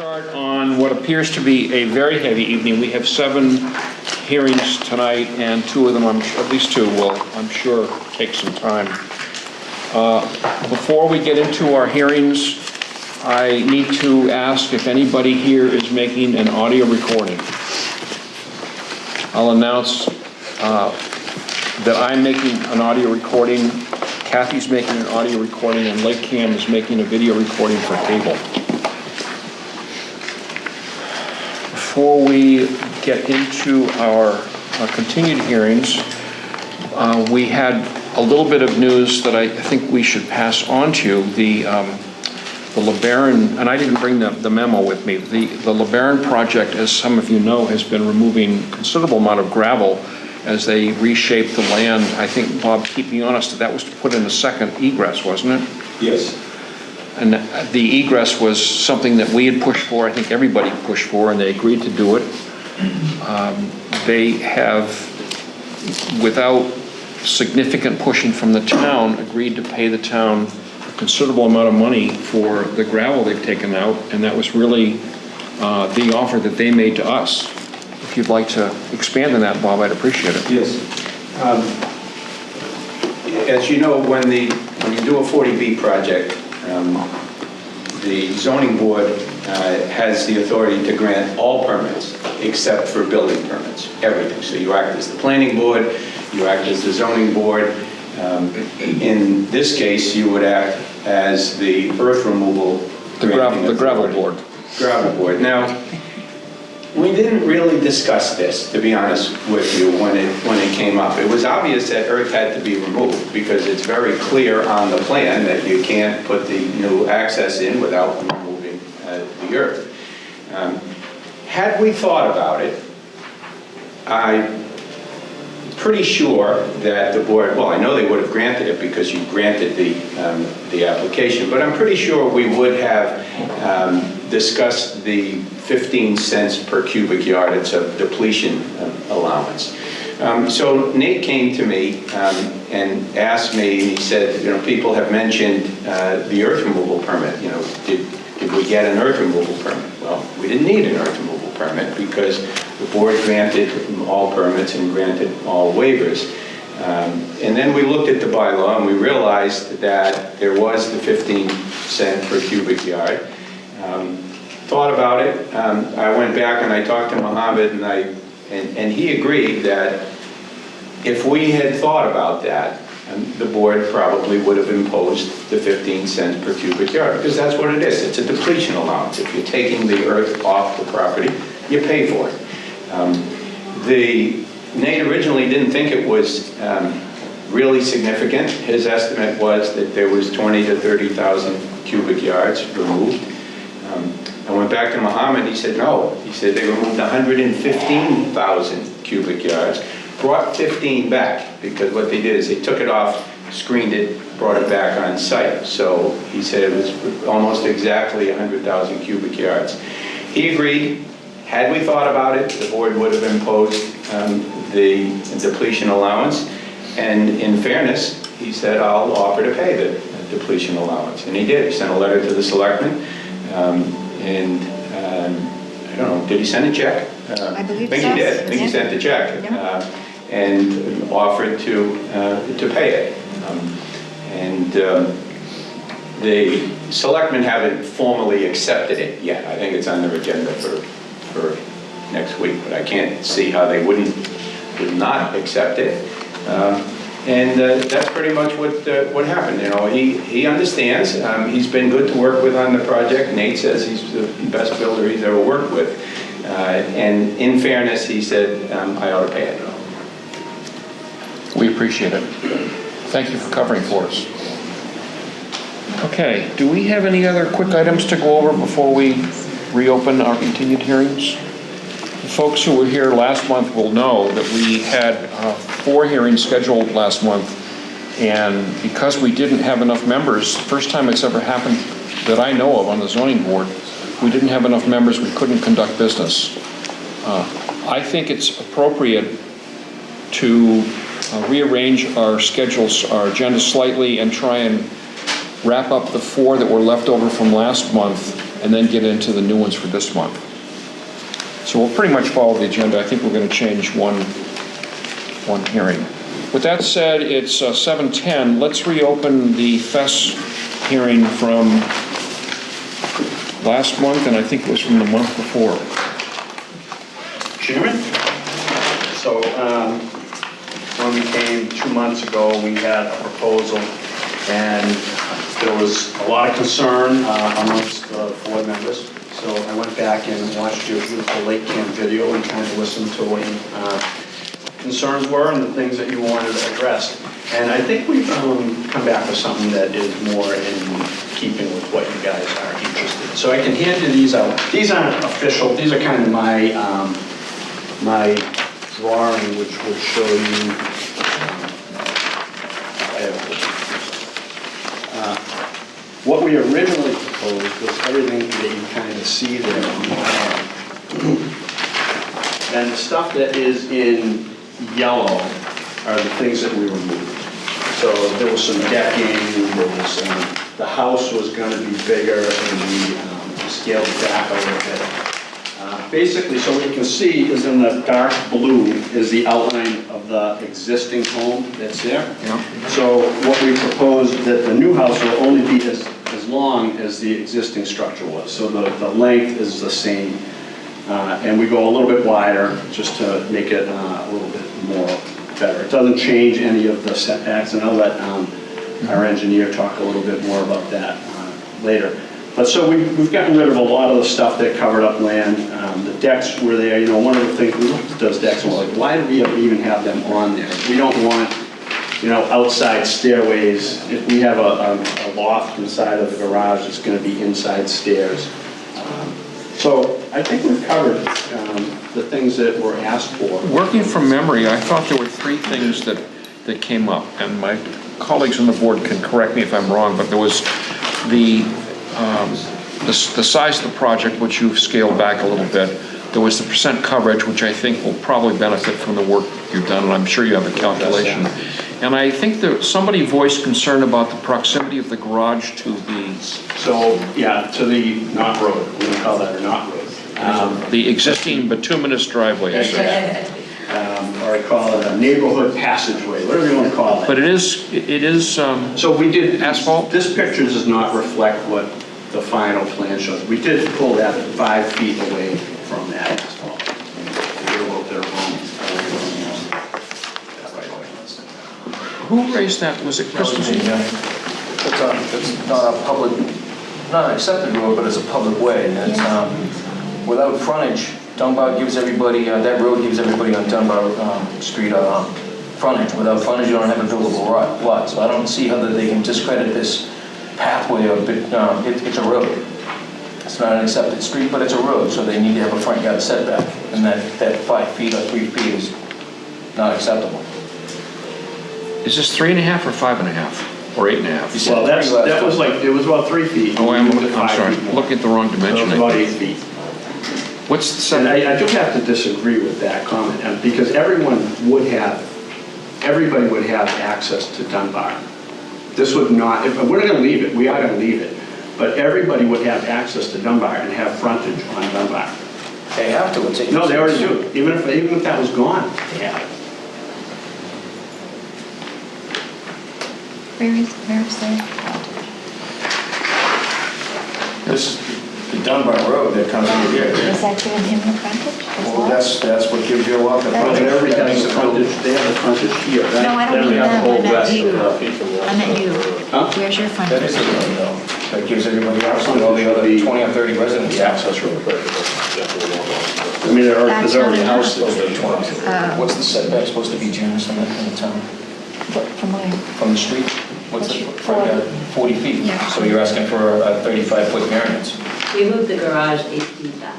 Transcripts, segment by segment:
start on what appears to be a very heavy evening. We have 7 hearings tonight, and 2 of them, at least 2, will, I'm sure, take some time. Before we get into our hearings, I need to ask if anybody here is making an audio recording. I'll announce that I'm making an audio recording, Kathy's making an audio recording, and LakeCAM is making a video recording for cable. Before we get into our continued hearings, we had a little bit of news that I think we should pass on to you. The LeBaron, and I didn't bring the memo with me, the LeBaron project, as some of you know, has been removing a considerable amount of gravel as they reshape the land. I think, Bob, keep me honest, that was to put in a second egress, wasn't it? Yes. And the egress was something that we had pushed for, I think everybody pushed for, and they agreed to do it. They have, without significant pushing from the town, agreed to pay the town a considerable amount of money for the gravel they've taken out, and that was really the offer that they made to us. If you'd like to expand on that, Bob, I'd appreciate it. Yes. As you know, when you do a 40B project, the zoning board has the authority to grant all permits except for building permits, everything. So you act as the planning board, you act as the zoning board. In this case, you would act as the earth removal. The gravel board. Gravel board. Now, we didn't really discuss this, to be honest with you, when it came up. It was obvious that earth had to be removed because it's very clear on the plan that you can't put the new access in without removing the earth. Had we thought about it, I'm pretty sure that the board, well, I know they would have granted it because you granted the application, but I'm pretty sure we would have discussed the 15 cents per cubic yard. It's a depletion allowance. So Nate came to me and asked me, and he said, people have mentioned the earth removal permit. Did we get an earth removal permit? Well, we didn't need an earth removal permit because the board granted all permits and granted all waivers. And then we looked at the bylaw and we realized that there was the 15 cent per cubic yard. Thought about it. I went back and I talked to Mohammed, and he agreed that if we had thought about that, the board probably would have imposed the 15 cents per cubic yard, because that's what it is. It's a depletion allowance. If you're taking the earth off the property, you pay for it. Nate originally didn't think it was really significant. His estimate was that there was 20 to 30,000 cubic yards removed. I went back to Mohammed, he said no. He said they removed 115,000 cubic yards, brought 15 back, because what they did is they took it off, screened it, brought it back on site. So he said it was almost exactly 100,000 cubic yards. He agreed. Had we thought about it, the board would have imposed the depletion allowance. And in fairness, he said, I'll offer to pay the depletion allowance. And he did. He sent a letter to the selectmen. I don't know, did he send a check? I believe so. He did. I think he sent the check. Yeah. And offered to pay it. The selectmen haven't formally accepted it yet. I think it's on their agenda for next week, but I can't see how they would not accept it. That's pretty much what happened. He understands. He's been good to work with on the project. Nate says he's the best builder he's ever worked with. And in fairness, he said, I ought to pay it. We appreciate it. Thank you for covering for us. Okay, do we have any other quick items to go over before we reopen our continued hearings? The folks who were here last month will know that we had 4 hearings scheduled last month, and because we didn't have enough members, first time it's ever happened that I know of on the zoning board, we didn't have enough members, we couldn't conduct business. I think it's appropriate to rearrange our schedules, our agenda slightly, and try and wrap up the 4 that were left over from last month and then get into the new ones for this month. So we'll pretty much follow the agenda. I think we're going to change one hearing. With that said, it's 7:10. Let's reopen the FES hearing from last month, and I think it was from the month before. Chairman? So, when we came 2 months ago, we had a proposal, and there was a lot of concern amongst the board members. So I went back and watched your beautiful LakeCAM video and kind of listened to what your concerns were and the things that you wanted addressed. And I think we've come back with something that is more in keeping with what you guys are interested in. So I can hand you these out. These aren't official. These are kind of my my drawing, which will show you. What we originally proposed was everything that you kind of see there. And the stuff that is in yellow are the things that we removed. So there was some decking, there was, the house was going to be bigger, and we scaled it back a little bit. Basically, so what you can see is in the dark blue is the outline of the existing home that's there. Yeah. So what we proposed that the new house will only be as long as the existing structure was. So the length is the same. And we go a little bit wider just to make it a little bit more better. It doesn't change any of the setbacks, and I'll let our engineer talk a little bit more about that later. But so we've gotten rid of a lot of the stuff that covered up land. The decks were there. You know, one of the things we looked at those decks and we're like, why do we even have them on there? We don't want, you know, outside stairways. If we have a loft inside of the garage, it's going to be inside stairs. So I think we've covered the things that were asked for. Working from memory, I thought there were three things that came up, and my colleagues on the board can correct me if I'm wrong, but there was the size of the project, which you've scaled back a little bit. There was the percent coverage, which I think will probably benefit from the work you've done, and I'm sure you have a calculation. And I think that somebody voiced concern about the proximity of the garage to the... So, yeah, to the knot road. We're going to call that a knot road. The existing bituminous driveway. Or I call it a neighborhood passageway, whatever you want to call it. But it is So we did... asphalt? This picture does not reflect what the final plan shows. We did pull that 5 feet away from that asphalt. We did a little bit of room. Who raised that? Was it Christmas? It's not a public, not an accepted road, but it's a public way. And it's, without frontage, Dunbar gives everybody, that road gives everybody on Dunbar Street frontage. Without frontage, you don't have a buildable lot. So I don't see how that they can discredit this pathway, it's a road. It's not an accepted street, but it's a road, so they need to have a front yard setback. And that 5 feet or 3 feet is not acceptable. Is this 3.5 or 5.5 or 8.5? Well, that was like, it was about 3 feet. Oh, I'm We moved it 5 sorry. feet more. Looking at the wrong So dimension. it was about 8 feet. What's the And setback? I do have to disagree with that comment, because everybody would have access to Dunbar. This would not, if we're going to leave it, we are going to leave it, but everybody would have access to Dunbar and have frontage on Dunbar. They have to, it's a... No, they already do. Even if that was gone, they have it. Where is the This is the Dunbar Road that comes through here. Is that giving him the frontage as Well, well? that's what gives you a lot of But frontage. everybody has the frontage, they have the frontage here, right? No, I They don't mean have the that, whole I meant rest you. of the- I meant you. Huh? Where's your That is frontage? a road, though. That gives everybody access, all the other 20 or 30 residents access road. I mean, there's That's already a not house there. What's the setback supposed to be, Janice, in the town? From where? From the street? What's the What's front yard? 40 feet. Yeah. So you're asking for a 35-foot variance. We moved the garage 8 feet back.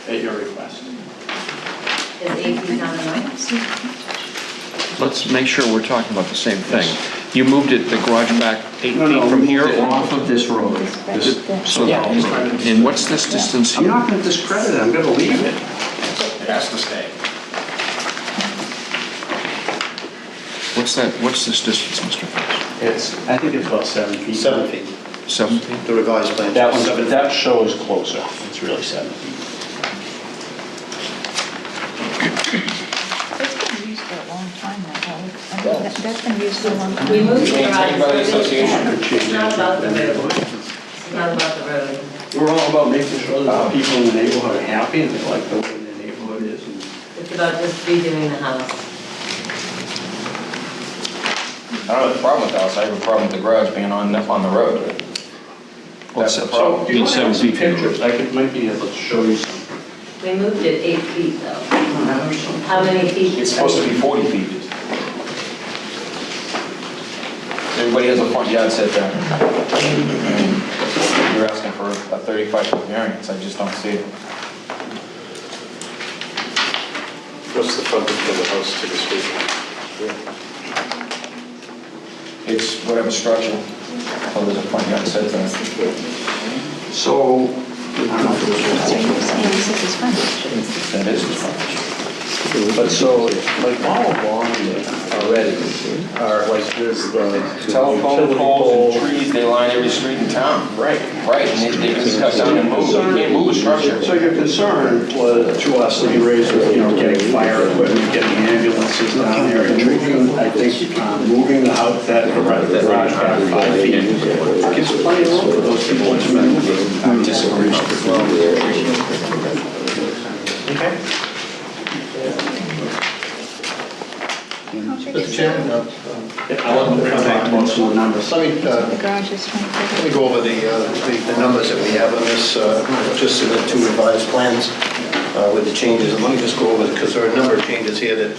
At your request. Is 8 feet not enough? Let's make sure we're talking about the same thing. You moved it, the garage back 8 No, feet from we here? moved it off of this road. So, and what's this distance I'm here? not going to discredit it, I'm going to leave it. It has to stay. What's this distance, Mr. Fox? I think it's about 7 feet. 7 feet. 7 feet? The revised plan. That shows one, 7 that shows closer. It's really 7 feet. It's been used for a long time now, I mean, that's been used for a long time. We moved the garage. Maintained by the association. It's not about the road. It's not about the road. We're all about making sure that the people in the neighborhood are happy and they like the way the neighborhood is. And It's about just redoing the house. I don't have a problem with the house, I have a problem with the garage being on the road. That's the problem. do you Need want 7 some feet. pictures? Might be able to show you some. We moved it 8 feet though. How many feet? It's supposed to be 40 feet. Everybody has a front yard setback. You're asking for a 35-foot variance, I just don't see it. What's the frontage of the house to the street? It's whatever structure, oh, there's a front yard setback. So, So you're saying this is his frontage? That is his frontage. but so, like all along there already, are like there's the Telephone utility poles and pole. trees, they line every street in town. Right. Right, and they can cut down and move, you can't move a structure. So your concern was to us that you raised with, getting fire equipment, getting ambulances down there and moving, I think, moving the house, that garage back 5 feet. Gives plenty of room for those people to move. I disagree. Okay. Mr. Chairman, I want to talk about some of the numbers. The garage is 24 let feet. me go over the numbers that we have on this, just in the 2 revised plans with the changes. And let me just go over, because there are a number of changes here that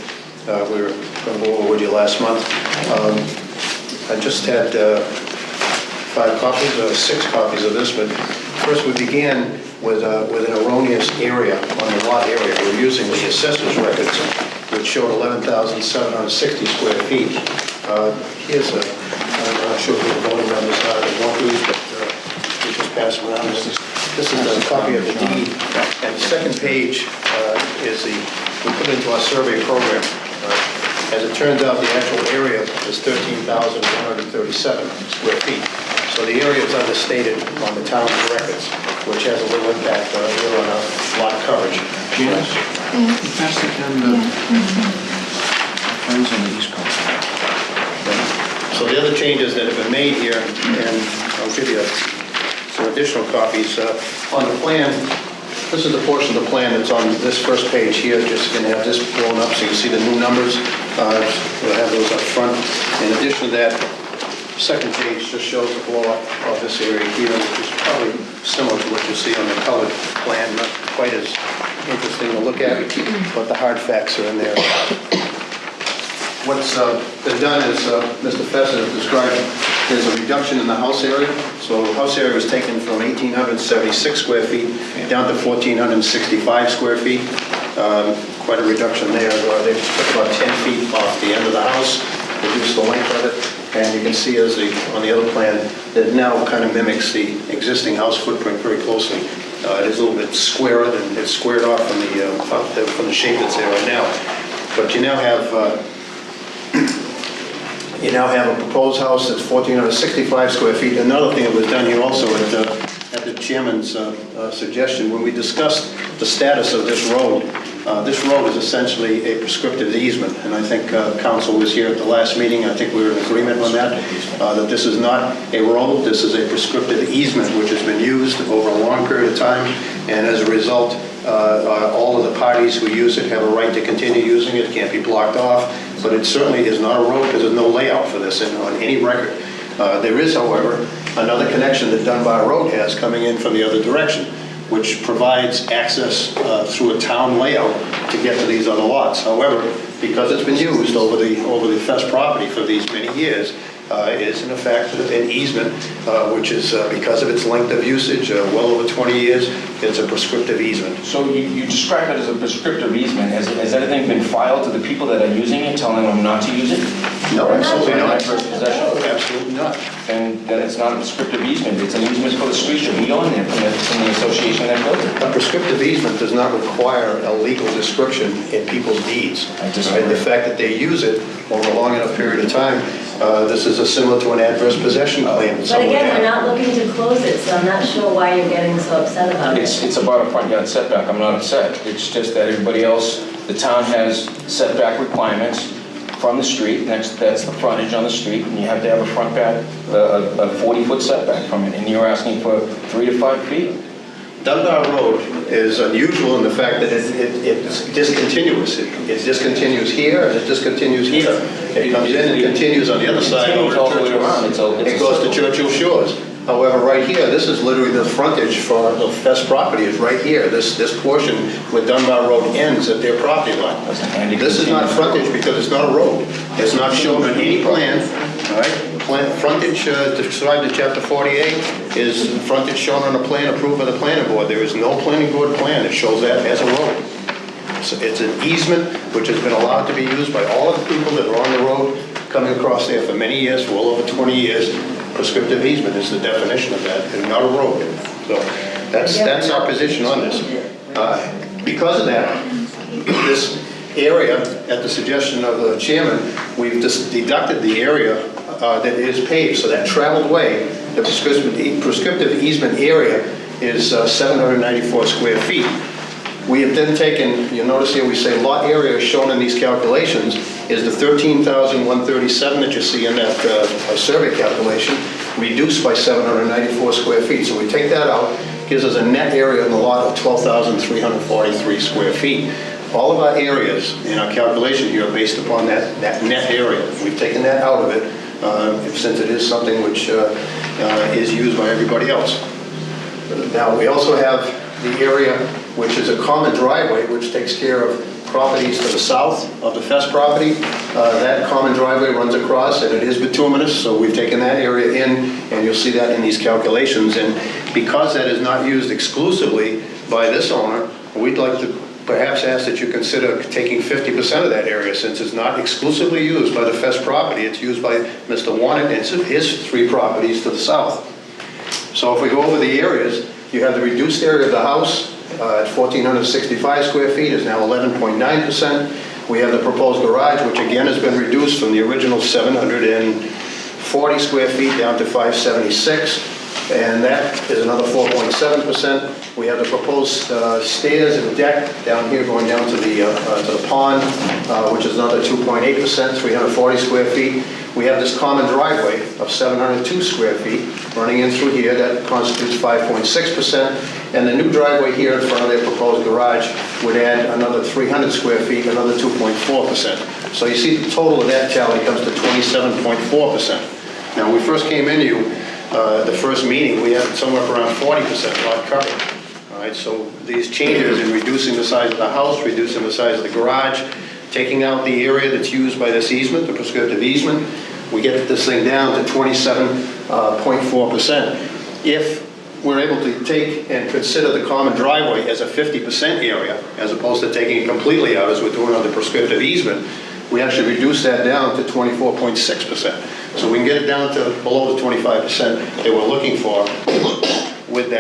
we were going to go over with you last month. I just had 5 copies, or 6 copies of this, but first we began with an erroneous area on the lot area. We're using the assessor's records, which showed 11,760 square feet. Here's I'm not sure what the voting numbers are, the one but we just pass them around. This is a copy of the deed, and the second page is we put it into our survey program. As it turns out, the actual area is 13,137 square feet. So the area is understated on the town's records, which has a little impact here on our lot coverage. Janice? Pass it down to friends on the East Coast. So the other changes that have been made here, and I'll give you some additional copies. On the plan, this is the portion of the plan that's on this first page here, just going to have this blown up so you can see the new numbers. We'll have those up front. In addition to that, second page just shows the blow up of this area here, which is probably similar to what you see on the colored plan, not quite as interesting to look at, but the hard facts are in there. What's been done is, Mr. Fessett has described, there's a reduction in the house area. So the house area was taken from 1,876 square feet down to 1,465 square feet. Quite a reduction there. They took about 10 feet off the end of the house, reduced the length of it. And you can see on the other plan, that now kind of mimics the existing house footprint very closely. It is a little bit squarer, and it's squared off from the shape that's there right now. But you now have a proposed house that's 1,465 square feet. Another thing that was done here also at the chairman's suggestion, when we discussed the status of this road is essentially a prescriptive easement. And I think council was here at the last meeting. I think we were in agreement on that this is not a road, this is a prescriptive easement which has been used over a long period of time. And as a result, all of the parties who use it have a right to continue using it. It can't be blocked off. But it certainly is not a road because there's no layout for this on any record. There is, however, another connection that Dunbar Road has coming in from the other direction, which provides access through a town layout to get to these other lots. However, because it's been used over the Fest property for these many years, it is in effect an easement, which is because of its length of usage, well over 20 years, it's a prescriptive easement. So you describe it as a prescriptive easement. Has anything been filed to the people that are using it, telling them not to use it? No, absolutely not. Adverse possession? Absolutely not. And then it's not a prescriptive easement. It's an easement for the street that we own there from the association that built it. A prescriptive easement does not require a legal description in people's deeds. I disagree. Right? The fact that they use it over a long enough period of time, this is similar to an adverse possession claim. But again, we're not looking to close it, so I'm not sure why you're getting so upset about it. It's about a front yard setback, I'm not upset. It's just that everybody else, the town has setback requirements from the street, that's the frontage on the street, and you have to have a front back, a 40-foot setback from it, and you're asking for 3 to 5 feet? Dunbar Road is unusual in the fact that it's discontinuous. It discontinues here, and it discontinues here. It comes in and continues on the other side over to Continues all the way around. Churchill. It goes to Churchill Shores. However, right here, this is literally the frontage for the Fest property is right here. This portion where Dunbar Road ends at their property line. This is not frontage because it's not a road. It's not shown on any plan, all right? Frontage described in chapter 48 is frontage shown on a plan approved by the planning board. There is no planning board plan that shows that as a road. So it's an easement which has been allowed to be used by all of the people that are on the road coming across there for many years, for well over 20 years. Prescriptive easement is the definition of that, and not a road. So that's our position on this. Because of that, this area, at the suggestion of the chairman, we've just deducted the area that is paved. So that traveled way, the prescriptive easement area is 794 square feet. We have then taken, you'll notice here we say lot area shown in these calculations is the 13,137 that you see in that survey calculation, reduced by 794 square feet. So we take that out, gives us a net area in the lot of 12,343 square feet. All of our areas in our calculation here are based upon that net area. We've taken that out of it, since it is something which is used by everybody else. Now, we also have the area which is a common driveway, which takes care of properties to the south of the Fest property. That common driveway runs across, and it is bituminous, so we've taken that area in, and you'll see that in these calculations. And because that is not used exclusively by this owner, we'd like to perhaps ask that you consider taking 50% of that area, since it's not exclusively used by the Fest property. It's used by Mr. Warren and his 3 properties to the south. So if we go over the areas, you have the reduced area of the house at 1,465 square feet is now 11.9%. We have the proposed garage, which again has been reduced from the original 740 square feet down to 576, and that is another 4.7%. We have the proposed stairs and deck down here going down to the pond, which is another 2.8%, 340 square feet. We have this common driveway of 702 square feet running in through here. That constitutes 5.6%. And the new driveway here in front of their proposed garage would add another 300 square feet, another 2.4%. So you see the total of that tally comes to 27.4%. Now, when we first came into the first meeting, we had somewhere around 40% lot coverage. All right, so these changes in reducing the size of the house, reducing the size of the garage, taking out the area that's used by this easement, the prescriptive easement, we get this thing down to 27.4%. If we're able to take and consider the common driveway as a 50% area, as opposed to taking it completely out as we're doing on the prescriptive easement, we actually reduce that down to 24.6%. So we can get it down to below the 25% that we're looking for with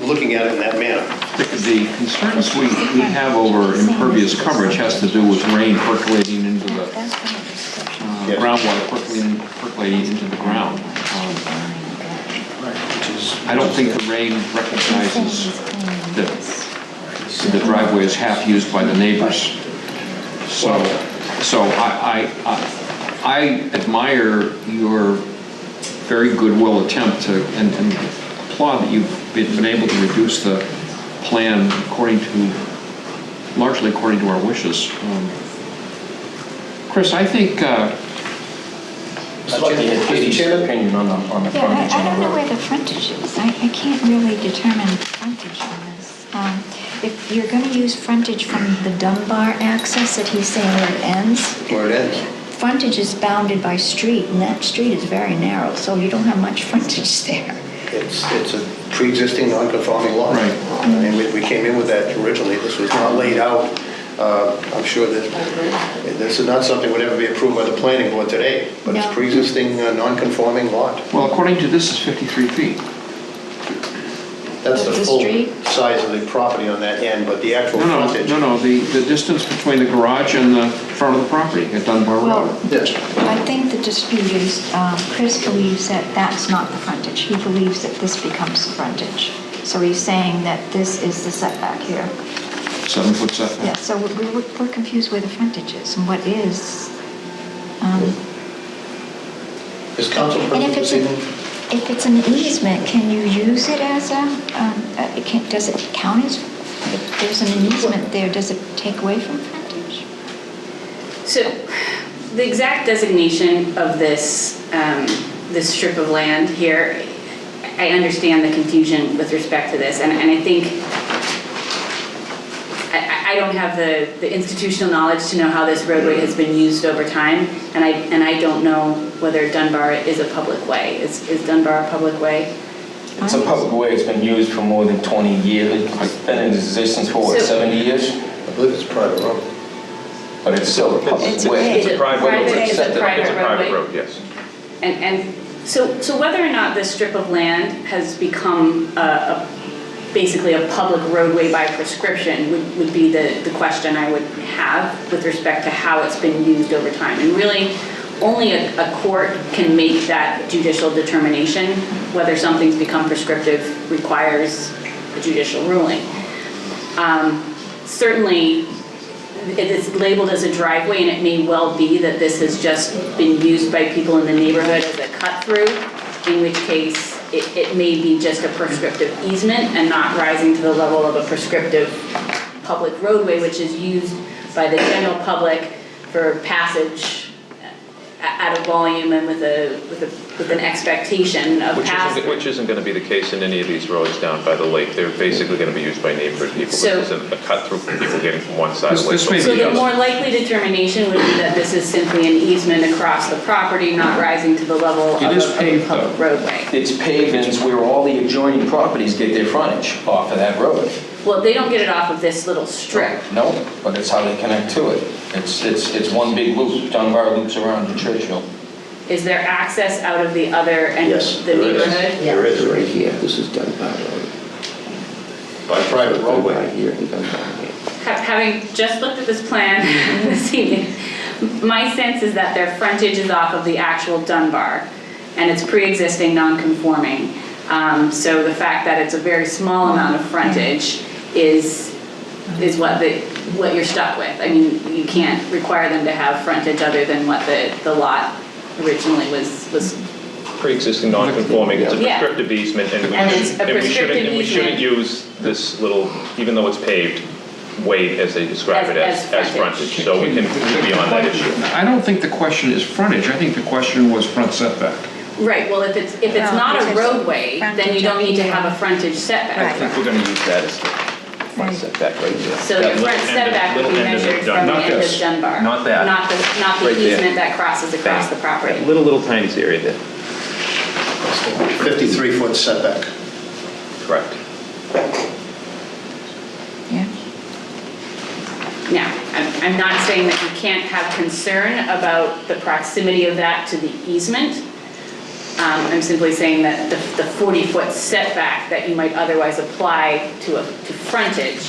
looking at it in that manner. The concerns we have over impervious coverage has to do with rain percolating into the groundwater, percolating into the ground. I don't think the rain recognizes that the driveway is half used by the neighbors. So I admire your very goodwill attempt to, and applaud that you've been able to reduce the plan largely according to our wishes. Chris, I think I'd like to hear Katie's opinion on the frontage. Yeah, I don't know where the frontage is. I can't really determine frontage on this. If you're going to use frontage from the Dunbar access that he's saying where it ends, frontage is bounded by street, and that street is very narrow, so you don't have much frontage there. It's a pre-existing non-conforming lot. Right. And we came in with that originally. This was not laid out. I'm sure that this is not something that would ever be approved by the planning board today, but it's No. pre-existing non-conforming lot. well, according to this, it's 53 feet. That's the The full street? size of the property on that end, but the actual frontage. No, the distance between the garage and the front of the property at Dunbar Well, Road. Yes. I think the dispute is, Chris believes that that's not the frontage. He believes that this becomes the frontage. So he's saying that this is the setback here. 7-foot setback. Yeah, so we're confused where the frontage is and what is. Is council And present if it's this evening? if it's an easement, can you use it as does it count as, if there's an easement there, does it take away from frontage? So the exact designation of this, this strip of land here, I understand the confusion with respect to this, and I think I don't have the institutional knowledge to know how this roadway has been used over time, and I don't know whether Dunbar is a public way. Is Dunbar a public way? It's a public way, it's been used for more than 20 years. It's been in existence for, what, So- 70 years? I believe it's a private road. But it's still a public It's a way. Is it private? Is it private It's a private roadway? road, yes. And so whether or not this strip of land has become basically a public roadway by prescription would be the question I would have with respect to how it's been used over time. And really, only a court can make that judicial determination. Whether something's become prescriptive requires a judicial ruling. Certainly, it is labeled as a driveway, and it may well be that this has just been used by people in the neighborhood as a cut-through, in which case it may be just a prescriptive easement and not rising to the level of a prescriptive public roadway, which is used by the general public for passage at a volume and with an expectation of passage. Which isn't going to be the case in any of these roads down by the lake. They're basically going to be used by neighborhood people. So- This isn't a cut through for people getting from one side of the lake. This may to So be- the other. more likely determination would be that this is simply an easement across the property, not rising to the level of It is a paved, public though. roadway. It's paved and it's where all the adjoining properties get their frontage off of that road. Well, they don't get it off of this little strip. No, but it's how they connect to it. It's one big loop. Dunbar loops around to Churchill. Is there access out of the other end Yes, of the there is. neighborhood? There is. Right here, this is Dunbar Road. By private Dunbar roadway. here and Dunbar here. Having just looked at this plan this evening, my sense is that their frontage is off of the actual Dunbar, and it's pre-existing non-conforming. So the fact that it's a very small amount of frontage is what you're stuck with. I mean, you can't require them to have frontage other than what the lot originally was. Pre-existing non-conforming, it's a Yeah. prescriptive easement, and And it's a prescriptive we shouldn't easement. use this little, even though it's paved, way as they describe it As as frontage. frontage, so we can move beyond that issue. I don't think the question is frontage, I think the question was front setback. Right, well, if it's No, not a because roadway, then you frontage don't need to up have a here. frontage I setback. think we're gonna use that as the front Right. setback right there. So That your little front end of- setback would be little end of measured the from the Not end of this. Dunbar. Not that. Not the Right there. easement that crosses across the property. That little tiny area there. 53-foot setback. Correct. Yeah. Now, I'm not saying that you can't have concern about the proximity of that to the easement. I'm simply saying that the 40-foot setback that you might otherwise apply to frontage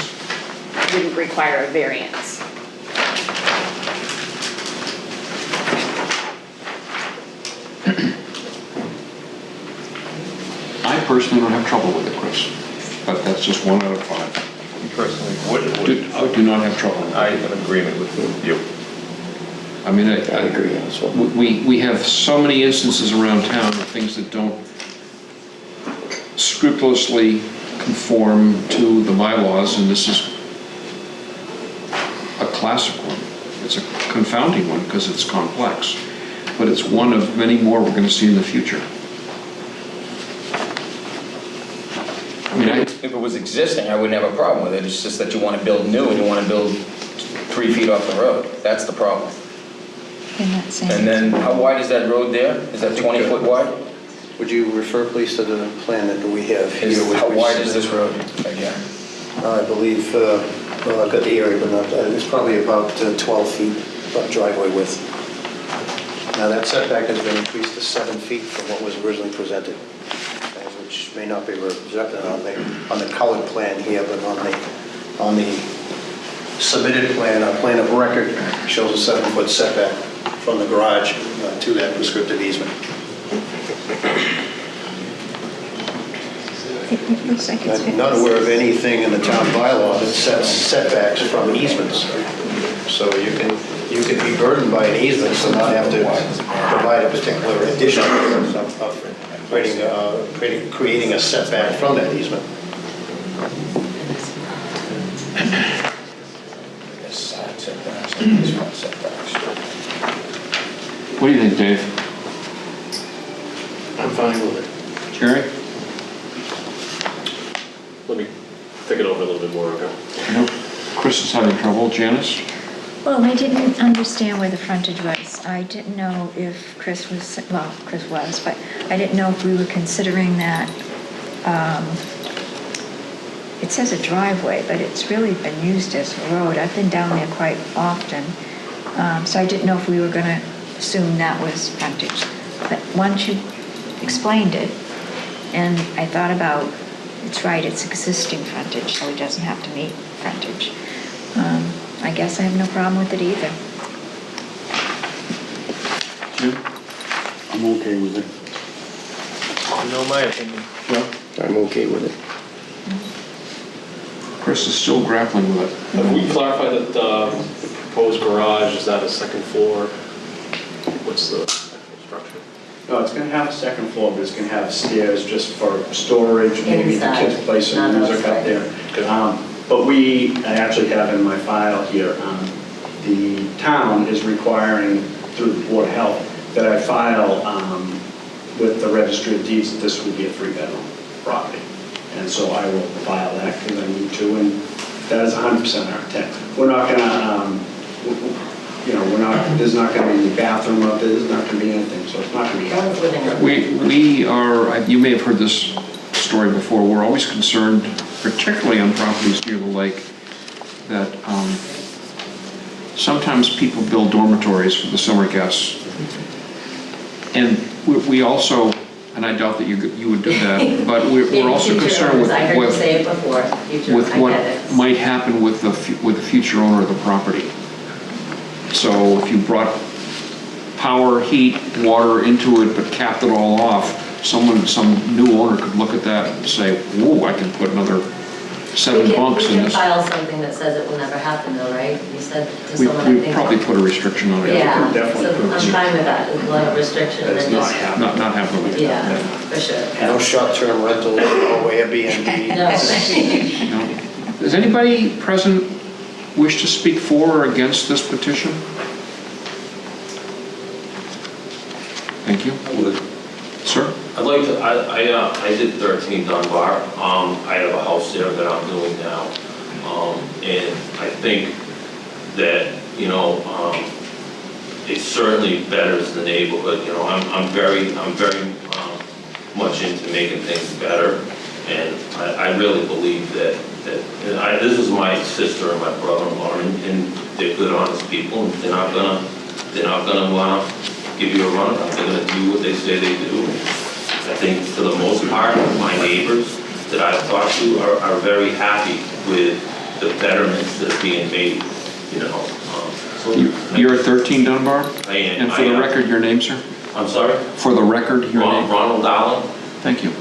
wouldn't require a variance. I personally don't have trouble with it, Chris, but that's just 1 out of 5. Personally, would, I do not have trouble with it. I am in agreement with you. I mean, I agree also. we have so many instances around town of things that don't scrupulously conform to the bylaws, and this is a classic one. It's a confounding one because it's complex, but it's one of many more we're going to see in the future. I mean, If it was existing, I wouldn't have a problem with it. It's just that you want to build new and you want to build 3 feet off the road. That's the problem. In that same. And then how wide is that road there? Is that 20 foot wide? Would you refer, please, to the plan that we have here? which How we wide is this submitted? road again? I believe, well, I've got the area, but not that. It's probably about 12 feet, about driveway width. Now, that setback has been increased to 7 feet from what was originally presented, which may not be represented on the colored plan here, but on the submitted plan, our plan of record shows a 7-foot setback from the garage to that prescriptive easement. It looks like it's... I'm not aware of anything in the town bylaw that sets setbacks from easements. So you can be burdened by an easement, so not have to provide a particular addition of creating a setback from that easement. What do you think, Dave? I'm fine with it. Jerry? Let me think it over a little bit more, okay? No. Chris is having trouble. Janice? Well, I didn't understand where the frontage was. I didn't know if Chris was, well, Chris was, but I didn't know if we were considering that, it says a driveway, but it's really been used as a road. I've been down there quite often, so I didn't know if we were going to assume that was frontage. But once you explained it, and I thought about, it's right, it's existing frontage, so it doesn't have to meet frontage. I guess I have no problem with it either. Jim? I'm okay with it. You know my opinion. I'm okay with it. Chris is still grappling with it. Have we clarified that the proposed garage, is that a second floor? What's the actual structure? No, it's gonna have a second floor, but it's gonna have stairs just for storage, maybe the kids play some Not music up outside. there. But I actually have in my file here, the town is requiring through the Board of Health that I file with the Registry of Deeds that this would be a 3-bedroom property. And so I will file that because I need to, and that is 100% our intent. We're not gonna, there's not gonna be any bathroom up there, there's not gonna be anything, so it's not gonna be Someone's living room. We are, you may have heard this story before, we're always concerned, particularly on properties near the lake, that sometimes people build dormitories for the summer guests. And we also, and I doubt that you would do that, but we're also concerned with I heard you say it before, future, I what get it. might happen with the future owner of the property. So if you brought power, heat, water into it, but capped it all off, some new owner could look at that and say, whoa, I can put another 7 bunks in We can this. file something that says it will never happen though, right? You said to We someone, I think. probably put a restriction on it. Yeah, definitely put a so I'm restriction. fine with that, we'll have a restriction and That's then not just, happening. Not happening. yeah, for sure. No short-term rental, no Airbnb. No. No. Does anybody present wish to speak for or against this petition? Thank you. Sir? I'd like to, I did 13 Dunbar. I have a house there that I'm doing now. And I think that, it certainly betters the neighborhood. I'm very much into making things better. And I really believe that this is my sister and my brother-in-law, and they're good, honest people, and they're not gonna want to give you a runaround. They're gonna do what they say they do. I think for the most part, my neighbors that I've talked to are very happy with the betterments that are being made, You're at 13 Dunbar? I am. And for the record, your name, sir? I'm sorry? For the record, your name? Ronald Allen. Thank you.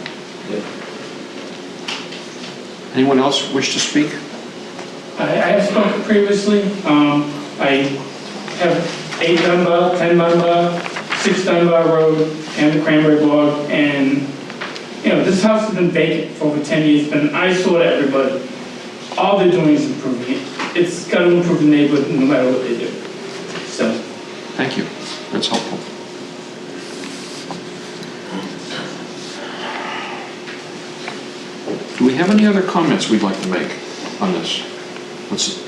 Yeah. Anyone else wish to speak? I have spoken previously. I have 8 Dunbar, 10 Dunbar, 6 Dunbar Road, and the Cranberry Bog, and this house has been vacant for over 10 years, been an eyesore to everybody. All they're doing is improving it. It's got to improve the neighborhood no matter what they do. So. Thank you. That's helpful. Do we have any other comments we'd like to make on this?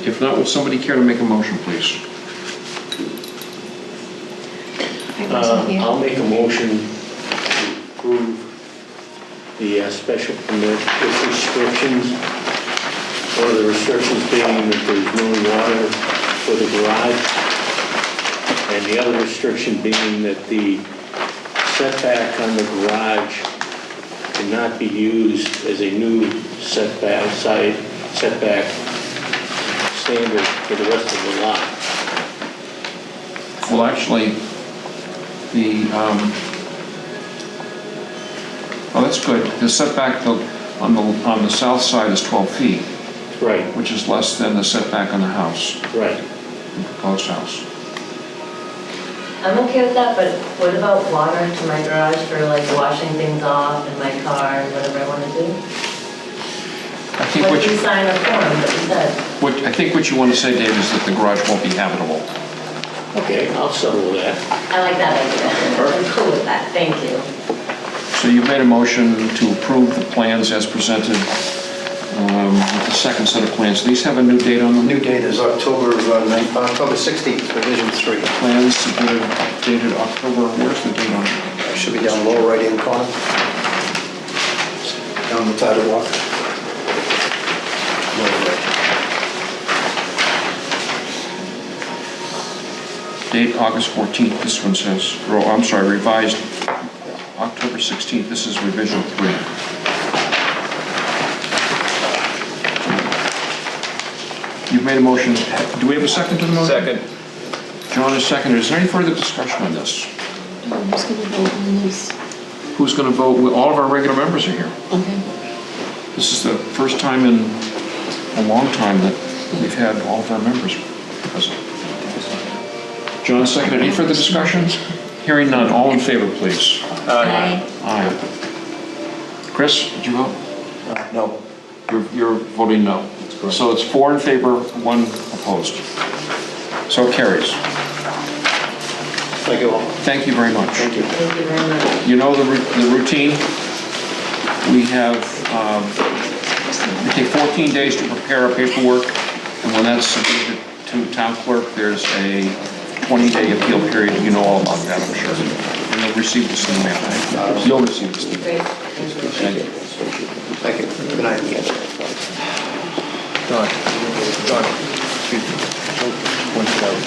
If not, will somebody care to make a motion, please? I wasn't here. I'll make a motion to approve the special permit with restrictions. One of the restrictions being that there's no water for the garage, and the other restriction being that the setback on the garage cannot be used as a new setback standard for the rest of the lot. Well, actually, oh, that's good. The setback on the south side is 12 feet, Right, which is less than the setback on the house, right. the proposed house. I'm okay with that, but what about water to my garage for like washing things off in my car, whatever I want to do? I think What what did you you, sign up for, but you said. I think what you want to say, Dave, is that the garage won't be habitable. Okay, I'll settle with that. I like that idea. I'm cool with that, thank you. So you've made a motion to approve the plans as presented with the second set of plans. These have a new date on them? New date is October 16th, revision 3. Plans submitted dated October, where's the date on it? Should be down lower right-hand corner. Down the title block. Lower right. Date August 14th, this one says, oh, I'm sorry, revised October 16th, this is revision 3. You've made a motion, do we have a second to the motion? Second. John is seconded. Is there any further discussion on this? Who's going to vote on this? Who's going to vote? All of our regular members are here. Okay. This is the first time in a long time that we've had all of our members present. John seconded. Any further discussions? Hearing none. All in favor, please. Aye. Aye. Chris, did you vote? No. You're voting no. So it's 4 in favor, 1 opposed. So it carries. Thank you all. Thank you very much. Thank you. Thank you very much. You know the routine. We have, we take 14 days to prepare our paperwork, and when that's submitted to town clerk, there's a 20-day appeal period. You know all about that, I'm sure. And you'll receive this in the mail. You'll receive this in the mail. Great. Thank you. Thank you. Good night. John, excuse me. Pointed out,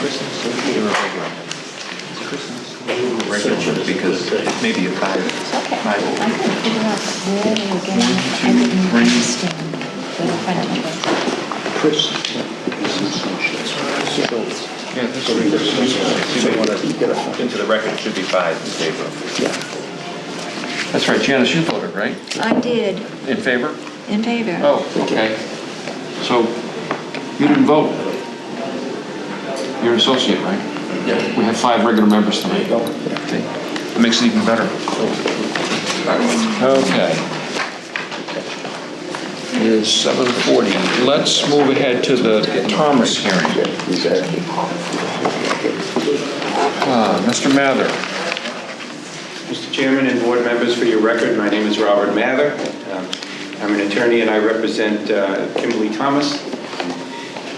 Christmas should be irregular. Regular because it may be a 5. It's okay. I couldn't figure out where they were getting it. I didn't understand where the frontage was. Yeah, this into the record, it should be 5 in favor. That's right, Janice, you voted, right? I did, In favor? in favor. Oh, okay. So you didn't vote. You're an associate, right? Yeah. We have 5 regular members tonight. Okay. That makes it even better. Okay. It is 7:40. Let's move ahead to the Thomas hearing. Mr. Mather. Mr. Chairman and board members, for your record, my name is Robert Mather. I'm an attorney and I represent Kimberly Thomas.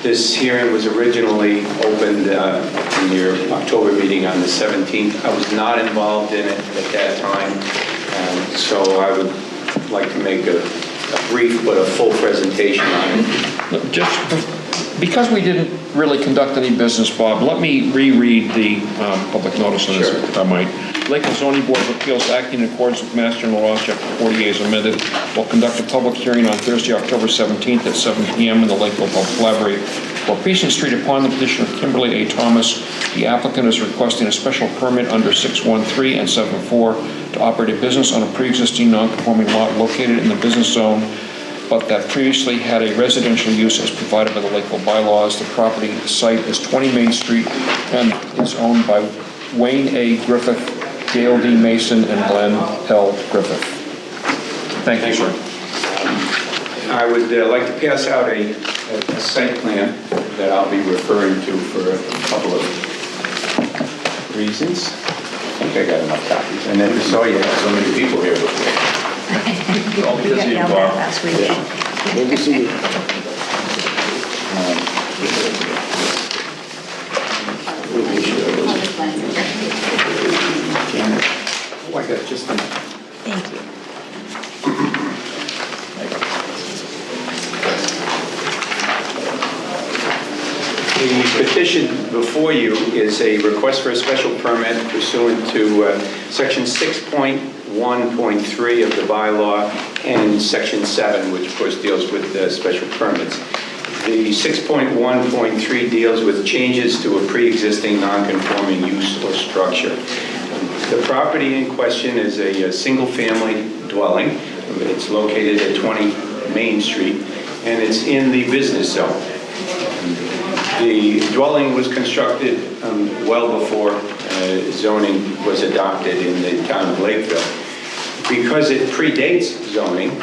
This hearing was originally opened in your October meeting on the 17th. I was not involved in it at that time, so I would like to make a brief but a full presentation on it. Look, just because we didn't really conduct any business, Bob, let me reread the public notice on this, if I might. Lakeville Zoning Board of Appeals, acting in accordance with Mass General Law, Chapter 48 as amended, will conduct a public hearing on Thursday, October 17th at 7 p.m. in the Lakeville Public Library for Payson Street upon the petition of Kimberly A. Thomas. The applicant is requesting a special permit under 613 and 74 to operate a business on a pre-existing non-conforming lot located in the business zone, but that previously had a residential use as provided by the Lakeville bylaws. The property site is 20 Main Street and is owned by Wayne A. Griffith, Gail D. Mason, and Glenn L. Griffith. Thank you, sir. I would like to pass out a site plan that I'll be referring to for a couple of reasons. I think I got enough copies. And then saw you had so many people here before. All because of you, Bob. Last week. Good to see you. Oh, I got just enough. Thank you. The petition before you is a request for a special permit pursuant to Section 6.0 6.1.3 of the bylaw and Section 7, which of course deals with special permits. The 6.1.3 deals with changes to a pre-existing non-conforming use or structure. The property in question is a single-family dwelling. It's located at 20 Main Street, and it's in the business zone. The dwelling was constructed well before zoning was adopted in the town of Lakeville. Because it predates zoning,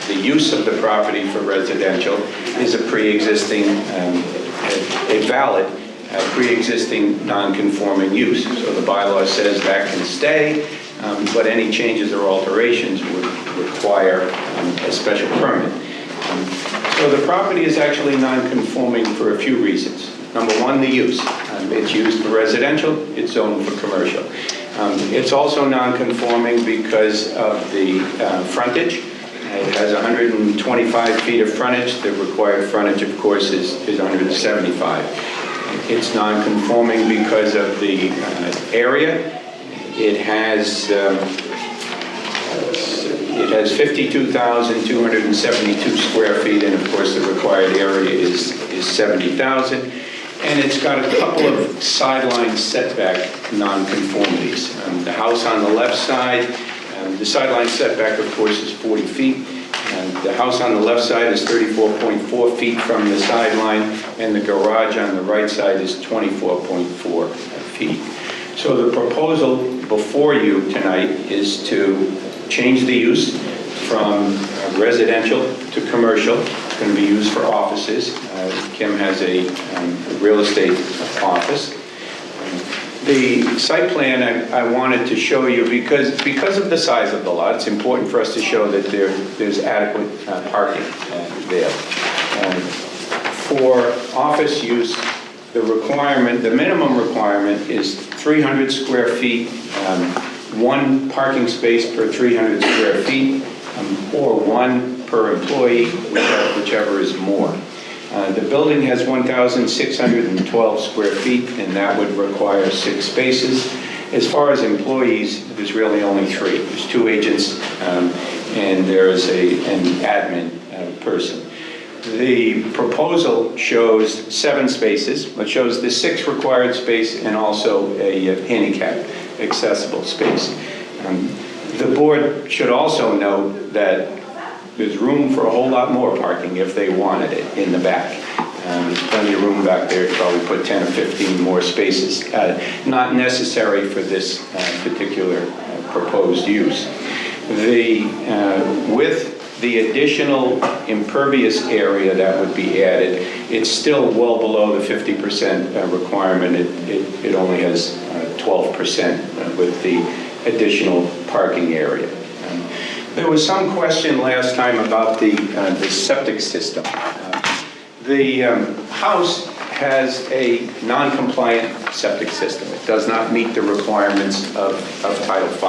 the use of the property for residential is a pre-existing, a valid pre-existing non-conforming use. So the bylaw says that can stay, but any changes or alterations would require a special permit. So the property is actually non-conforming for a few reasons. Number one, the use. It's used for residential, it's zoned for commercial. It's also non-conforming because of the frontage. It has 125 feet of frontage. The required frontage, of course, is 175. It's non-conforming because of the area. It has 52,272 square feet, and of course the required area is 70,000. And it's got a couple of sideline setback nonconformities. The house on the left side, the sideline setback, of course, is 40 feet. The house on the left side is 34.4 feet from the sideline, and the garage on the right side is 24.4 feet. So the proposal before you tonight is to change the use from residential to commercial. It's going to be used for offices. Kim has a real estate office. The site plan I wanted to show you because of the size of the lot, it's important for us to show that there's adequate parking there. For office use, the minimum requirement is 300 square feet, one parking space per 300 square feet, or one per employee, whichever is more. The building has 1,612 square feet, and that would require 6 spaces. As far as employees, there's really only 3. There's 2 agents, and there is an admin person. The proposal shows 7 spaces. It shows the 6 required space and also a handicap accessible space. The board should also note that there's room for a whole lot more parking if they wanted it in the back. There's plenty of room back there to probably put 10 or 15 more spaces. Not necessary for this particular proposed use. With the additional impervious area that would be added, it's still well below the 50% requirement. It only has 12% with the additional parking area. There was some question last time about the septic system. The house has a non-compliant septic system. It does not meet the requirements of Title V.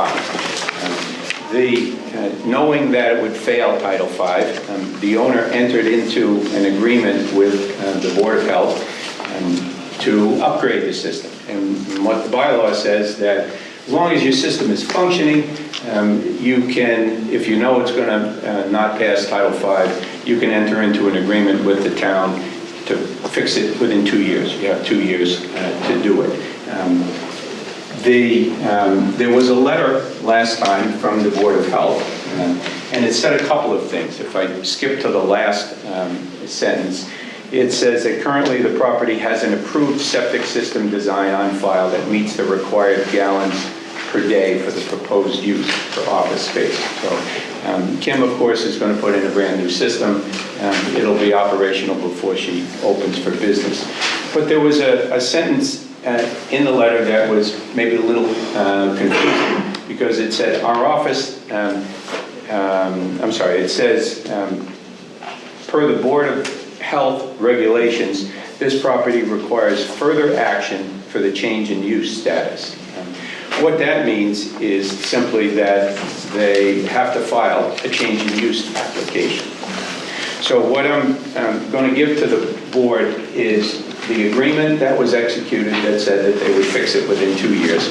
Knowing that it would fail Title V, the owner entered into an agreement with the Board of Health to upgrade the system. And what the bylaw says that as long as your system is functioning, you can, if you know it's going to not pass Title V, you can enter into an agreement with the town to fix it within 2 years. You have 2 years to do it. There was a letter last time from the Board of Health, and it said a couple of things. If I skip to the last sentence, it says that currently the property has an approved septic system design on file that meets the required gallons per day for the proposed use for office space. So Kim, of course, is going to put in a brand new system. It'll be operational before she opens for business. But there was a sentence in the letter that was maybe a little confusing because it said our office, it says per the Board of Health regulations, this property requires further action for the change in use status. What that means is simply that they have to file a change in use application. So what I'm going to give to the board is the agreement that was executed that said that they would fix it within 2 years.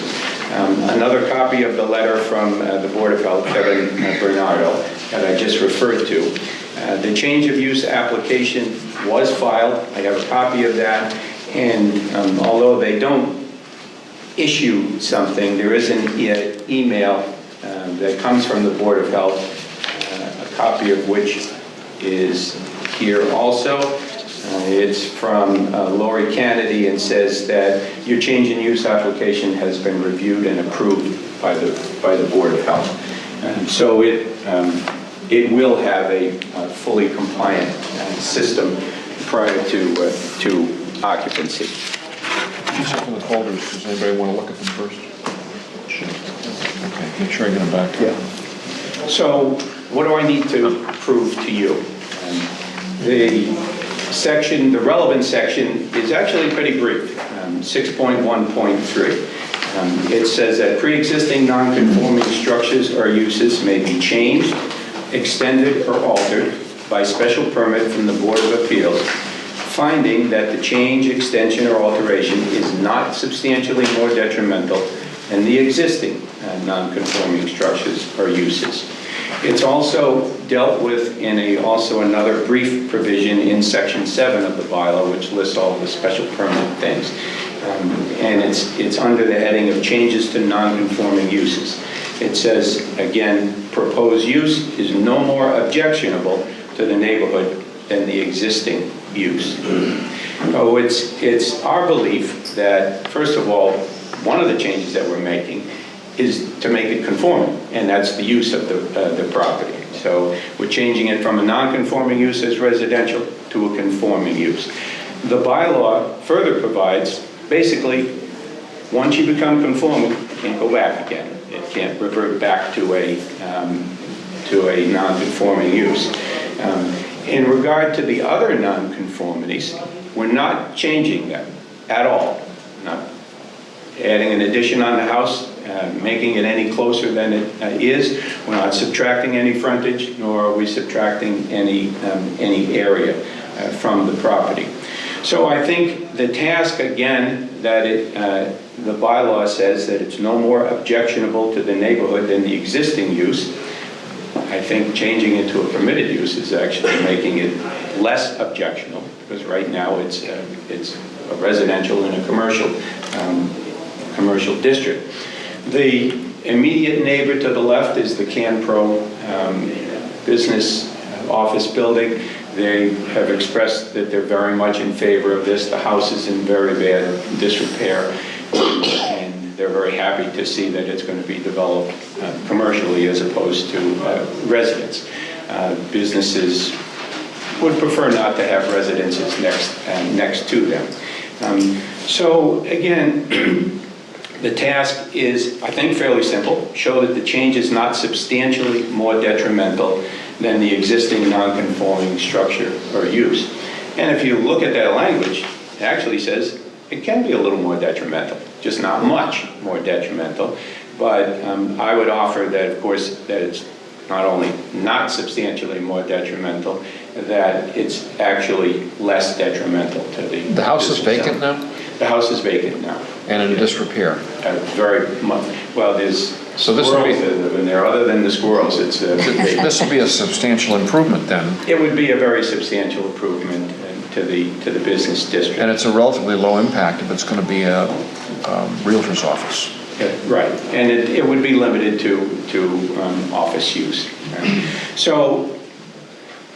Another copy of the letter from the Board of Health, Kevin Bernardo, that I just referred to. The change of use application was filed. I have a copy of that. And although they don't issue something, there is an email that comes from the Board of Health, a copy of which is here also. It's from Lori Kennedy and says that your change in use application has been reviewed and approved by the Board of Health. So it will have a fully compliant system prior to occupancy. These are from the folders. Does anybody want to look at them first? Okay, make sure I get them back to you. So what do I need to prove to you? The relevant section is actually pretty brief, 6.1.3. It says that pre-existing non-conforming structures or uses may be changed, extended, or altered by special permit from the Board of Appeals, finding that the change, extension, or alteration is not substantially more detrimental than the existing non-conforming structures or uses. It's also dealt with in also another brief provision in Section 7 of the bylaw, which lists all of the special permit things. And it's under the heading of changes to non-conforming uses. It says, again, proposed use is no more objectionable to the neighborhood than the existing use. So it's our belief that, first of all, one of the changes that we're making is to make it conforming, and that's the use of the property. So we're changing it from a non-conforming use as residential to a conforming use. The bylaw further provides, basically, once you become conforming, you can't go back again. It can't revert back to a non-conforming use. In regard to the other non-conformities, we're not changing them at all. Not adding an addition on the house, making it any closer than it is. We're not subtracting any frontage, nor are we subtracting any area from the property. So I think the task, again, that the bylaw says that it's no more objectionable to the neighborhood than the existing use. I think changing it to a permitted use is actually making it less objectionable, because right now it's a residential and a commercial district. The immediate neighbor to the left is the CanPro business office building. They have expressed that they're very much in favor of this. The house is in very bad disrepair, and they're very happy to see that it's going to be developed commercially as opposed to residence. Businesses would prefer not to have residences next to them. So again, the task is, I think, fairly simple. Show that the change is not substantially more detrimental than the existing non-conforming structure or use. And if you look at that language, it actually says it can be a little more detrimental, just not much more detrimental. But I would offer that, of course, that it's not only not substantially more detrimental, that it's actually less detrimental to the... The house is vacant now? The house is vacant now. And in disrepair? Very much. Well, there's so this would be, squirrels that live in there. Other than the squirrels, it's vacant. This will be a substantial improvement then? It would be a very substantial improvement to the business district. And it's a relatively low impact if it's going to be a realtor's office. Yeah, right, and it would be limited to office use. So,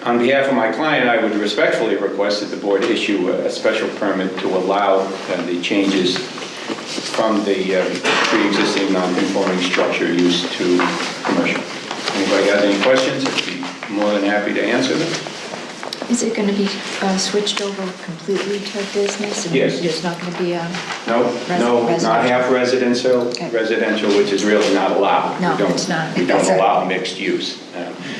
on behalf of my client, I would respectfully request that the board issue a special permit to allow the changes from the pre-existing non-conforming structure use to commercial. Anybody got any questions? I'd be more than happy to answer them. Is it going to be switched over completely to business? And yes. There's not going to be a No, not half residential, okay. Residential, which is really not allowed. No, it's not. We don't allow mixed use.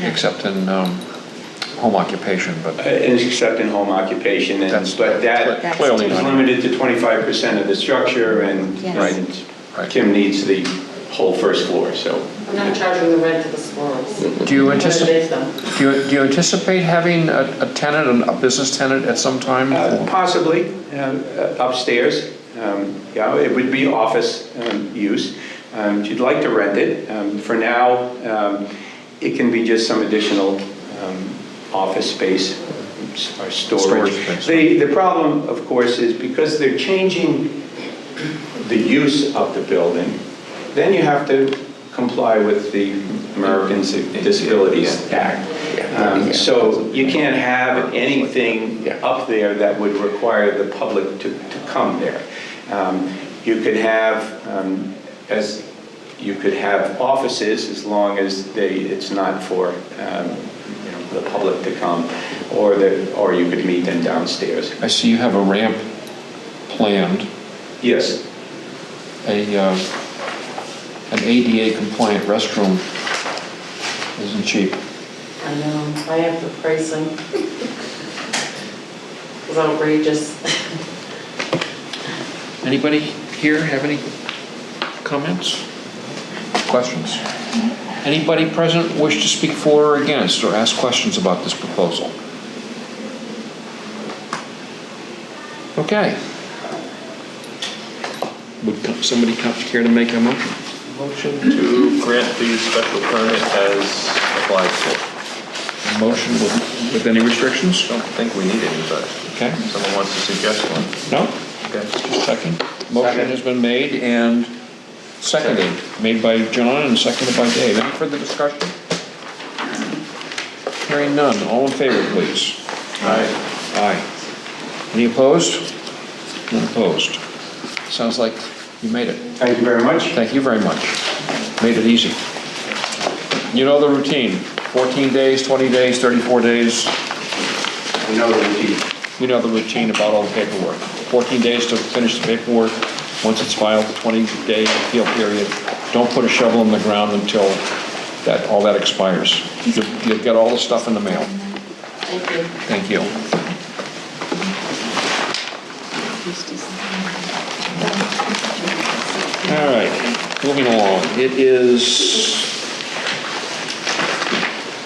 Except in home occupation, but... except in home occupation, but that clearly is limited to 25% of the structure, and, yes. and Kim needs the whole first floor, so. I'm not charging the rent to the squirrels. Do you anticipate having a tenant, a business tenant at some time? Possibly, upstairs. Yeah, it would be office use. You'd like to rent it. For now, it can be just some additional office space or storage. Storage space. The problem, of course, is because they're changing the use of the building, then you have to comply with the Americans with Disabilities Act. So you can't have anything up there that would require the public to come there. You could have, you could have offices as long as it's not for the public to come, or you could meet them downstairs. I see you have a ramp planned. Yes. An ADA compliant restroom isn't cheap. I know, I have the pricing. It's outrageous. Anybody here have any comments? Questions? Anybody present wish to speak for or against or ask questions about this proposal? Okay. Would somebody care to make a motion? Motion to grant the special permit as applied for. A motion with any restrictions? Don't think we need any, but Okay. someone wants to suggest one. No? Okay. Just checking. Motion has been made and seconded. Made by John and seconded by Dave. Any further discussion? Hearing none. All in favor, please. Aye. Aye. Any opposed? None opposed. Sounds like you made it. Thank you very much. Thank you very much. Made it easy. You know the routine. 14 days, 20 days, 34 days. We know the routine. You know the routine about all the paperwork. 14 days to finish the paperwork. Once it's filed, 20-day appeal period. Don't put a shovel in the ground until all that expires. You'll get all the stuff in the mail. Thank you. Thank you. All right, moving along. It is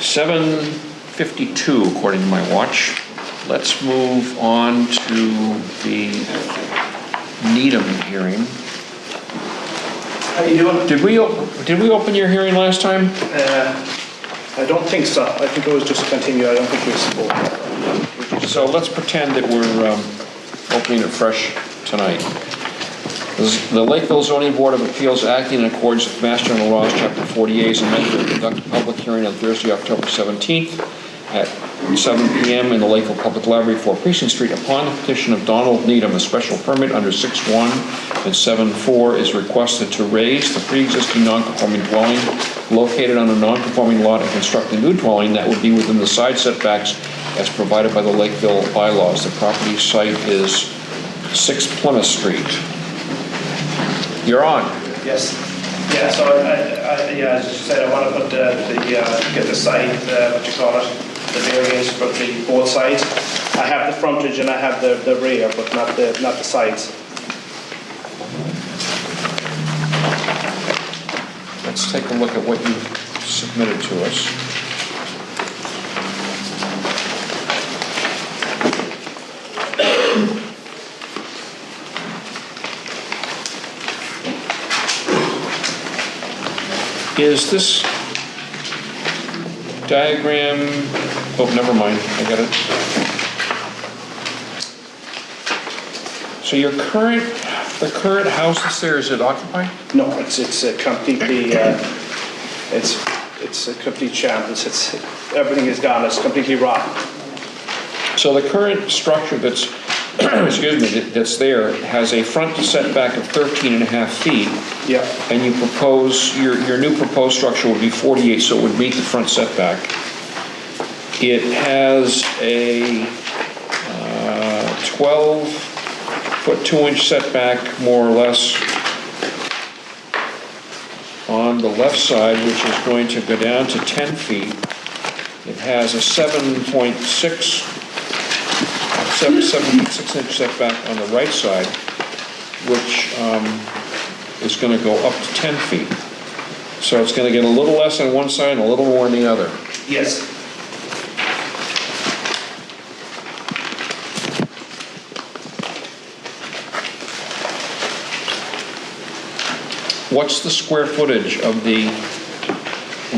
7:52 according to my watch. Let's move on to the Needham hearing. How you doing? Did we open your hearing last time? I don't think so. I think it was just continued. I don't think we spoke. So let's pretend that we're opening it fresh tonight. The Lakeville Zoning Board of Appeals, acting in accordance with Mass General Laws, Chapter 48, is amended to conduct a public hearing on Thursday, October 17th at 7 p.m. in the Lakeville Public Library, 4 Precinct Street. Upon the petition of Donald Needham, a special permit under 6.1 and 7.4 is requested to raise the pre-existing non-conforming dwelling located on a non-conforming lot and construct a new dwelling that would be within the side setbacks as provided by the Lakeville bylaws. The property site is 6 Plymouth Street. You're on. Yes. Yeah. So as you said, I want to put get the site, what you call it, the variance for both sides. I have the frontage and I have the rear, but not the sides. Let's take a look at what you submitted to us. Is this diagram, oh, never mind, I got it. So the current house that's there, is it occupied? No, it's completely it's a complete shambles. Everything is gone. It's completely rotten. So the current structure that's, excuse me, that's there has a front setback of 13.5 feet. Yeah. And you propose, your new proposed structure would be 48, so it would meet the front setback. It has a 12-foot 2-inch setback, more or less, on the left side, which is going to go down to 10 feet. It has a 7.6 inch setback on the right side, which is going to go up to 10 feet. So it's going to get a little less on one side and a little more on the other. Yes. what's the square footage of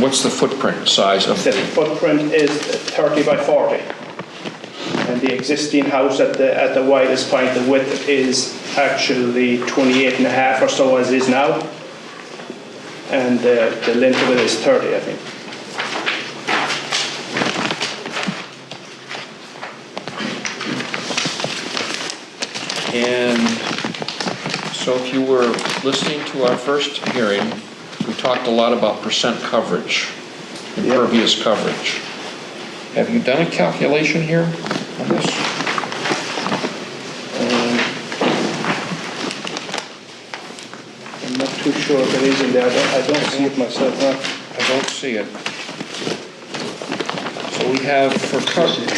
what's the footprint size of The footprint is 30 by 40. And the existing house at the widest point, the width is actually 28 and a half or so as is now. And the length of it is 30, I think. And so if you were listening to our first hearing, we talked a lot about percent coverage, impervious coverage. Have you done a calculation here on this? I'm not too sure if it is in there. I don't see it myself. No. I don't see it. So we have for coverage.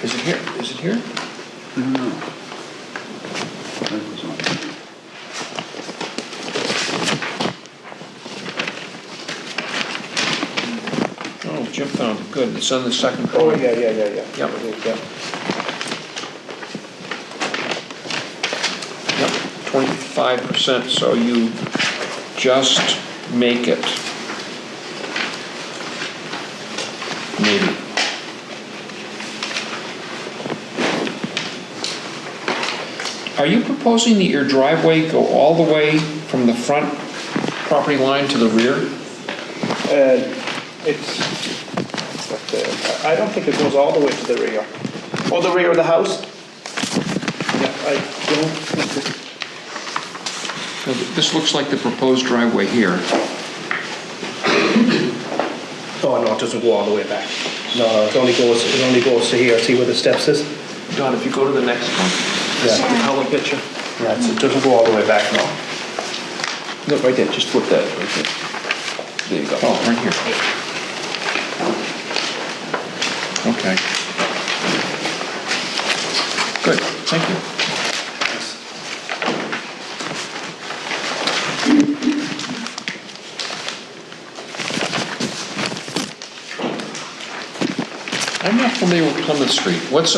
Is it here? Is it here? No. Oh, Jim found it. Good. It's on the second Oh, drawing. yeah. Yep. Yeah. Yep, 25%, so you just make it. Maybe. Are you proposing that your driveway go all the way from the front property line to the rear? I don't think it goes all the way to the rear. Or the rear of the house? Yeah, I don't think it... So this looks like the proposed driveway here. Oh, no, it doesn't go all the way back. No, it only goes to here. See where the steps is? Don, if you go to the next one. Yeah, the color picture. Yeah, it doesn't go all the way back, no. Look, right there, just flip that right there. There you go. Oh, right here. Okay. Good, thank you. I'm not familiar with Plymouth Street. What's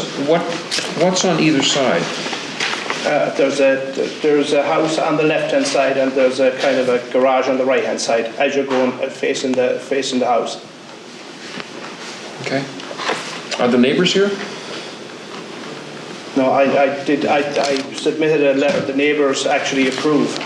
on either side? There's a house on the left-hand side and there's a kind of a garage on the right-hand side as you're going facing the house. Okay. Are the neighbors here? No, I submitted a letter the neighbors actually approve.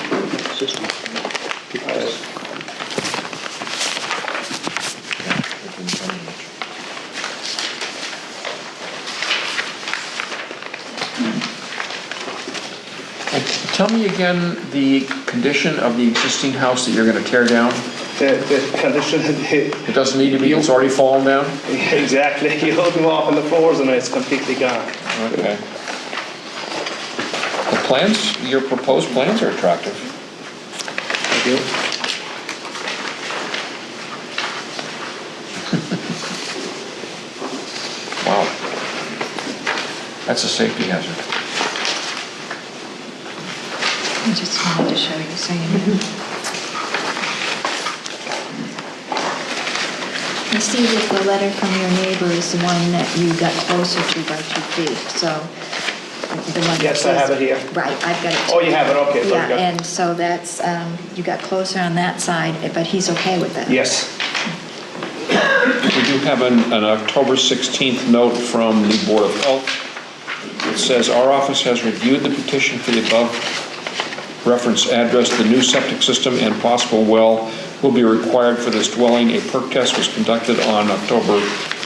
Tell me again the condition of the existing house that you're going to tear down. The condition of It doesn't need to be, it's already fallen down? Exactly. You hold them off on the floors and it's completely gone. Okay. The plans, your proposed plans are attractive. Thank you. Wow. That's a safety hazard. I just wanted to show you so you know. You see that the letter from your neighbor is the one that you got closer to by 2 feet, so the one that Yes, I have it here. Right, I've got it. Oh, you have it, okay. very Yeah, good. and so that's, you got closer on that side, but he's okay with that. Yes. We do have an October 16th note from the Board of Health. It says, our office has reviewed the petition for the above reference address. The new septic system and possible well will be required for this dwelling. A perk test was conducted on October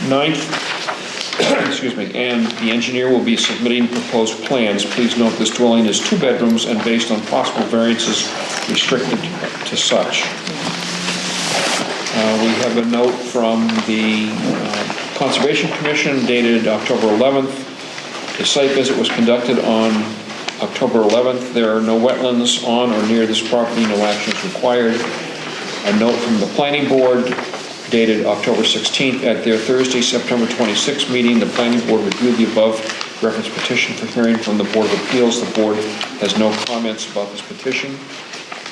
9th. Excuse me, and the engineer will be submitting proposed plans. Please note this dwelling is 2 bedrooms and based on possible variances restricted to such. We have a note from the Conservation Commission dated October 11th. The site visit was conducted on October 11th. There are no wetlands on or near this property. No action is required. A note from the Planning Board dated October 16th. At their Thursday, September 26th meeting, the Planning Board reviewed the above reference petition for hearing from the Board of Appeals. The Board has no comments about this petition.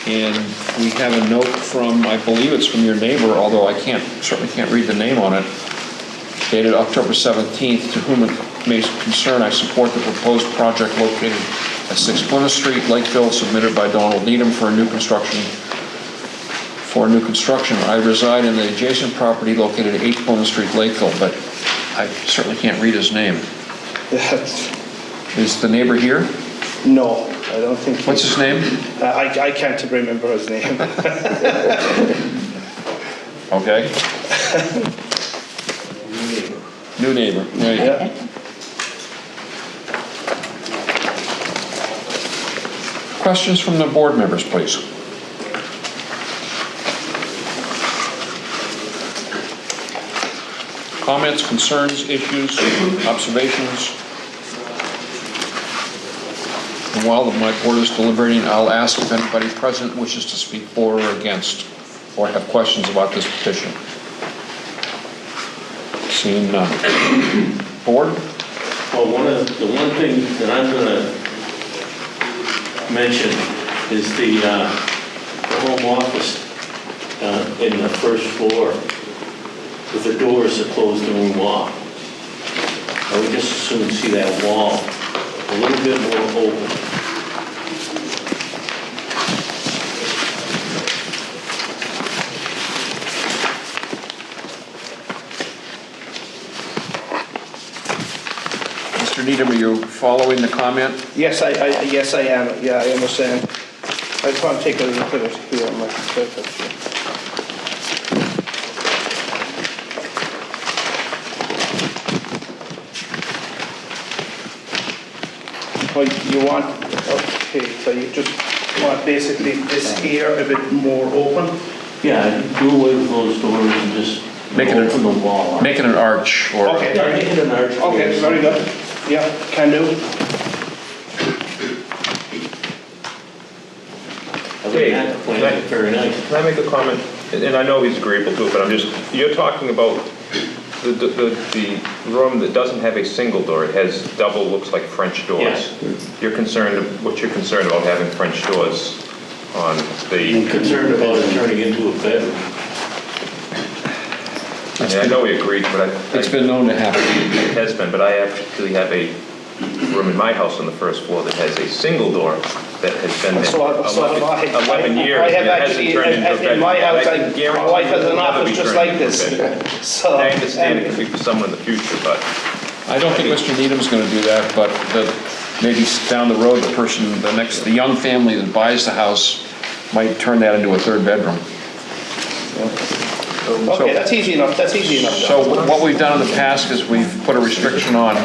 And we have a note from, I believe it's from your neighbor, although I certainly can't read the name on it, dated October 17th, to whom it may concern, I support the proposed project located at 6 Plymouth Street, Lakeville, submitted by Donald Needham for new construction. I reside in the adjacent property located at 8 Plymouth Street, Lakeville, but I certainly can't read his name. Is the neighbor here? No, I don't think. What's his name? I can't remember his name. Okay. New neighbor. Yeah. Questions from the board members, please. Comments, concerns, issues, observations? And while my board is deliberating, I'll ask if anybody present wishes to speak for or against, or have questions about this petition. Seeing none. Board? Well, the one thing that I'm gonna mention is the home office in the first floor with the doors that close during walk. I would just as soon see that wall a little bit more open. Mr. Needham, are you following the comment? Yes, I am. Yeah, I understand. I just want to take a look at it here on my paper. Oh, you want, okay, so you just want basically this here a bit more open? Yeah, do away with those doors and just open the wall. Make it an arch or... Okay, Yeah, make it an arch. okay, very good. Yeah, can do. Hey, Very nice. Can I make a comment? And I know he's agreeable to it, but you're talking about the room that doesn't have a single door. It has double, looks like French doors. Yes. You're concerned about having French doors on the... I'm concerned about it turning into a bedroom. I mean, I know we agreed, but It's been known to happen. It has been, but I actually have a room in my house on the first floor that has a single door that has been there So have I. 11 years. I have and it hasn't actually, turned into a in my bedroom. house, And I can guarantee my wife has it will an never office be just turned like into a this. bedroom. So. I understand it could be for someone in the future, but I don't think Mr. Needham's going to do that, but maybe down the road, the young family that buys the house might turn that into a third bedroom. Okay, that's easy enough, So what we've done in the past is we've put a restriction on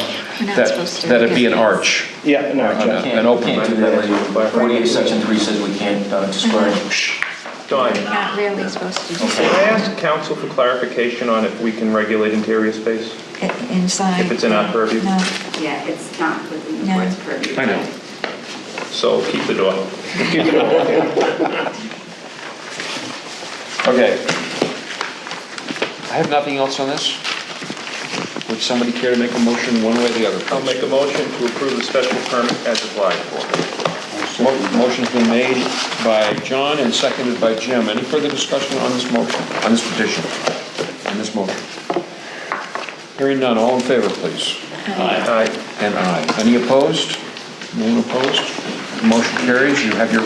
that it be an arch. Yeah, no, An open. Can't do that, lady. 48 section 3 says we can't display. Dawn, You're not really supposed to do can I that ask council for clarification on if we can regulate interior space? inside. If it's in our purview? No, Yeah, it's not within the No. board's purview. I know. So keep the door. Okay. I have nothing else on this. Would somebody care to make a motion one way or the other? I'll make a motion to approve the special permit as applied for. Motion's been made by John and seconded by Jim. Any further discussion on this motion, on this petition, on this motion? Hearing none, all in favor, please. Aye. And aye. Any opposed? No one opposed? Motion carries. You have your,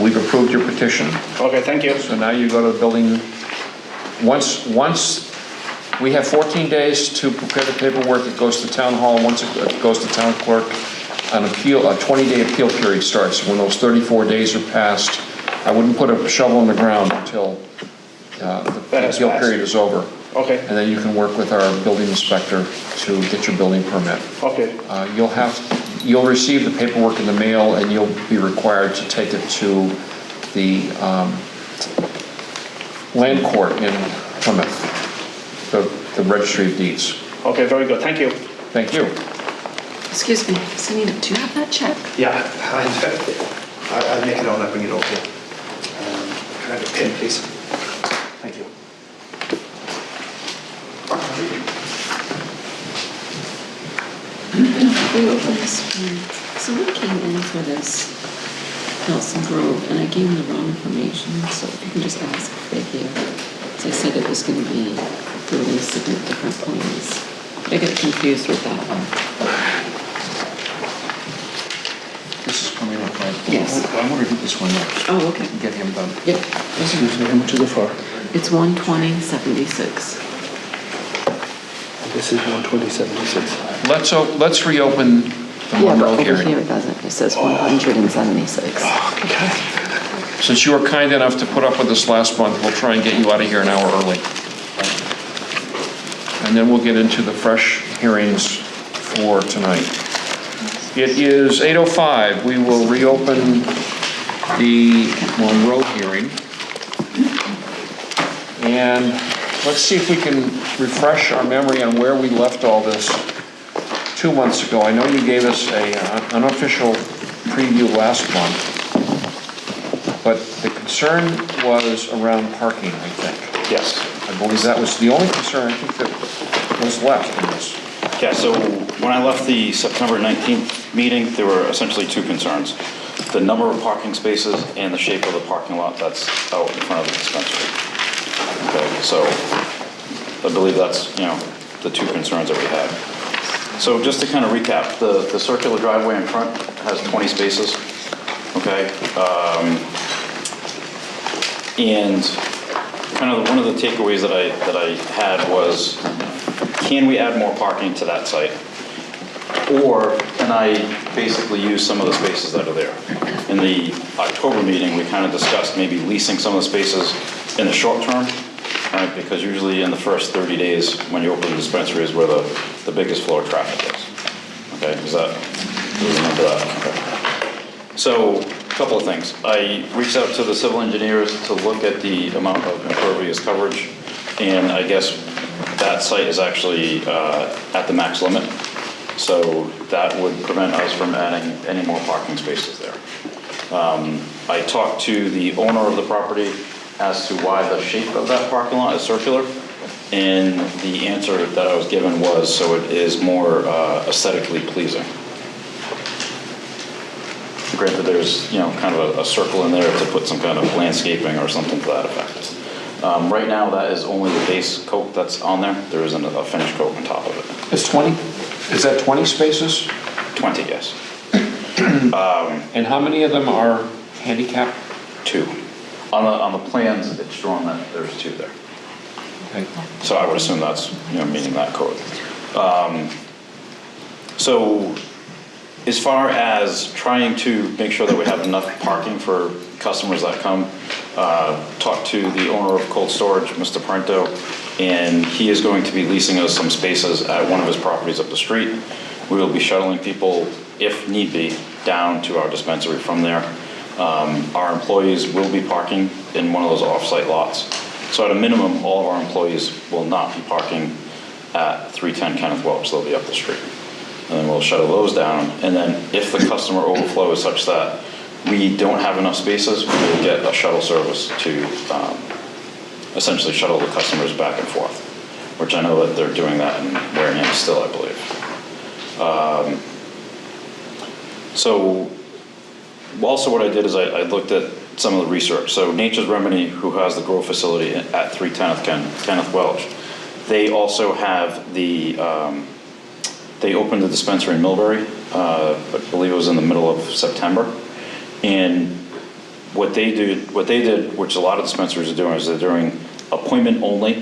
we've approved your petition. Okay, thank you. So now you go to the building. Once we have 14 days to prepare the paperwork, it goes to town hall. Once it goes to town clerk, an appeal, a 20-day appeal period starts. When those 34 days are passed, I wouldn't put a shovel in the ground until the appeal period is over. Okay, And then you can work with our building inspector to get your building permit. okay, You'll receive the paperwork in the mail, and you'll be required to take it to the land court in Plymouth, the registry of deeds. okay, very good, thank you. Thank you. Excuse me, Sunita, do you have that check? Yeah, I'll make it on, I'll bring it over here. Can I have a pen, please? Thank you. We opened this one. Someone came in for this Nelson Grove, and I gave them the wrong information, so if you can just ask if they're here. So I said it was going to be really different plans. I got confused with that one. Yes. I want to do this one next. Oh, okay. Get him done. Yep. Excuse me, how much is it for? It's 120.76. This is 120.76. Let's reopen the Yeah, but Monroe over here hearing. it doesn't. It says 176. Since you were kind enough to put up with us last month, we'll try and get you out of here an hour early. And then we'll get into the fresh hearings for tonight. It is 8:05. We will reopen the Monroe hearing. And let's see if we can refresh our memory on where we left all this 2 months ago. I know you gave us an unofficial preview last month, but the concern was around parking, I think. Yes. I believe that was the only concern I think that was left in this. Yeah, so when I left the September 19th meeting, there were essentially two concerns. The number of parking spaces and the shape of the parking lot that's out in front of the dispensary. Okay, so I believe that's, the two concerns that we had. So just to kind of recap, the circular driveway in front has 20 spaces, okay? And kind of one of the takeaways that I had was, can we add more parking to that site? Or can I basically use some of the spaces that are there? In the October meeting, we kind of discussed maybe leasing some of the spaces in the short term, right? Because usually in the first 30 days, when you open the dispensary is where the biggest flow of traffic is. Okay, do you remember that? Okay. So, a couple of things. I reached out to the civil engineers to look at the amount of impervious coverage, and I guess that site is actually at the max limit. So that would prevent us from adding any more parking spaces there. I talked to the owner of the property as to why the shape of that parking lot is circular, and the answer that I was given was so it is more aesthetically pleasing. Granted, there's kind of a circle in there to put some kind of landscaping or something to that effect. Right now, that is only the base coat that's on there. There isn't a finish coat on top of it. It's 20? Is that 20 spaces? 20, yes. And how many of them are handicap? 2. On the plans, it's drawn that there's 2 there. Okay. So I would assume that's, meeting that code. So as far as trying to make sure that we have enough parking for customers that come, talked to the owner of cold storage, Mr. Parento, and he is going to be leasing us some spaces at one of his properties up the street. We will be shuttling people, if need be, down to our dispensary from there. Our employees will be parking in one of those off-site lots. So at a minimum, all of our employees will not be parking at 310 Kenneth Welch, they'll be up the street. And then we'll shuttle those down, and then if the customer overflow is such that we don't have enough spaces, we will get a shuttle service to essentially shuttle the customers back and forth, which I know that they're doing that in Wareham still, I believe. So also what I did is I looked at some of the research. So Nature's Remedy, who has the grow facility at 310 Kenneth Welch, they also have they opened the dispensary in Millbury, I believe it was in the middle of September. And what they did, which a lot of dispensaries are doing, is they're doing appointment only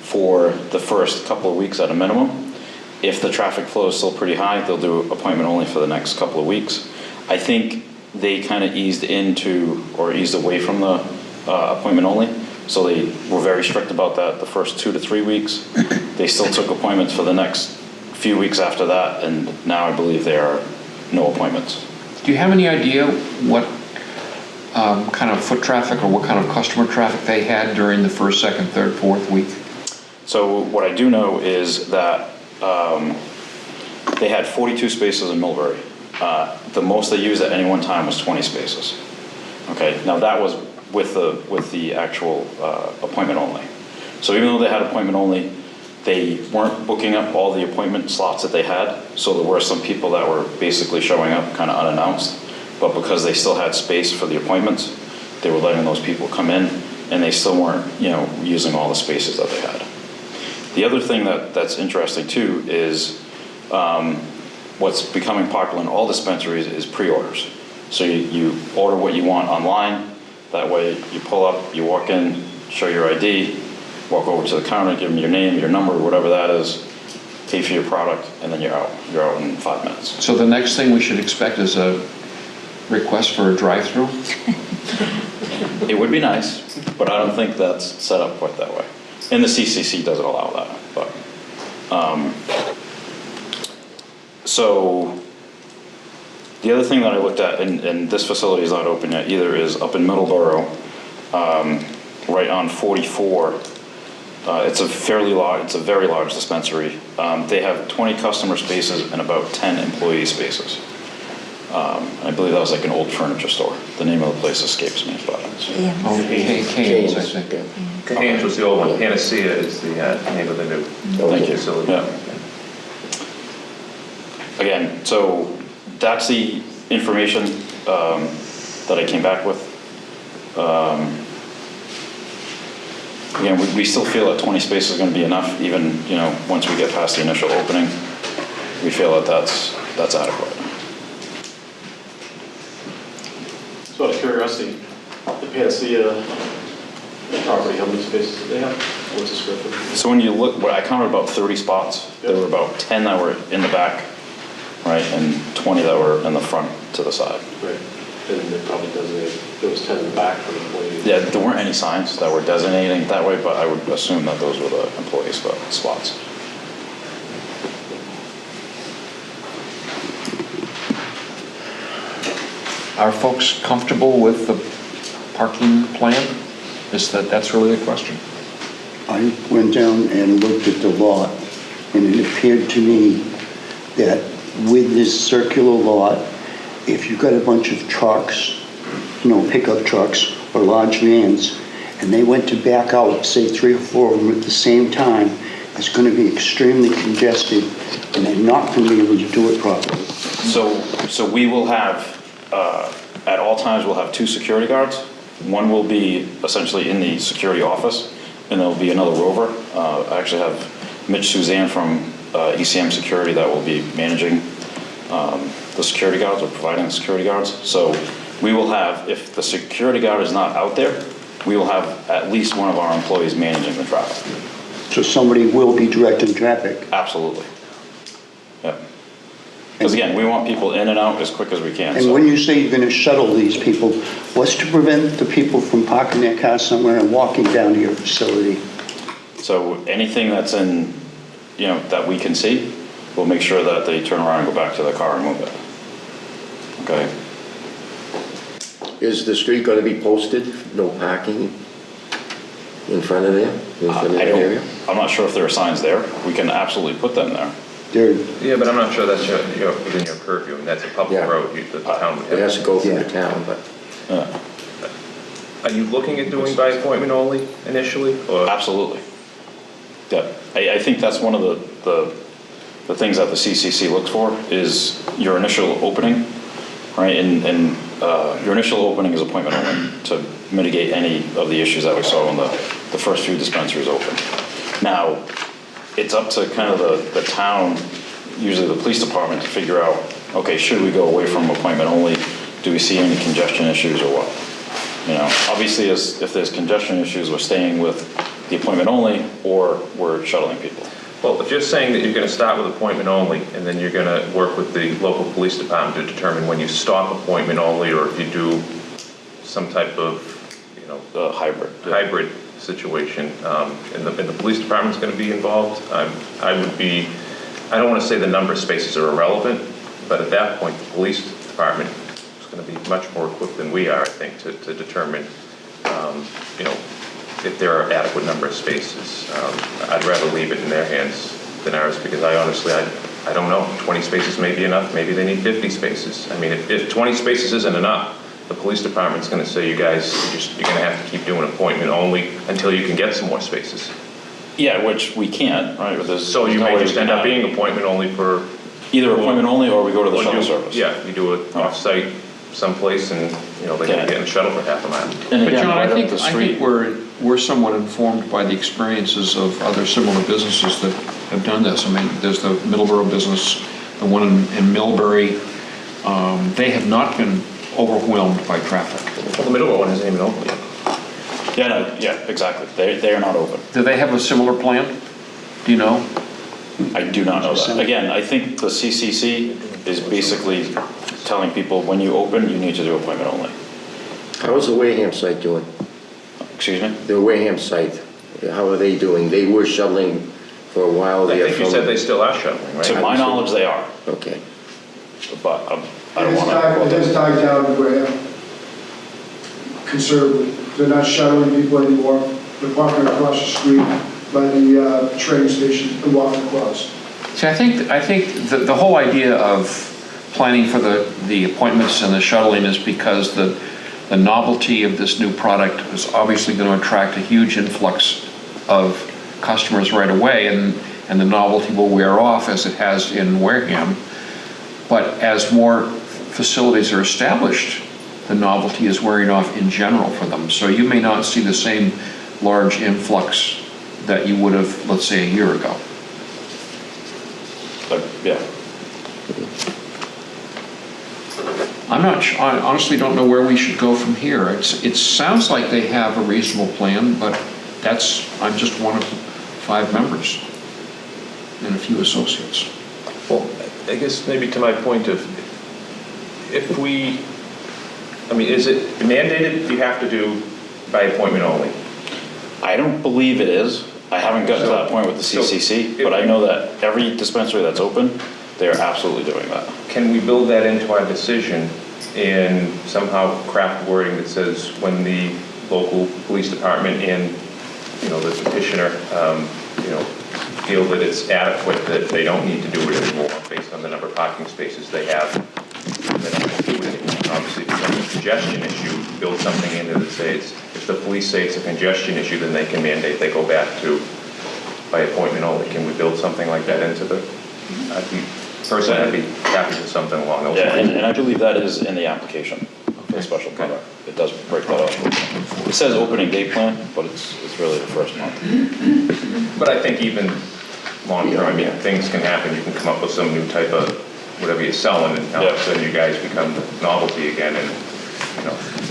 for the first couple of weeks at a minimum. If the traffic flow is still pretty high, they'll do appointment only for the next couple of weeks. I think they kind of eased away from the appointment only. So they were very strict about that the first 2 to 3 weeks. They still took appointments for the next few weeks after that, and now I believe there are no appointments. Do you have any idea what kind of foot traffic or what kind of customer traffic they had during the first, second, third, fourth week? So what I do know is that they had 42 spaces in Millbury. The most they used at any one time was 20 spaces. Okay, now that was with the actual appointment only. So even though they had appointment only, they weren't booking up all the appointment slots that they had. So there were some people that were basically showing up kind of unannounced, but because they still had space for the appointments, they were letting those people come in, and they still weren't, using all the spaces that they had. The other thing that's interesting too is what's becoming popular in all dispensaries is pre-orders. So you order what you want online, that way you pull up, you walk in, show your ID, walk over to the counter, give them your name, your number, whatever that is, pay for your product, and then you're out. You're out in 5 minutes. So the next thing we should expect is a request for a drive-through? It would be nice, but I don't think that's set up quite that way. And the CCC doesn't allow that, but. So the other thing that I looked at, and this facility is not open yet either, is up in Middleborough, right on 44. It's a very large dispensary. They have 20 customer spaces and about 10 employee spaces. I believe that was like an old furniture store. The name of the place escapes me, but. Canes, I think. Canes was the old one. Panacea is the name of the new facility. Yeah. Again, so that's the information that I came back with. Again, we still feel that 20 spaces is going to be enough, even once we get past the initial opening. We feel that that's adequate. So out of curiosity, the Panacea property, how many spaces do they have? What's the square footage? So when you look, I counted about 30 spots. There were about 10 that were in the back, right, and 20 that were in the front to the side. Right. And they probably designated, there was 10 in the back for employees. Yeah, there weren't any signs that were designating that way, but I would assume that those were the employee spots. Are folks comfortable with the parking plan? That's really the question. I went down and looked at the lot, and it appeared to me that with this circular lot, if you've got a bunch of trucks, pickup trucks or large vans, and they went to back out, say 3 or 4 of them at the same time, it's going to be extremely congested, and they're not going to be able to do it properly. So we will have, at all times, we'll have 2 security guards. One will be essentially in the security office, and there'll be another rover. I actually have Mitch Suzanne from ECM Security that will be managing the security guards or providing the security guards. So we will have, if the security guard is not out there, we will have at least one of our employees managing the traffic. So somebody will be directing traffic? Absolutely. Yeah. Because again, we want people in and out as quick as we can. And when you say you're going to shuttle these people, what's to prevent the people from parking their cars somewhere and walking down to your facility? So anything that's in, that we can see, we'll make sure that they turn around and go back to their car and move it. Okay? Is the street going to be posted, no parking in front of there? I'm not sure if there are signs there. We can absolutely put them there. Yeah, but I'm not sure that's within your purview. I mean, that's a public road. The town would have. It has to go through the town, but. Are you looking at doing by appointment only initially? Or? Absolutely. Yeah, I think that's one of the things that the CCC looks for is your initial opening, right? And your initial opening is appointment only to mitigate any of the issues that we saw when the first few dispensaries opened. Now, it's up to kind of the town, usually the police department, to figure out, okay, should we go away from appointment only? Do we see any congestion issues or what? Obviously, if there's congestion issues, we're staying with the appointment only, or we're shuttling people. Well, if you're saying that you're going to start with appointment only, and then you're going to work with the local police department to determine when you stop appointment only, or if you do some type of, hybrid situation, and the police department's going to be involved, I don't want to say the number of spaces are irrelevant, but at that point, the police department is going to be much more equipped than we are, I think, to determine, if there are adequate number of spaces. I'd rather leave it in their hands than ours, because I don't know. 20 spaces may be enough. Maybe they need 50 spaces. I mean, if 20 spaces isn't enough, the police department's going to say, you guys, you're going to have to keep doing appointment only until you can get some more spaces. Yeah, which we can't, right? So you may just end up being appointment only for... Either appointment only, or we go to the shuttle service. Yeah, you do it off-site someplace, and they can get in a shuttle for half a mile. But John, I think we're somewhat informed by the experiences of other similar businesses that have done this. I mean, there's the Middleborough business, the one in Millbury. They have not been overwhelmed by traffic. Well, the middle one isn't even open yet. Yeah, no, yeah, exactly. They are not open. Do they have a similar plan? Do you know? I do not know that. Again, I think the CCC is basically telling people when you open, you need to do appointment only. How's the Wareham site doing? Excuse me? The Wareham site, how are they doing? They were shoveling for a while. I there think you from- said they still are shoveling, right? To my knowledge, they are, Okay. but I don't want to. It has died down in Wareham considerably. They're not shuttling people anymore. They're parking across the street by the train station and walking across. See, I think the whole idea of planning for the appointments and the shuttling is because the novelty of this new product is obviously going to attract a huge influx of customers right away, and the novelty will wear off as it has in Wareham. But as more facilities are established, the novelty is wearing off in general for them. So you may not see the same large influx that you would have, let's say, a year ago. But, yeah. I honestly don't know where we should go from here. It sounds like they have a reasonable plan, but I'm just one of 5 members and a few associates. Well, I guess maybe to my point of, is it mandated you have to do by appointment only? I don't believe it is. I haven't gotten to that point with the CCC, but I know that every dispensary that's open, they are absolutely doing that. Can we build that into our decision and somehow craft wording that says when the local police department and, the petitioner, feel that it's adequate, that they don't need to do it anymore based on the number of parking spaces they have, they don't have to do it anymore. Obviously, if it's a congestion issue, build something in there that says, if the police say it's a congestion issue, then they can mandate they go back to by appointment only. Can we build something like that into the, Personally, I'd be happy with something along those lines. Yeah, and I believe that is in the application for the special permit. It does break that up. It says opening day plan, but it's really the first month. But I think even long term, things can happen. You can come up with some new type of whatever you're selling, and all of a sudden you guys become novelty again, and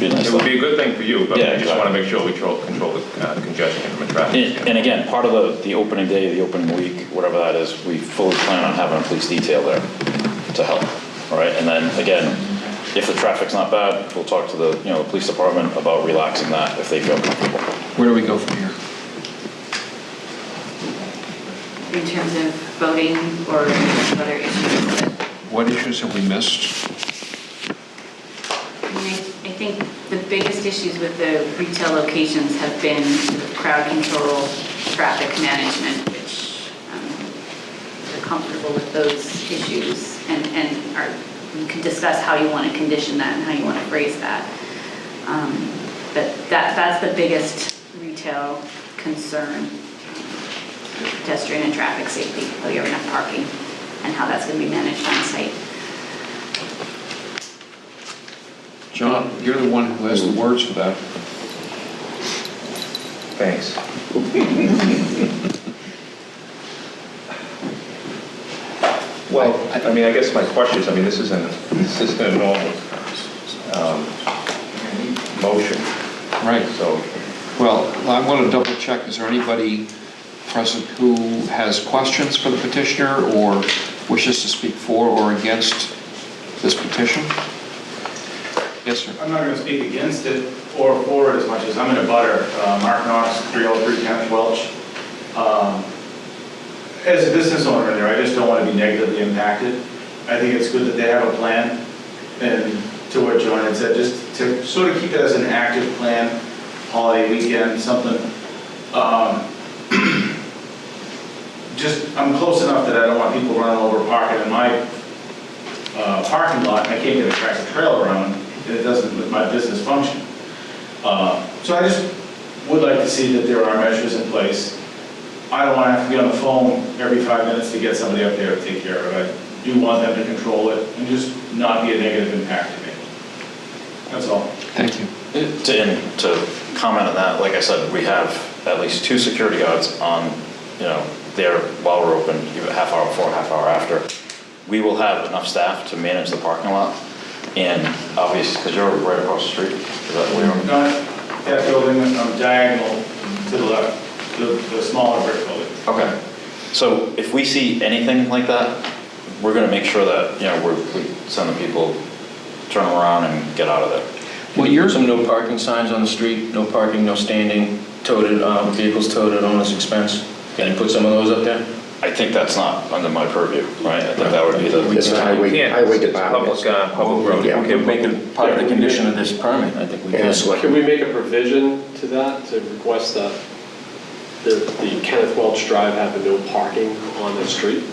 it would be a good thing for you, but we just want to make sure we control the congestion from a traffic. And again, part of the opening day, the opening week, whatever that is, we fully plan on having a police detail there to help, all right? And then again, if the traffic's not bad, we'll talk to the the police department about relaxing that if they feel comfortable. Where do we go from here? In terms of voting or other issues. What issues have we missed? I think the biggest issues with the retail locations have been crowd control, traffic management, which are comfortable with those issues and you can discuss how you want to condition that and how you want to phrase that. But that's the biggest retail concern, pedestrian and traffic safety, whether you have enough parking and how that's going to be managed on site. John, you're the one who has the words for that. Thanks. Well, I guess my question is, this isn't a normal motion. Right. So, well, I'm going to double check. Is there anybody present who has questions for the petitioner or wishes to speak for or against this petition? Yes, sir. I'm not going to speak against it or for it as much as I'm in a butter. Mark Knox, 303 Kenneth Welch. As a business owner in there, I just don't want to be negatively impacted. I think it's good that they have a plan, and to what John had said, just to sort of keep it as an active plan, holiday weekend, something. I'm close enough that I don't want people running over parking in my parking lot, and I can't get a tractor trailer around, and it doesn't let my business function. So I just would like to see that there are measures in place. I don't want to have to be on the phone every 5 minutes to get somebody up there to take care of it. I do want them to control it and just not be a negative impact to me. That's all. Thank you. To comment on that, like I said, we have at least 2 security guards on, there while we're open, even half hour before, half hour after. We will have enough staff to manage the parking lot. And obviously, because you're right across the street, is that where? Not that building, diagonal to the left, the smaller brick building. Okay. So if we see anything like that, we're gonna make sure that, we send the people, turn around and get out of there. Well, you're some no parking signs on the street, no parking, no standing, toted, vehicles towed at owner's expense. Can you put some of those up there? I think that's not under my purview, right? I think that would be the. It's a highway department. Public road. Yeah. We could make it part of the condition of this permit, I think we And can. it's like- Can we make a provision to that, to request that the Kenneth Welch Drive have a no parking on the street?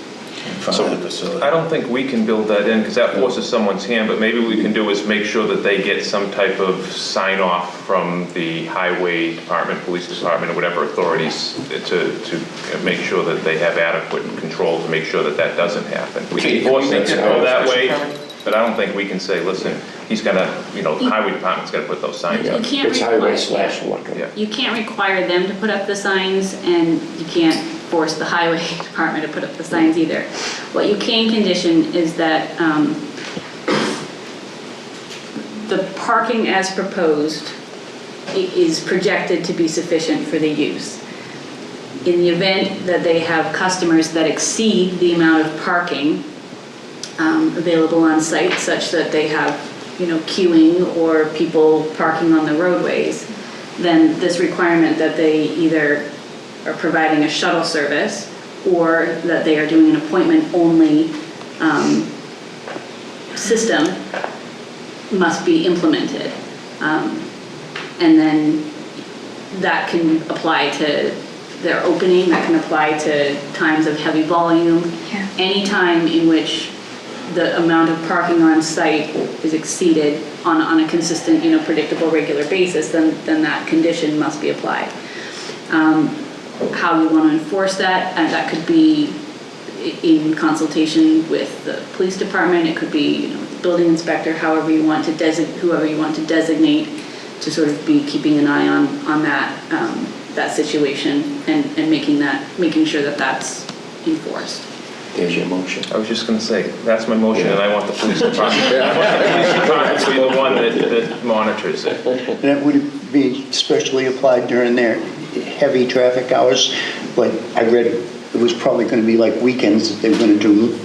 So I don't think we can build that in, because that forces someone's hand, but maybe we can do is make sure that they get some type of sign off from the highway department, police department, or whatever authorities to make sure that they have adequate control to make sure that that doesn't happen. We Okay, can can we force them make to that go that a way, special permit? but I don't think we can say, listen, he's gonna, the highway department's gotta put those signs You up. can't It's require, highway/electric. Yeah. you can't require them to put up the signs, and you can't force the highway department to put up the signs either. What you can condition is that the parking as proposed is projected to be sufficient for the use. In the event that they have customers that exceed the amount of parking available on site, such that they have, queuing or people parking on the roadways, then this requirement that they either are providing a shuttle service or that they are doing an appointment-only system must be implemented. And then that can apply to their opening, that can apply to times of heavy volume. Yeah. Any time in which the amount of parking on site is exceeded on a consistent, predictable, regular basis, then that condition must be applied. How you want to enforce that, and that could be in consultation with the police department, it could be, the building inspector, whoever you want to designate to sort of be keeping an eye on that situation and making sure that that's enforced. There's your motion. I was just gonna say, that's my motion, and I want the police department, I want the police department to be the one that monitors it. That would be specially applied during their heavy traffic hours, but I read it was probably going to be like weekends that they were going to do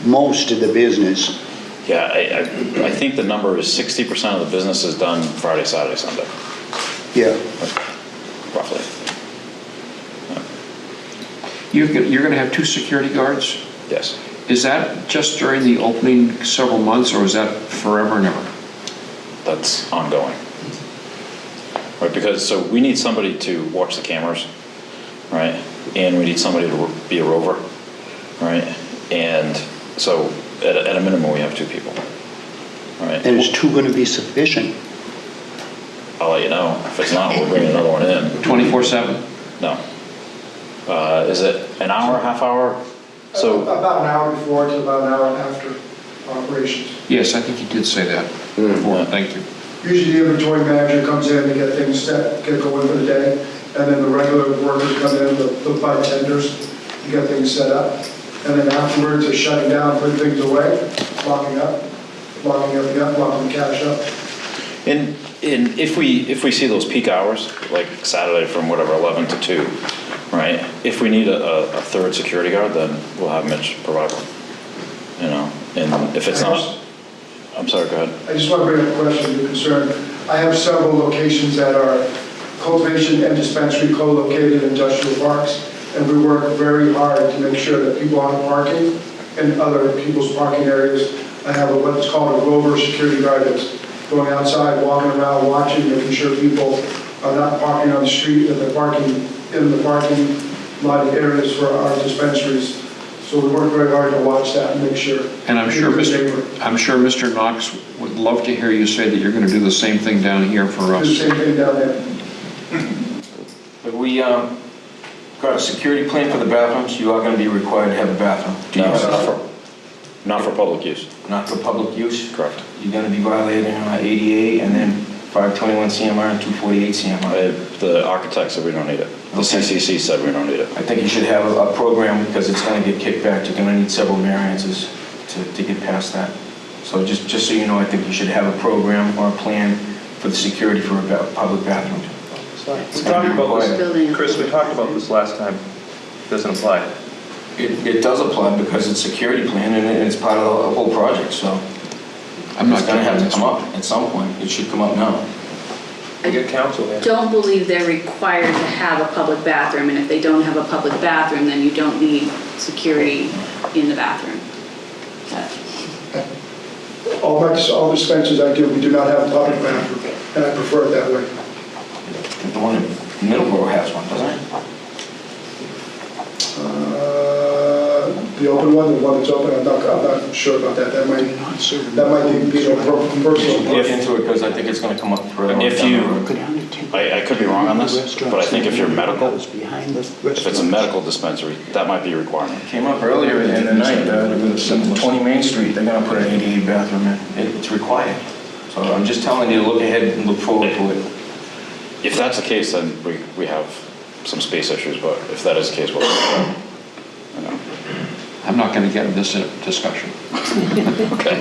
most of the business. Yeah, I think the number is 60% of the business is done Friday, Saturday, Sunday, Yeah. roughly. You're going to have 2 security guards? Yes. Is that just during the opening several months, or is that forever and ever? That's ongoing. Right, because, so we need somebody to watch the cameras, right? And we need somebody to be a rover, right? And so at a minimum, we have 2 people, right? And is 2 going to be sufficient? I'll let you know. If it's not, we'll bring another one in. 24/7? No. Is it an hour, half hour? So About an hour before to about an hour after operations. Yes, I think you did say that before, thank you. Usually the inventory manager comes in to get things set, get going for the day, and then the regular workers come in, the bartenders, to get things set up. And then afterwards, they're shutting down, putting things away, locking everything up, locking the cash up. And if we see those peak hours, like Saturday from whatever, 11 to 2, right? If we need a third security guard, then we'll have Mitch provide one, and if it's not, I'm sorry, go ahead. I just want to bring up a question, a concern. I have several locations that are cultivation and dispensary co-located industrial parks, and we work very hard to make sure that people aren't parking in other people's parking areas. I have what's called a rover security guard that's going outside, walking around, watching, making sure people are not parking on the street, that they're parking in the parking lot areas for our dispensaries. So we work very hard to watch that and make sure. And I'm sure Mr. Knox would love to hear you say that you're going to do the same thing down here for Do us. the same thing down there. Have we got a security plan for the bathrooms? You are going to be required to have a bathroom. Do you have Not for public use. Not for public use? Correct. You're going to be violating ADA and then 521 CMR and 248 CMR. The architect said we don't need it. The CCC said we don't need it. I think you should have a program because it's going to get kicked back. You're going to need several variances to get past that. So just so you know, I think you should have a program or a plan for the security for a public bathroom. We talked about this, Chris, we talked about this last time. Doesn't apply. It does apply because it's a security plan and it's part of the whole project, so I'm not it's gonna have to getting come up at some point. It should come up now. We get counsel there. Don't believe they're required to have a public bathroom, and if they don't have a public bathroom, then you don't need security in the bathroom. All dispensaries I do, we do not have a public bathroom, and I prefer it that way. The one in Middleborough has one, doesn't it? The open one, the one that's open, I'm not sure about that. That might be a personal. Look into it because I think it's gonna come up further. If you, I could be wrong on this, but I think if you're medical, if it's a medical dispensary, that might be a requirement. Came up earlier in the night, 20 Main Street, they're gonna put an ADA bathroom in. It's required. So I'm just telling you to look ahead and look forward to it. If that's the case, then we have some space issues, but if that is the case, we'll, you know. I'm not going to get in this discussion. Okay.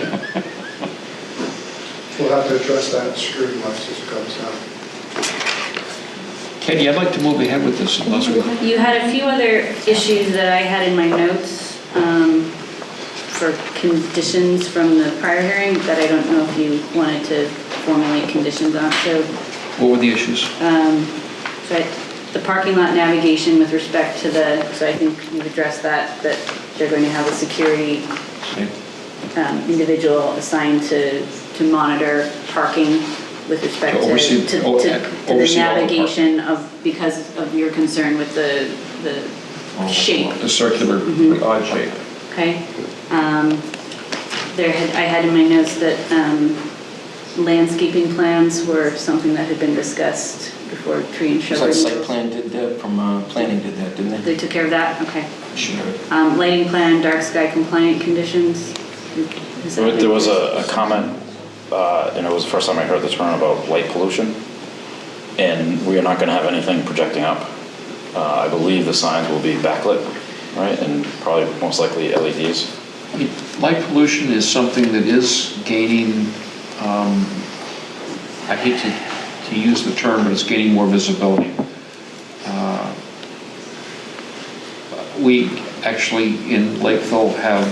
We'll have to address that security-wise as it comes down. Katie, I'd like to move ahead with this unless we... You had a few other issues that I had in my notes for conditions from the prior hearing that I don't know if you wanted to formulate conditions on. So, What were the issues? The parking lot navigation with respect to so I think you've addressed that they're going to have a security individual assigned to monitor parking with respect to the navigation because of your concern with the shape. The circular, the odd shape. Okay. I had in my notes that landscaping plans were something that had been discussed before tree and shrubbery. It's like site plan did that, from planning did that, didn't they? They took care of that? Okay. Sure. Lighting plan, dark sky compliant conditions. There was a comment, and it was the first time I heard the term about light pollution, and we are not going to have anything projecting up. I believe the signs will be backlit, right, and probably most likely LEDs. Light pollution is something that is gaining, I hate to use the term, but it's gaining more visibility. We actually in Lakeville have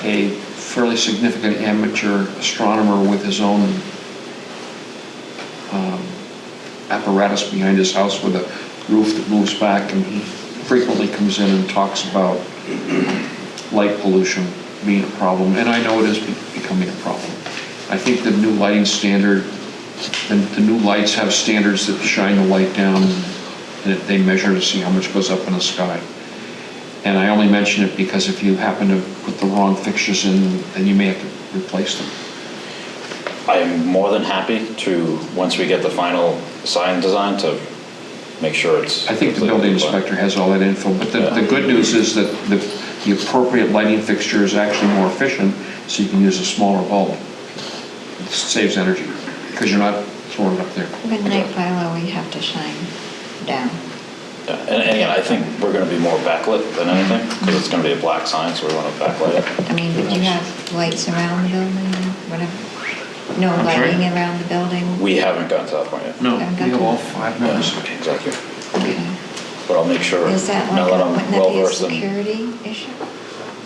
a fairly significant amateur astronomer with his own apparatus behind his house with a roof that moves back, and he frequently comes in and talks about light pollution being a problem, and I know it is becoming a problem. I think the new lighting standard, the new lights have standards that shine the light down and they measure to see how much goes up in the sky. And I only mention it because if you happen to put the wrong fixtures in, then you may have to replace them. I am more than happy to, once we get the final sign design, to make sure it's... I think the building inspector has all that info, but the good news is that the appropriate lighting fixture is actually more efficient, so you can use a smaller bulb. It saves energy, because you're not throwing it up there. With night bylaw, we have to shine down. Yeah, and again, I think we're going to be more backlit than anything, because it's going to be a black sign, so we want to backlight it. I mean, do you have lights around the building, whatever? No lighting around the building? We haven't gotten to that point yet. No, we have all 5 members. Yeah, exactly. Okay. But I'll make sure, Is that now like, that I'm wouldn't that be a well-versed in... security issue?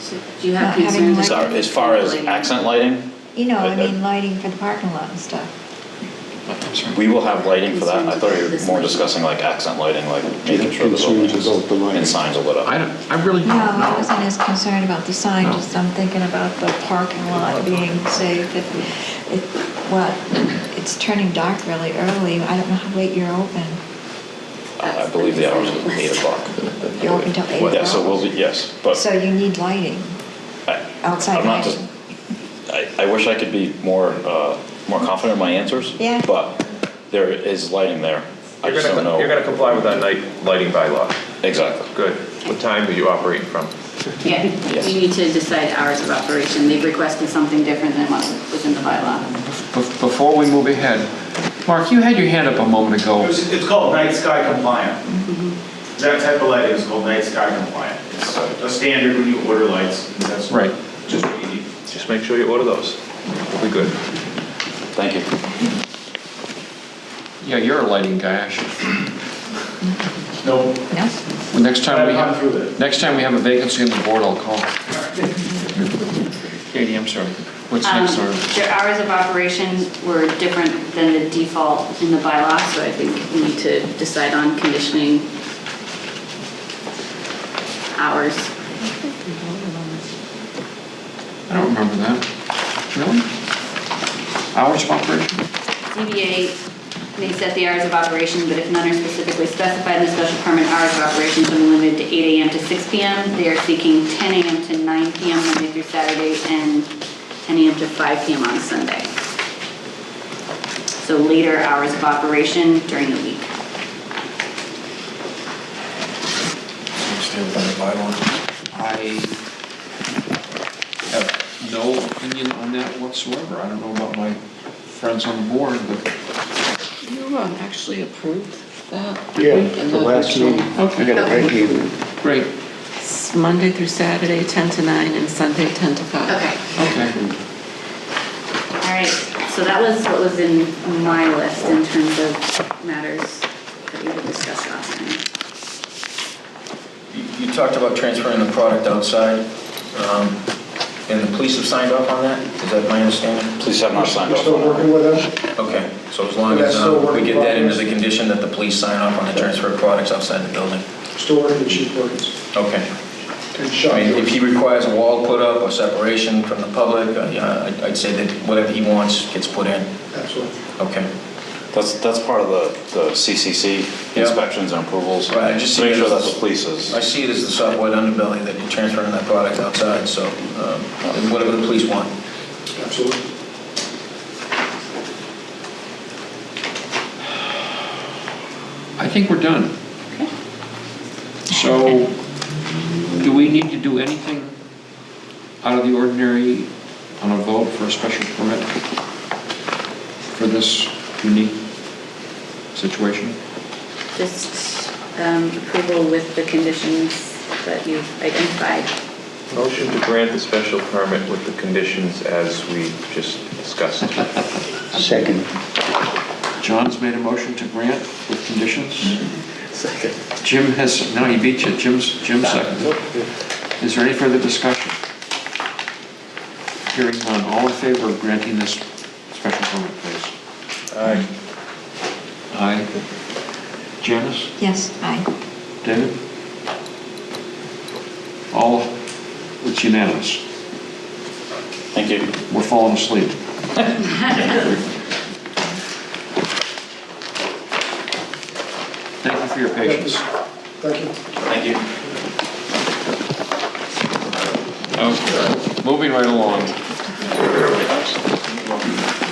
So do you have Not having concerns? lighting? As far as accent lighting, You know, I mean, lighting for the parking lot and stuff. we will have lighting for that. I thought you were more discussing like accent lighting, like making sure the building is, and signs are lit up. I really No, don't I know. wasn't as concerned about the sign, No. just I'm thinking about the parking lot being safe. It's turning dark really early. I don't know how late you're open. I believe the hours are 8 o'clock. You're open till 8 o'clock? Yeah, so we'll be, yes, but So you need lighting, outside I'm not lighting. just, I wish I could be more confident in my answers. Yeah. But there is lighting there. I just don't know. You're going to comply with that night lighting bylaw. Exactly. Good. What time are you operating from? Yeah, Yes. you need to decide hours of operation. They've requested something different than what was in the bylaw. Before we move ahead, Mark, you had your hand up a moment ago. It's called night sky compliant. That type of lighting is called night sky compliant. It's a standard when you order lights. That's Right. just what you need. just make sure you order those. We'll be good. Thank you. Yeah, you're a lighting guy, actually. No. No? Well, next time we I've gone through that. next time we have a vacancy on the board, I'll call. Katie, I'm sorry. What's next, Laura? Their hours of operation were different than the default in the bylaw, so I think we need to decide on conditioning hours. I don't remember that. Really? Hours of operation? ZBA may set the hours of operation, but if none are specifically specified in the special permit, hours of operation shall be limited to 8 a.m. to 6 p.m. They are seeking 10 a.m. to 9 p.m. Monday through Saturday and 10 a.m. to 5 p.m. on Sunday. So later hours of operation during the week. I have no opinion on that whatsoever. I don't know about my friends on the board, but You actually approved that? Yeah, in the last meeting. Okay. I got it right here. great. It's Monday through Saturday, 10 to 9, and Sunday, 10 to 5. Okay. Okay. All right. So that was what was in my list in terms of matters that we had discussed last time. You talked about transferring the product outside, and the police have signed off on that? Is that my understanding? Police have not signed We're off still on it. working with them? Okay, so as long That's as still work we in get that into progress. the condition that the police sign off on the transfer of products outside the building. Still working with Chief Perkins. Okay. And Sean I mean, if George. he requires a wall put up or separation from the public, yeah, I'd say that whatever he wants gets put in. Absolutely. Okay. That's part of the CCC Yeah. inspections and approvals. Right, I just To see make it sure as- that the police is. I see it as the software underbelly that you're transferring that product outside, so whatever the police want. Absolutely. I think we're done. So, do we need to do anything out of the ordinary on a vote for a special permit for this unique situation? Just approval with the conditions that you've identified. Motion to grant the special permit with the conditions as we just discussed. Second. John's made a motion to grant with conditions. Second. Jim has, no, he beat you. Jim seconded. Is there any further discussion? Hearing none. All in favor of granting this special permit, please? Aye. Aye. Janice? Yes, aye. David? All, it's unanimous. Thank you. We're falling asleep. Thank you for your patience. Thank you. Thank you. Okay, moving right along.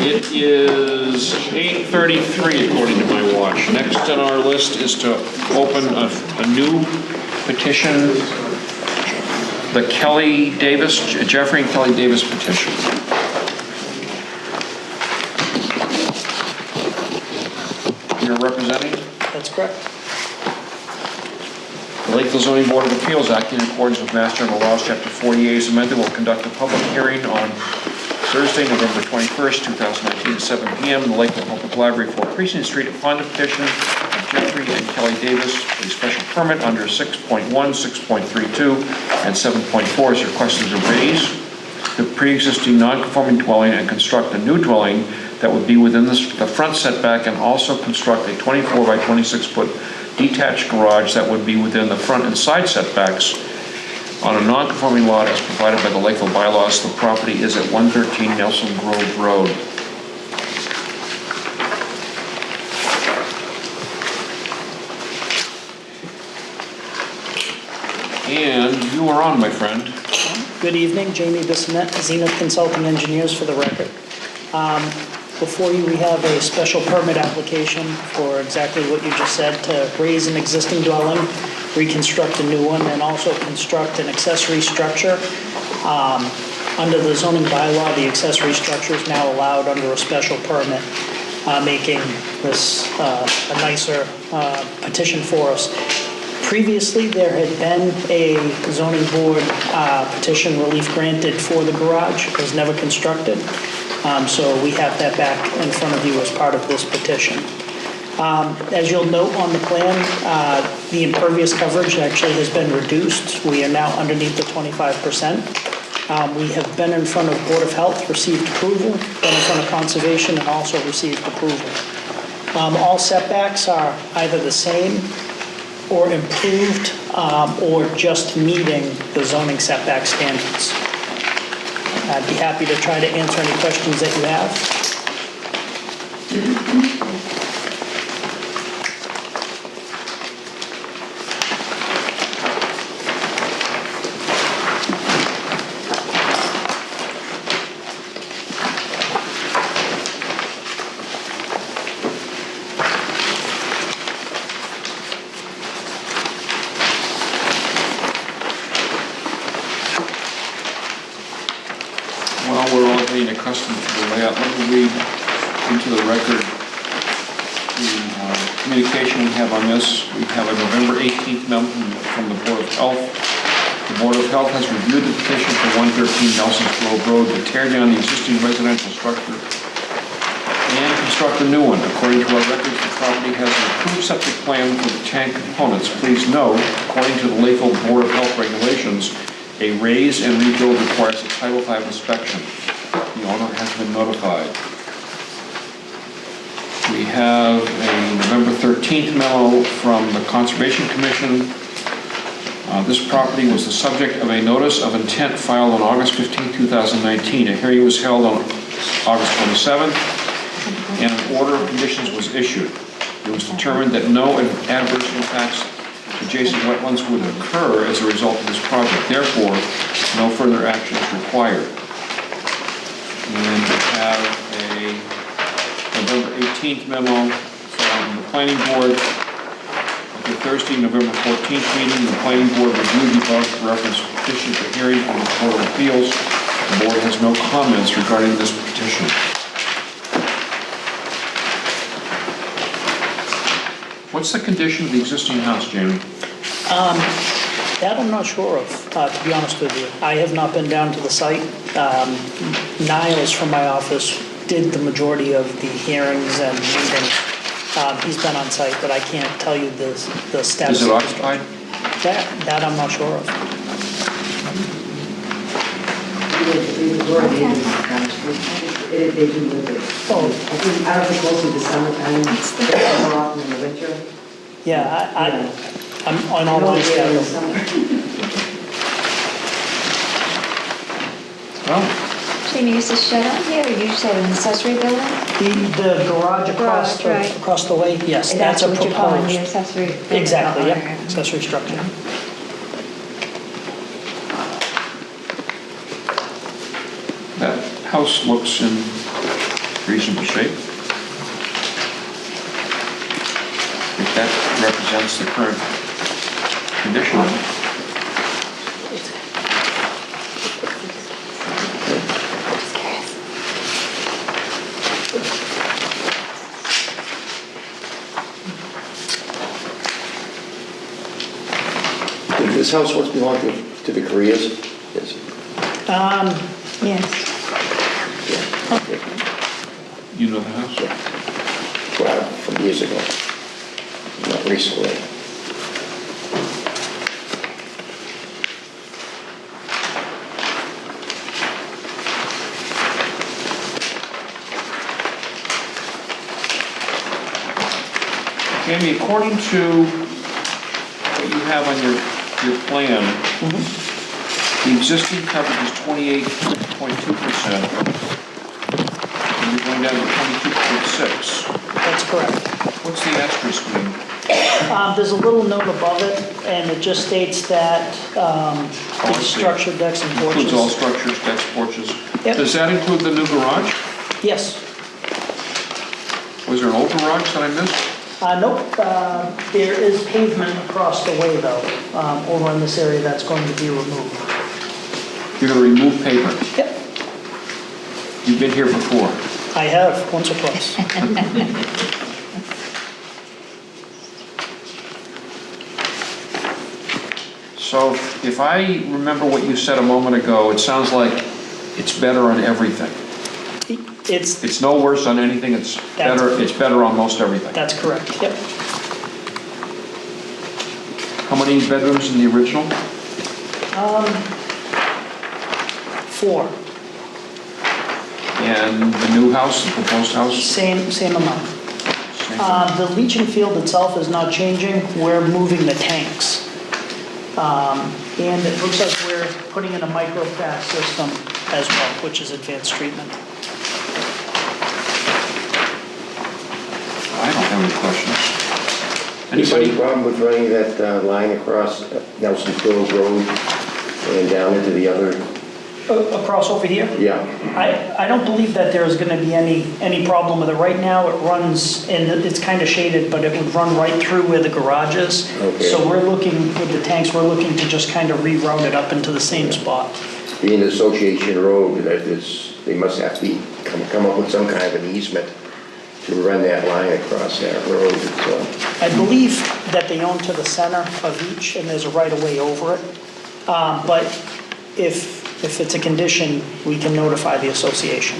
It is 8:33 according to my watch. Next on our list is to open a new petition, the Jeffrey and Kelly Davis petition. You're representing? That's correct. The Lakeville Zoning Board of Appeals, acting in accordance with Mass General Laws, Chapter 48 as amended, will conduct a public hearing on Thursday, November 21st, 2019, at 7 p.m. in the Lakeville Public Library, 4 Precinct Street, upon the petition of Jeffrey and Kelly Davis for a special permit under 6.1, 6.32, and 7.4 as requested to raise the pre-existing non-conforming dwelling and construct a new dwelling that would be within the front setback, and also construct a 24 by 26 foot detached garage that would be within the front and side setbacks on a non-conforming lot as provided by the Lakeville bylaws. The property is at 113 Nelson Grove Road. And you are on, my friend. Good evening, Jamie Bissonette, Zenith Consulting Engineers for the record. Before you, we have a special permit application for exactly what you just said, to raise an existing dwelling, reconstruct a new one, and also construct an accessory structure. Under the zoning bylaw, the accessory structure is now allowed under a special permit, making this a nicer petition for us. Previously, there had been a zoning board petition relief granted for the garage. It was never constructed. So we have that back in front of you as part of this petition. As you'll note on the plan, the impervious coverage actually has been reduced. We are now underneath the 25%. We have been in front of Board of Health, received approval, been in front of Conservation, and also received approval. All setbacks are either the same or improved or just meeting the zoning setback standards. I'd be happy to try to answer any questions that you have. While we're all getting accustomed to the layout, let me read into the record the communication we have on this. We have a November 18th memo from the Board of Health. The Board of Health has reviewed the petition for 113 Nelson's Grove Road to tear down the existing residential structure and construct a new one. According to our records, the property has an approved septic plan for the tank components. Please note, according to the Lakeville Board of Health regulations, a raise and rebuild requires a Title V inspection. The owner has been notified. We have a November 13th memo from the Conservation Commission. This property was the subject of a notice of intent filed on August 15, 2019. A hearing was held on August 27th, and an order of conditions was issued. It was determined that no adverse impacts to adjacent wetlands would occur as a result of this project. Therefore, no further action is required. And we have a November 18th memo from the Planning Board. At the Thursday, November 14th meeting, the Planning Board reviewed the above referenced petition for hearing on the Court of Appeals. The Board has no comments regarding this petition. What's the condition of the existing house, Jamie? That I'm not sure of, to be honest with you. I have not been down to the site. Niles from my office did the majority of the hearings and meetings. He's been on site, but I can't tell you the status. Is it occupied? That I'm not sure of. They do live there. Oh, I don't think most of the summertime, more often in the winter. Yeah, I'm on all my schedule. Well, Jamie, is this shed on here, or you just have an accessory building? The garage across the way, yes, And that's a what you're calling the proposed. accessory building? Exactly, Oh, yep, okay. accessory structure. that house looks in reasonable shape. If that represents the current condition of it. Did this house once belong to the Koreas? Yes. Yes. You know the house? Well, from years ago, not recently. Jamie, according to what you have on your plan, the existing coverage is 28.2%, and you're going down to 22.6. That's correct. What's the asterisk mean? There's a little note above it, and it just states that I the see. structure, decks, and porches. Includes all structures, decks, porches. Yep. Does that include the new garage? Yes. Was there an old garage that I missed? Nope, there is pavement across the way though, over in this area that's going to be removed. You're going to remove pavement? Yep. You've been here before? I have, once or twice. So if I remember what you said a moment ago, it sounds like it's better on everything. It's no worse on anything, it's better on most everything. That's correct, yep. How many bedrooms in the original? 4. And the new house, the proposed house? Same amount. The leaching field itself is not changing, we're moving the tanks. And it looks like we're putting in a microfast system as well, which is advanced treatment. I don't have any questions. Is there any Anybody? problem with running that line across Nelson Grove Road and down into the other? Across over here? Yeah. I don't believe that there's going to be any problem with it. Right now, it runs, and it's kind of shaded, but it would run right through where the garage is. Okay. So we're looking, with the tanks, we're looking to just kind of reroute it up into the same spot. Being Association Road, they must have to come up with some kind of an easement to run that line across that road. I believe that they own to the center of each, and there's a right-of-way over it. But if it's a condition, we can notify the association.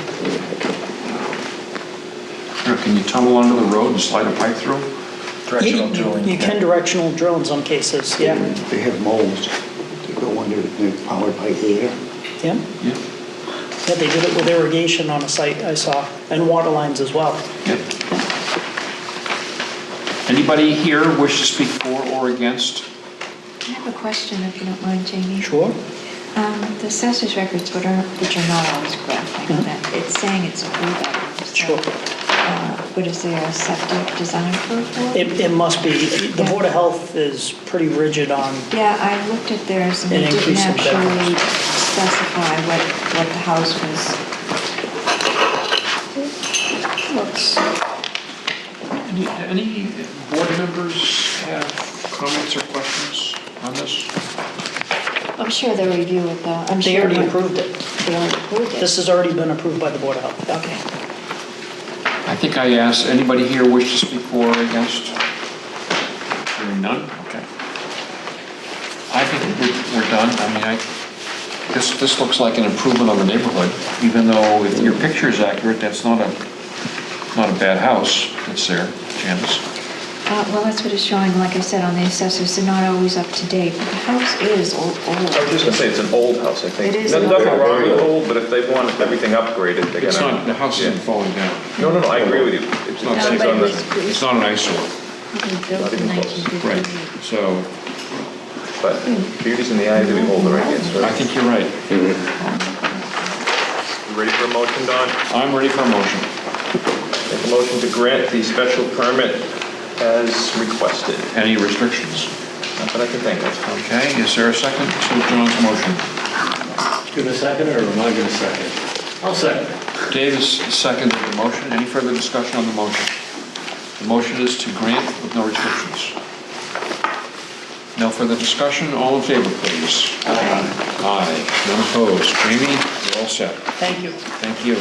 Or can you tunnel under the road and slide a pipe through? Directional drilling. You can directional drill in some cases, yeah. They have moles that go under the power pipe there. Yeah. Yeah. Yeah, they did it with irrigation on a site I saw, and water lines as well. Yep. Anybody here wish to speak for or against? I have a question, if you don't mind, Jamie. Sure. The assessor's records, which are not always correct, I know that, it's saying it's a 4-bedroom. Sure. But is there a septic design code for it? It must be. The Board of Health is pretty rigid on, Yeah, I looked at theirs and An they didn't increase in actually bedrooms. specify what the house was. Any board members have comments or questions on this? I'm sure they'll review it though. I'm they sure already when- approved it. They already approved it? This has already been approved by the Board of Health. Okay. I think I asked, anybody here wish to speak for or against? Hearing none? Okay. I think we're done. I mean, this looks like an improvement on the neighborhood, even though if your picture is accurate, that's not a bad house that's there, Janice. Well, that's what it's showing, like I said, on the assessors, they're not always up to date, but the house is old. I was just gonna say, it's an old house, I think. It is There's an nothing old wrong with old, but if they want everything upgraded, they're It's gonna... not, the house isn't falling down. No, I agree with you. It's not, No, it's but on it the- was- it's not an eyesore. Probably built in 1958. Right, so But beauty's in the eye of the beholder, I guess, I right? think you're right. You ready for a motion, Don? I'm ready for a motion. Make a motion to grant the special permit as requested. Any restrictions? Not that I can think of. Okay, is there a second to John's motion? Gonna second it, or am I gonna second it? I'll second it. Dave has seconded the motion. Any further discussion on the motion? The motion is to grant with no restrictions. No further discussion. All in favor, please. Aye. Aye. None opposed. Jamie, you're all set. Thank you. Thank you.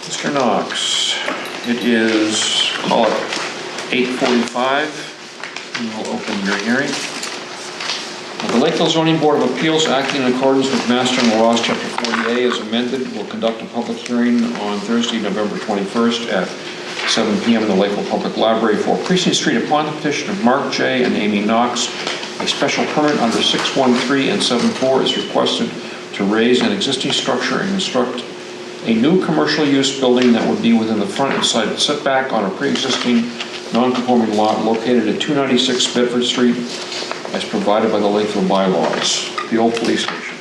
Mr. Knox, it is, call it 8:45, and we'll open your hearing. The Lakeville Zoning Board of Appeals, acting in accordance with Mass General Laws, Chapter 40A, as amended, will conduct a public hearing on Thursday, November 21st at 7 p.m. in the Lakeville Public Library for Precinct Street upon the petition of Mark J. and Amy Knox. A special permit under 613 and 74 is requested to raise an existing structure and construct a new commercial use building that would be within the front and side setback on a pre-existing non-conforming lot located at 296 Bedford Street as provided by the Lakeville bylaws, the old police station.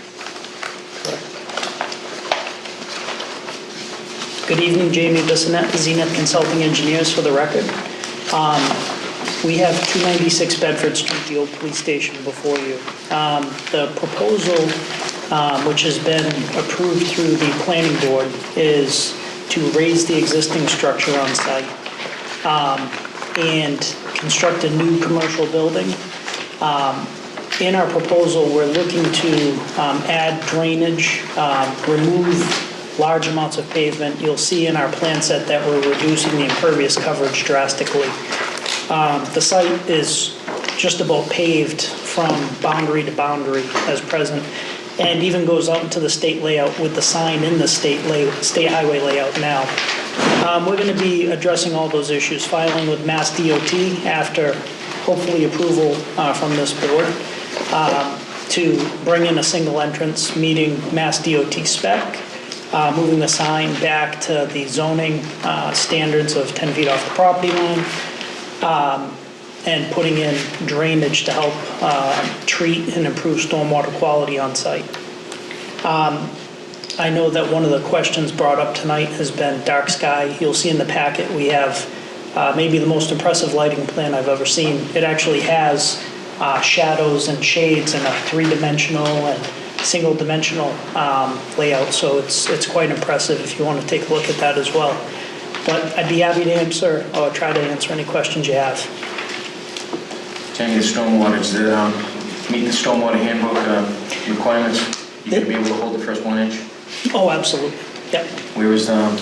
Good evening, Jamie Bissonette, Zenith Consulting Engineers for the record. We have 296 Bedford Street, the old police station, before you. The proposal, which has been approved through the planning board, is to raise the existing structure on site and construct a new commercial building. In our proposal, we're looking to add drainage, remove large amounts of pavement. You'll see in our plan set that we're reducing the impervious coverage drastically. The site is just about paved from boundary to boundary as present, and even goes out into the state layout with the sign in the state highway layout now. We're going to be addressing all those issues, filing with Mass DOT after hopefully approval from this board to bring in a single entrance meeting Mass DOT spec, moving the sign back to the zoning standards of 10 feet off the property line, and putting in drainage to help treat and improve stormwater quality on site. I know that one of the questions brought up tonight has been dark sky. You'll see in the packet we have maybe the most impressive lighting plan I've ever seen. It actually has shadows and shades and a three-dimensional and single-dimensional layout, so it's quite impressive if you want to take a look at that as well. But I'd be happy to answer or try to answer any questions you have. Jamie, the stormwater, does it meet the stormwater handbook requirements? You gonna be able to hold the first 1 inch? Oh, absolutely. Yep. Where is that on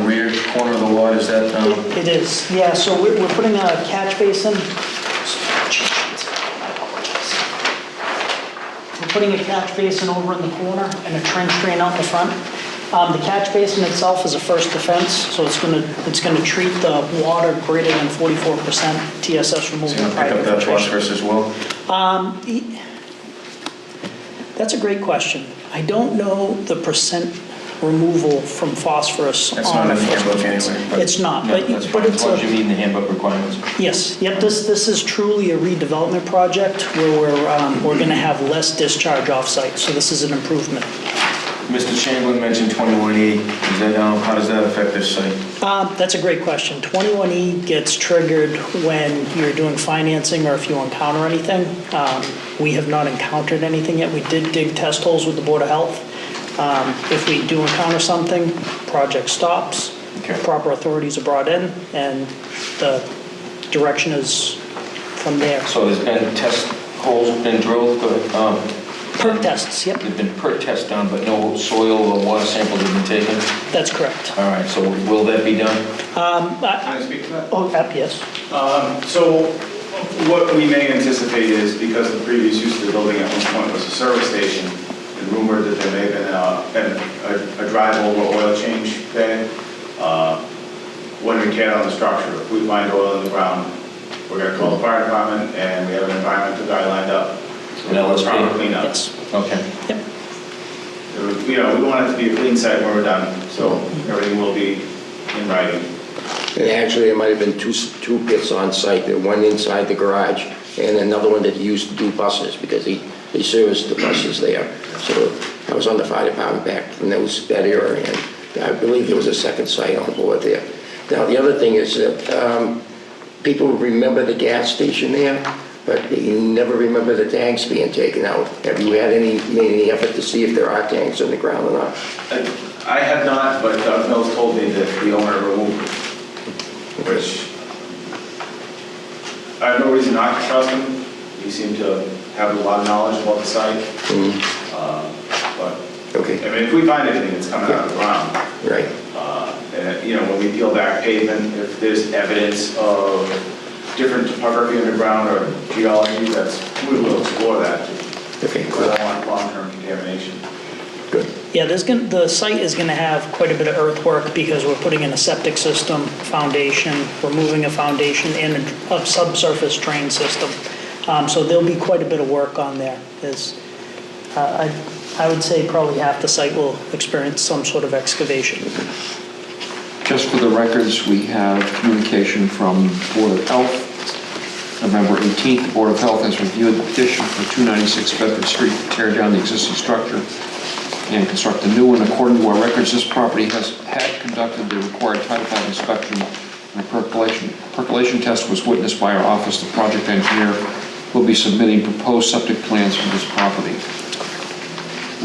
the rear corner of the lot? Is that? It is, yeah. So we're putting a catch basin. We're putting a catch basin over in the corner and a trench drain out in the front. The catch basin itself is a first defense, so it's gonna treat the water greater than 44% TSS removal. So you're gonna pick up that phosphorus as well? That's a great question. I don't know the percent removal from phosphorus. That's not in the handbook anyway. It's not, No, but that's it's fine, as long as you meet the handbook requirements. Yes, yep, this is truly a redevelopment project where we're gonna have less discharge off-site, so this is an improvement. Mr. Chamberlain mentioned 21E. How does that affect this site? That's a great question. 21E gets triggered when you're doing financing or if you encounter anything. We have not encountered anything yet. We did dig test holes with the Board of Health. If we do encounter something, project stops, proper authorities are brought in, and the direction is from there. So there's been test holes been drilled? Perk tests, yep. There've been perk tests done, but no soil or water samples have been taken? That's correct. All right, so will that be done? Can I speak to that? Oh, yes. So what we may anticipate is, because the previous use of the building at one point was a service station, and rumored that there may have been a drive-over oil change bay, when we tear down the structure, if we find oil in the ground, we're going to call the fire department, and we have an environmental guy lined up. An LSP? Proper cleanup. Yes. Okay. Yep. You know, we want it to be a clean site when we're done, so everything will be in writing. And actually, there might have been two pits on site, there one inside the garage and another one that he used to do buses because he serviced the buses there. So I was on the fire department back from that area, and I believe there was a second site on board there. Now, the other thing is that people remember the gas station there, but you never remember the tanks being taken out. Have you had made any effort to see if there are tanks on the ground or not? I have not, but Doug Mills told me that the owner removed it, which I have no reason not to trust him. He seemed to have a lot of knowledge about the site. But okay. I mean, if we find anything that's coming out of the ground, right? And you know, when we peel back pavement, if there's evidence of different topography underground or geology, we will explore that. Okay. Because I want long-term contamination. Good. Yeah, the site is going to have quite a bit of earthwork because we're putting in a septic system, foundation, removing a foundation, and a subsurface drain system. So there'll be quite a bit of work on there. I would say probably half the site will experience some sort of excavation. Just for the records, we have communication from Board of Health. November 18th, the Board of Health has reviewed the petition for 296 Bedford Street to tear down the existing structure and construct a new one. According to our records, this property had conducted the required Title V inspection A percolation test was witnessed by our office. The project engineer will be submitting proposed septic plans for this property.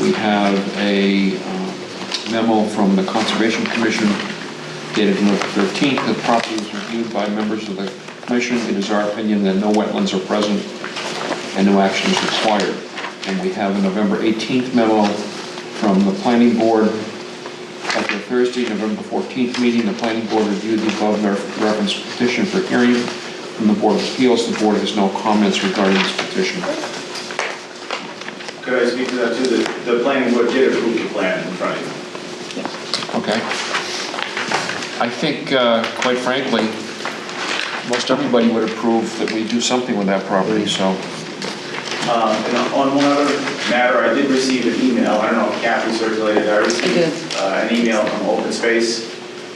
We have a memo from the Conservation Commission dated November 13th. The property was reviewed by members of the commission. It is our opinion that no wetlands are present and no action is required. And we have a November 18th memo from the planning board. At their Thursday, November 14th meeting, the planning board reviewed the above referenced petition for hearing from the Board of Appeals. The board has no comments regarding this petition. Could I speak to that too? The planning board did approve the plan in front of you. Okay. I think, quite frankly, most everybody would approve that we do something with that property, so. And on one other matter, I did receive an email. I don't know if Kathy circulated. I received an email from Open Space,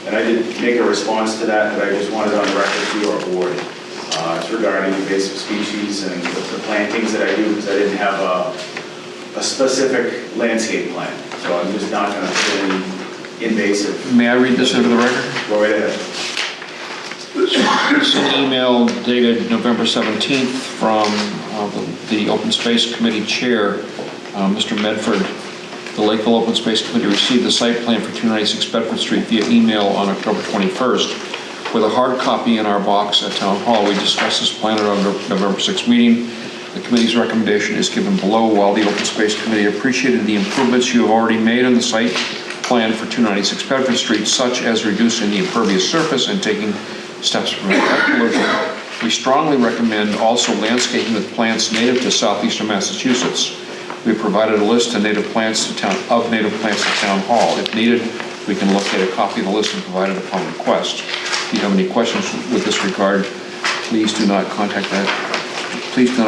and I did make a response to that I just wanted on the record to your board. It's regarding invasive species and the plantings that I do, because I didn't have a specific landscape plan. So I'm just not going to put any invasive. May I read this into the record? Go right ahead. It's an email dated November 17th from the Open Space Committee Chair, Mr. Medford. The Lakeville Open Space Committee received the site plan for 296 Bedford Street via email on October 21st. With a hard copy in our box at Town Hall, we discussed this plan at our November 6th meeting. The committee's recommendation is given below. While the Open Space Committee appreciated the improvements you have already made on the site plan for 296 Bedford Street, such as reducing the impervious surface and taking steps to prevent air pollution, we strongly recommend also landscaping with plants native to southeastern Massachusetts. We provided a list of native plants to Town Hall. If needed, we can locate a copy of the list and provide it upon request. If you have any questions with this regard, please do not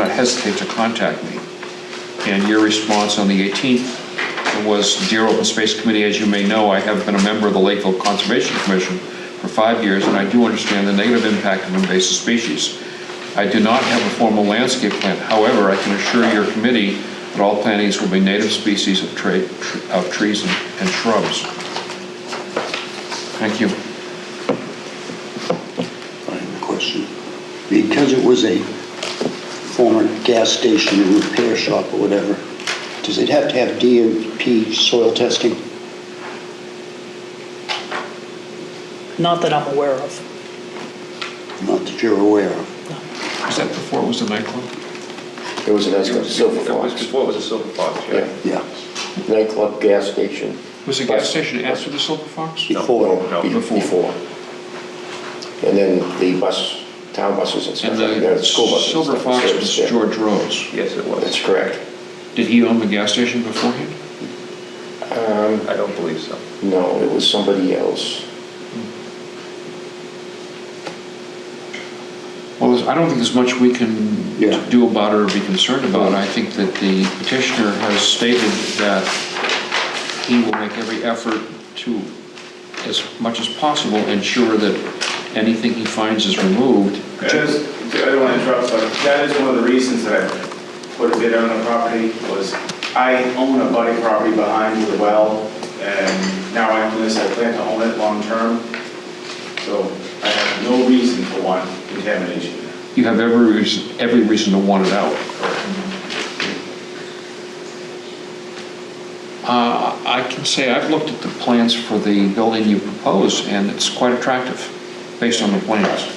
hesitate to contact me. And your response on the 18th was, Dear Open Space Committee, as you may know, I have been a member of the Lakeville Conservation Commission for 5 years, and I do understand the negative impact of invasive species. I do not have a formal landscape plan. However, I can assure your committee that all plantings will be native species of trees and shrubs. Thank you. I have a question. Because it was a former gas station and repair shop or whatever, does it have to have DMP soil testing? Not that I'm aware of. Not that you're aware of. Was that before it was the nightclub? It was a nightclub, Silver It was Fox. before it was a Silver Fox, yeah. Yeah. Nightclub, gas station. Was the gas station after the Silver Fox? Before. No, before. And then the town buses and stuff. And the school buses. Silver and stuff Fox service was there. George Rose. Yes, it was. That's correct. Did he own the gas station beforehand? I don't believe so. No, it was somebody else. Well, I don't think there's much we can do about it or be concerned about. I think that the petitioner has stated that he will make every effort to, as much as possible, ensure that anything he finds is removed. I don't want to interrupt, but that is one of the reasons that I put a bid on the property, was I own a budding property behind the well, and now I own this, I plan to own it long-term, so I have no reason to want contamination. You have every reason to want it out. I can say I've looked at the plans for the building you propose, and it's quite attractive, based on the plans.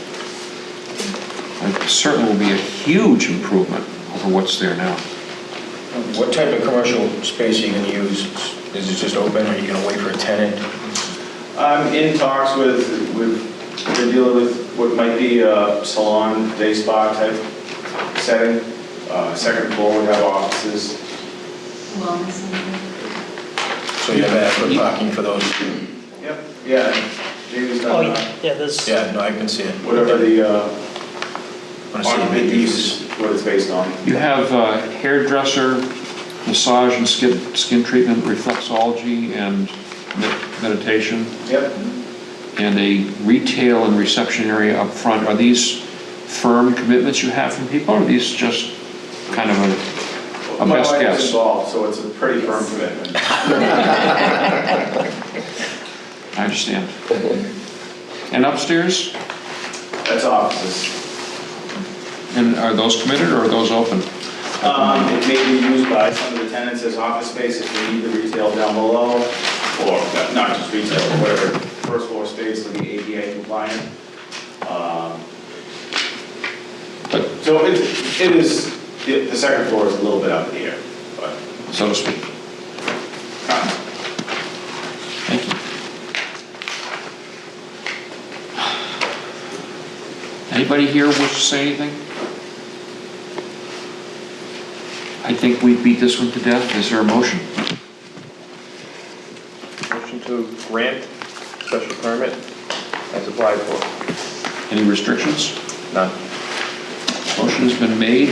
It certainly will be a huge improvement over what's there now. What type of commercial space are you going to use? Is it just open, or are you going to wait for a tenant? I'm in talks with we're dealing with what might be a salon, day spa type setting. Second floor would have offices. So you have adequate parking for those? Yep, yeah. Jamie's done Yeah, there's... Yeah, no, I can see it. whatever the I see it. occupant use, what it's based on. You have hairdresser, massage and skin treatment, reflexology, and meditation. Yep. And a retail and reception area up front. Are these firm commitments you have from people, or are these just kind of a My best wife is guess? involved, so it's a pretty firm commitment. I understand. And upstairs, That's offices. And are those committed or are those open? It may be used by some of the tenants as office space if they need the retail down below, or not just retail, but whatever first floor space to be ADA compliant. So it is, the second floor is a little bit up in the air, but. So to speak. Thank you. Anybody here wish to say anything? I think we beat this one to death. Is there a motion? Motion to grant special permit as applied for. Any restrictions? None. Motion has been made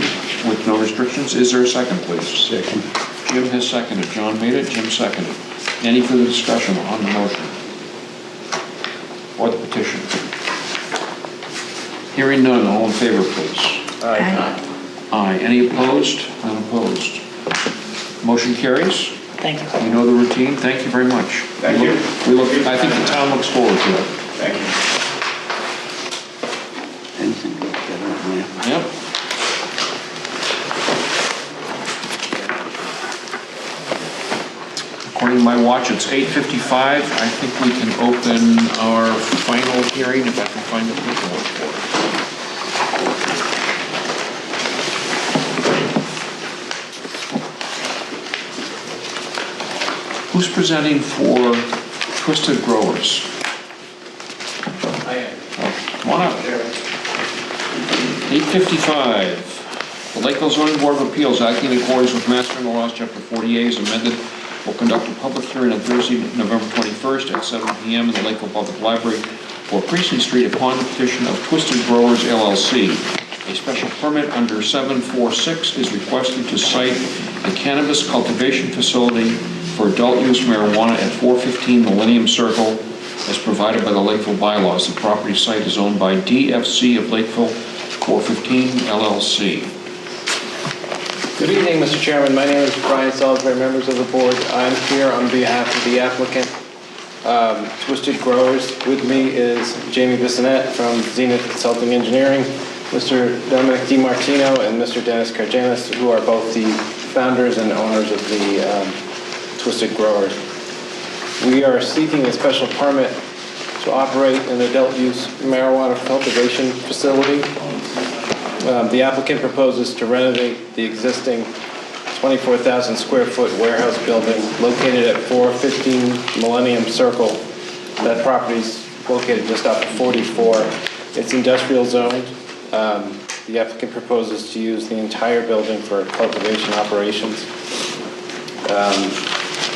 with no restrictions. Is there a second, please? Second. Jim has seconded. John made it, Jim seconded. Any further discussion on the motion? Or the petition? Hearing none, all in favor, please. Aye. Aye. Any opposed? Unopposed. Motion carries. Thank you. You know the routine. Thank you very much. Thank you. I think the town looks forward to it. Thank you. Anything like that on there? Yep. According to my watch, it's 8:55. I think we can open our final hearing if I can find the paperwork for it. Who's presenting for Twisted Growers? I am. Come on up. 8:55. The Lakeville Zoning Board of Appeals, acting in accordance with Mass General Laws, Chapter 48, as amended, will conduct a public hearing on Thursday, November 21st at 7 p.m. in the Lakeville Public Library for Precinct Street upon the petition of Twisted Growers, LLC. A special permit under 746 is requested to site a cannabis cultivation facility for adult use marijuana at 415 Millennium Circle as provided by the Lakeville bylaws. The property site is owned by DFC of Lakeville 415 LLC. Good evening, Mr. Chairman. My name is Brian Salisbury, members of the board. I'm here on behalf of the applicant, Twisted Growers. With me is Jamie Bissonette from Zenith Consulting Engineering, Mr. Dominic DiMartino, and Mr. Dennis Carjanis, who are both the founders and owners of the Twisted Growers. We are seeking a special permit to operate an adult use marijuana cultivation facility. The applicant proposes to renovate the existing 24,000 square foot warehouse building located at 415 Millennium Circle. That property is located just off of 44. It's industrial zoned. The applicant proposes to use the entire building for cultivation operations.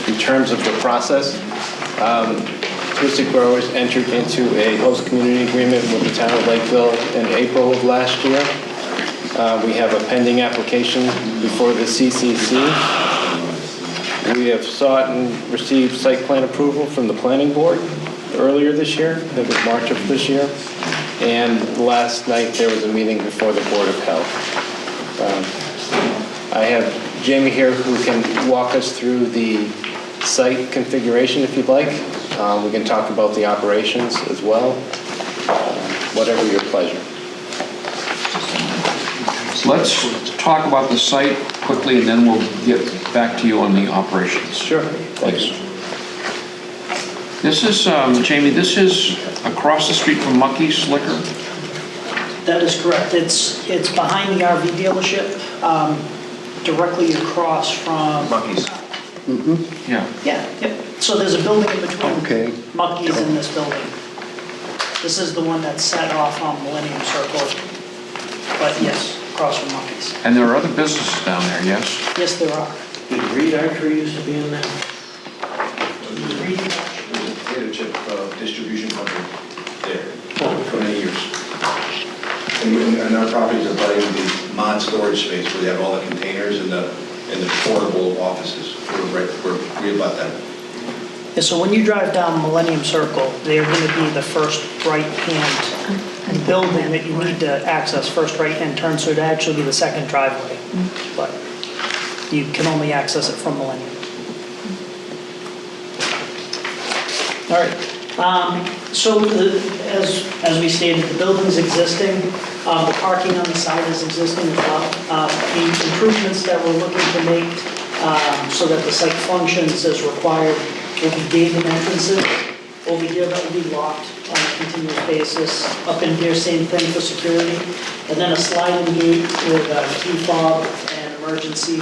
In terms of the process, Twisted Growers entered into a host community agreement with the town of Lakeville in April of last year. We have a pending application before the CCC. We have sought and received site plan approval from the planning board earlier this year. I think it was March of this year. And last night there was a meeting before the Board of Health. I have Jamie here who can walk us through the site configuration if you'd like. We can talk about the operations as well, whatever your pleasure. Let's talk about the site quickly and then we'll get back to you on the operations. Sure. Please. This is, Jamie, this is across the street from Mucky's Liquor? That is correct. It's behind the RV dealership, directly across from... Mucky's. Yeah. Yeah, yep. So there's a building in between Okay. Mucky's and this building. This is the one that's set off on Millennium Circle, but yes, across from Mucky's. And there are other businesses down there, yes? Yes, there are. Did Reed Archery used to be in there? Potato chip distribution company there for many years. And our properties are abutting the mod storage space where they have all the containers and the portable offices. We're about that. Yeah, so when you drive down Millennium Circle, they're going to be the first right-hand building that you need to access, first right-hand turn, so it'd actually be the second driveway. But you can only access it from Millennium. All right, So as we stated, the building's existing, the parking on the side is existing as well. The improvements that we're looking to make so that the site functions as required will be gated entrances. Over here, that will be locked on a continuous basis. Up in here, same thing for security. And then a sliding gate with a key fob and emergency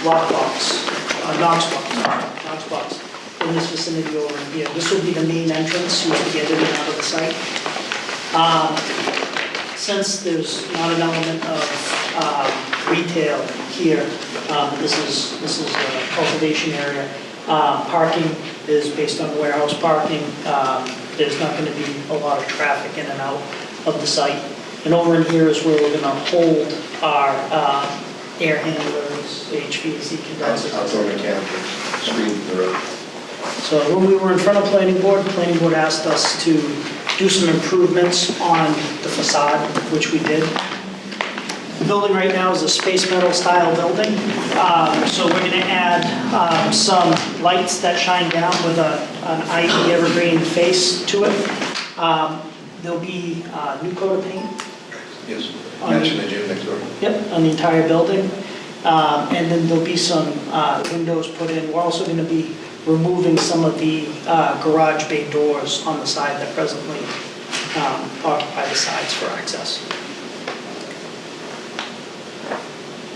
lockbox, Knox box in this vicinity over in here. This will be the main entrance used to get in and out of the site. Since there's not an element of retail here, this is a cultivation area. Parking is based on warehouse parking. There's not going to be a lot of traffic in and out of the site. And over in here is where we're going to hold our air handlers, HVAC condensers. Outdoor mechanical, screen the road. So when we were in front of planning board asked us to do some improvements on the facade, which we did. The building right now is a space metal style building. So we're going to add some lights that shine down with an ivy evergreen face to it. There'll be a new coat of paint. Yes, matching the gym next door. Yep, on the entire building. And then there'll be some windows put in. We're also going to be removing some of the garage bay doors on the side that presently occupy the sides for access.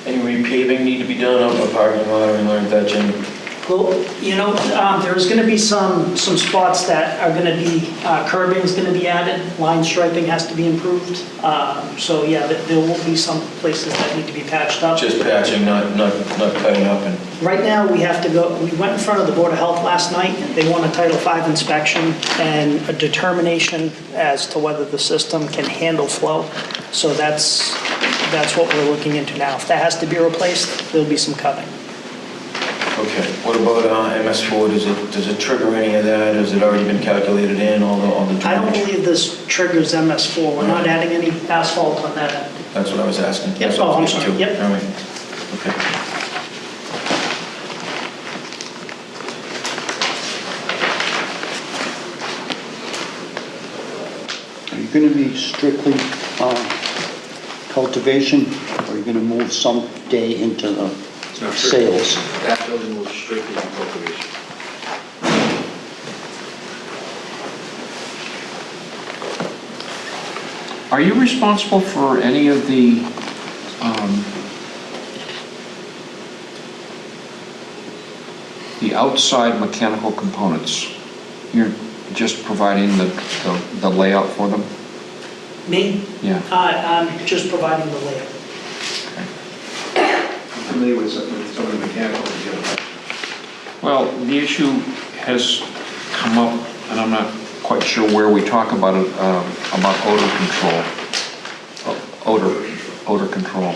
Any repaving need to be done up a parking lot or anything like that, Jim? Well, you know, there's going to be some spots that are going to be, curbing's going to be added, line striping has to be improved. So yeah, there will be some places that need to be patched up. Just patching, not cutting up and... Right now, we have to go, we went in front of the Board of Health last night, and they want a Title V inspection and a determination as to whether the system can handle flow. So that's what we're looking into now. If that has to be replaced, there'll be some cutting. Okay, what about MS4? Does it trigger any of that? Has it already been calculated in, all the drainage? I don't believe this triggers MS4. We're not adding any asphalt on that end. That's what I was asking. Yep, oh, I'm sorry, yep. All right, okay. Are you going to be strictly cultivation, or are you going to move some day into the sales? That building will strictly be cultivation. Are you responsible for any of the outside mechanical components? You're just providing the layout for them? Me? Yeah. I'm just providing the layout. I'm familiar with some of the mechanical details. Well, the issue has come up, and I'm not quite sure where we talk about it, about odor control.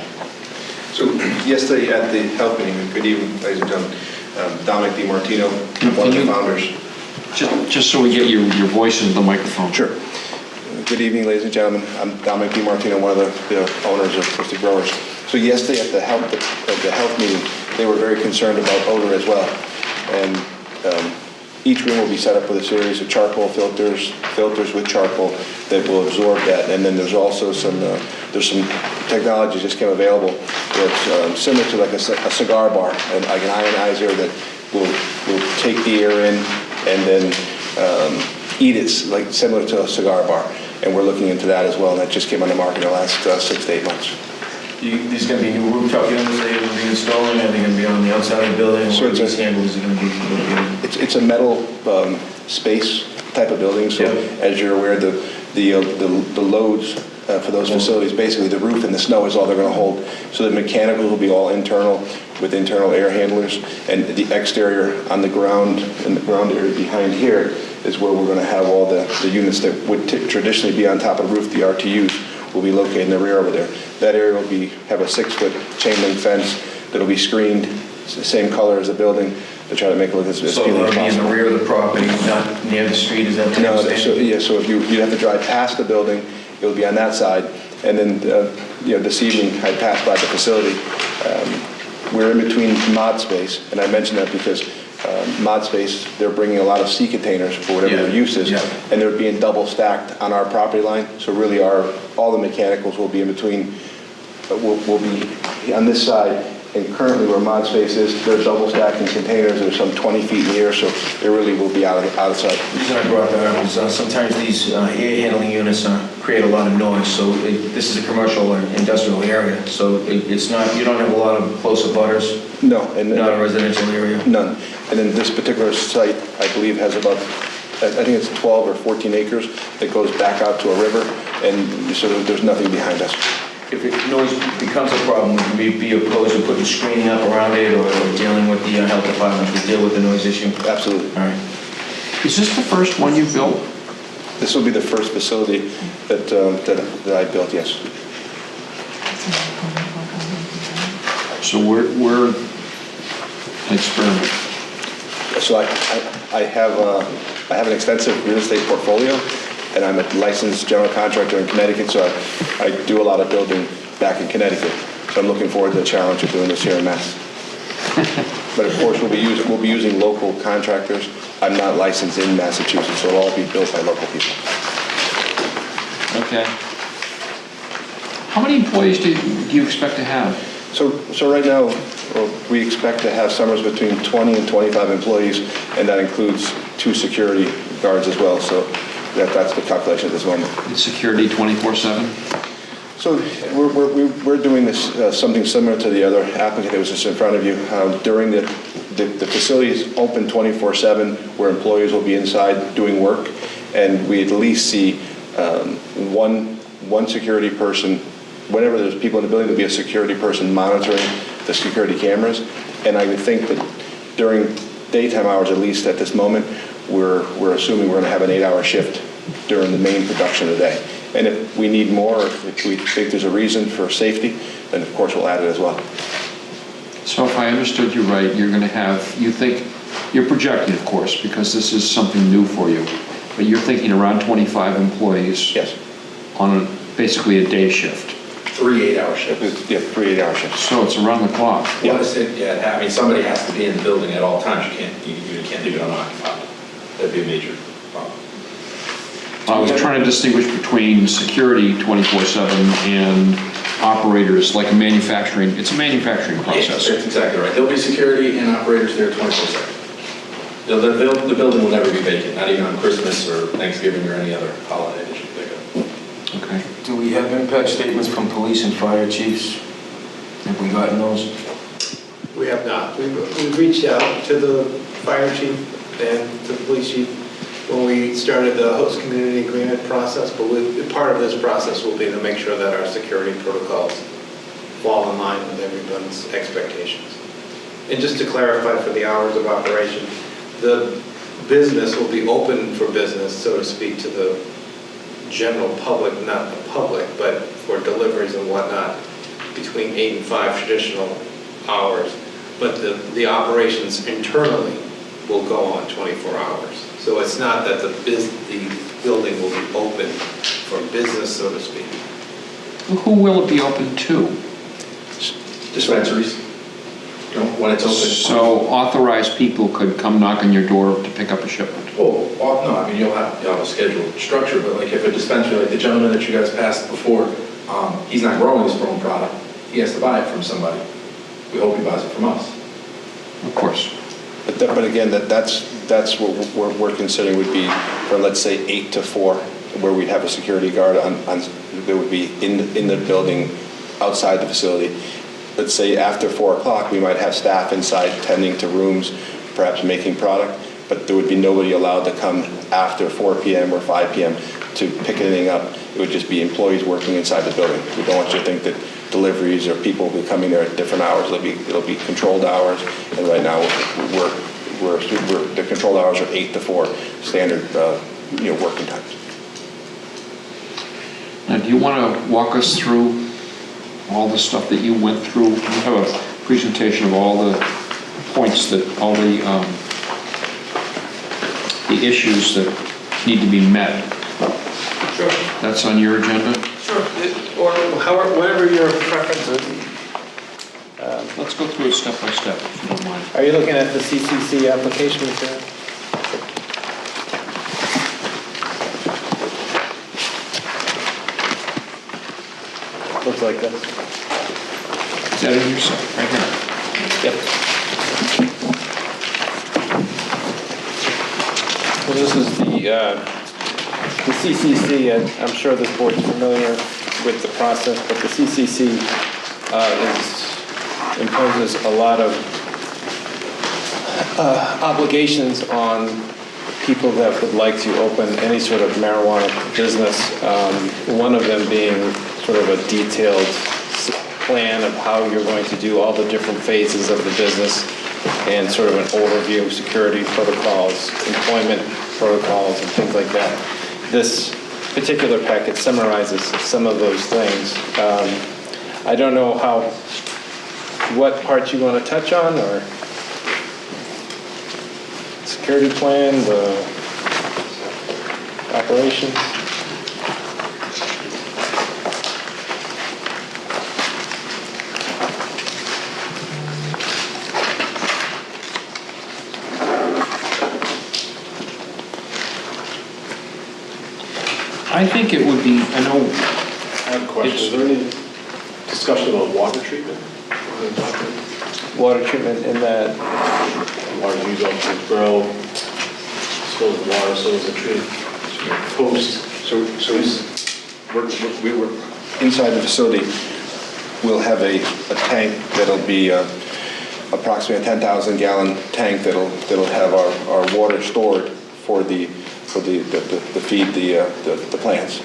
So yesterday at the health meeting, good evening, ladies and gentlemen, Dominic DiMartino, one of the founders. Just so we get your voice into the microphone. Sure. Good evening, ladies and gentlemen. I'm Dominic DiMartino, one of the owners of Twisted Growers. So yesterday at the health meeting, they were very concerned about odor as well. And each room will be set up with a series of charcoal filters with charcoal that will absorb that. And then there's also some technology just came available that's similar to like a cigar bar, and like an ionizer that will take the air in and then eat it, like similar to a cigar bar. And we're looking into that as well, and that just came on the market in the last 6 to 8 months. These going to be new rooftop units that you're going to be installing? Are they going to be on the outside of the building? So what are these handles are going to be? It's a metal space type of building, so as you're aware, the loads for those facilities, basically the roof and the snow is all they're going to hold. So the mechanicals will be all internal with internal air handlers, and the exterior on the ground, in the ground area behind here, is where we're going to have all the units that would traditionally be on top of the roof, the RTUs, will be located in the rear over there. That area will have a 6-foot chain link fence that'll be screened, the same color as the building, to try to make it look as appealing as possible. So it'll be in the rear of the property, not near the street, is that what you're saying? So if you have to drive past the building, it'll be on that side. And then, this evening, I passed by the facility. We're in between mod space, and I mention that because mod space, they're bringing a lot of sea containers for whatever their use is, and they're being double stacked on our property line. So really all the mechanicals will be in between, will be on this side. And currently where mod space is, they're double stacking containers. They're some 20 feet in the air, so they really will be out of sight. The reason I brought that up is sometimes these air handling units create a lot of noise. So this is a commercial or industrial area, so it's not, you don't have a lot of close abutters. No, and not a residential area. None. And then this particular site, I believe, has about, I think it's 12 or 14 acres that goes back out to a river, and so there's nothing behind us. If noise becomes a problem, would we be opposed to putting screening up around it or dealing with the health department to deal with the noise issue? Absolutely. All right. Is this the first one you've built? This will be the first facility that I built, yes. So we're an experiment. So I have an extensive real estate portfolio, and I'm a licensed general contractor in Connecticut, so I do a lot of building back in Connecticut. So I'm looking forward to the challenge of doing this here in Mass. But of course, we'll be using local contractors. I'm not licensed in Massachusetts, so it'll all be built by local people. Okay. How many employees do you expect to have? So right now, we expect to have summers between 20 and 25 employees, and that includes 2 security guards as well. So that's the calculation at this moment. And security 24/7? So we're doing this something similar to the other applicant that was just in front of you. During the facility is open 24/7, where employees will be inside doing work, and we at least see one security person. Whenever there's people in the building, there'll be a security person monitoring the security cameras. And I would think that during daytime hours, at least at this moment, we're assuming we're going to have an 8-hour shift during the main production of the day. And if we need more, if we think there's a reason for safety, then of course we'll add it as well. So if I understood you right, you're going to have, you're projecting, of course, because this is something new for you, but you're thinking around 25 employees. Yes. On basically a day shift. 3 8-hour shifts. Yeah, 3 8-hour shifts. So it's around the clock. Yeah, I mean, somebody has to be in the building at all times. You can't leave it unoccupied. That'd be a major problem. I was trying to distinguish between security 24/7 and operators, like a manufacturing, it's a manufacturing process. Yeah, that's exactly right. There'll be security and operators there 24/7. The building will never be vacant, not even on Christmas or Thanksgiving or any other holiday that you think of. Okay. Do we have impact statements from police and fire chiefs? Have we gotten those? We have not. We've reached out to the fire chief and to the police chief when we started the host community agreement process, but part of this process will be to make sure that our security protocols fall in line with everyone's expectations. And just to clarify for the hours of operation, the business will be open for business, so to speak, to the general public, not the public, but for deliveries and whatnot, between 8 and 5 traditional hours. But the operations internally will go on 24 hours. So it's not that the building will be open for business, so to speak. Who will it be open to? Dispensaries, when it's open. So authorized people could come knock on your door to pick up a shipment? Oh, no, I mean, you'll have a scheduled structure, but like if a dispensary, like the gentleman that you guys passed before, he's not growing his own product. He has to buy it from somebody. We hope he buys it from us. Of course. But again, that's what we're considering would be from, let's say, 8 to 4, where we'd have a security guard that would be in the building outside the facility. Let's say after 4 o'clock, we might have staff inside tending to rooms, perhaps making product, but there would be nobody allowed to come after 4 p.m. or 5 p.m. to pick anything up. It would just be employees working inside the building. We don't want you to think that deliveries or people will be coming there at different hours. It'll be controlled hours, and right now the controlled hours are 8 to 4 standard working times. Now, do you want to walk us through all the stuff that you went through? You have a presentation of all the points all the issues that need to be met. Sure. That's on your agenda? Sure, or however, whatever your preference is. Let's go through it step by step, if you don't mind. Are you looking at the CCC application material? Looks like this. Is that in your set, right here? Yep. So this is the CCC, and I'm sure this board's familiar with the process, but the CCC imposes a lot of obligations on people that would like to open any sort of marijuana business. One of them being sort of a detailed plan of how you're going to do all the different phases of the business and sort of an overview of security protocols, employment protocols, and things like that. This particular packet summarizes some of those things. I don't know what part you want to touch on, or security plan, the operations. I think it would be, I know. I have a question. Is there any discussion about water treatment? Water treatment in that? Water used up to grow, so the water, so is the tree post. So we were inside the facility. We'll have a tank that'll be approximately a 10,000 gallon tank that'll have our water stored for the feed the plants.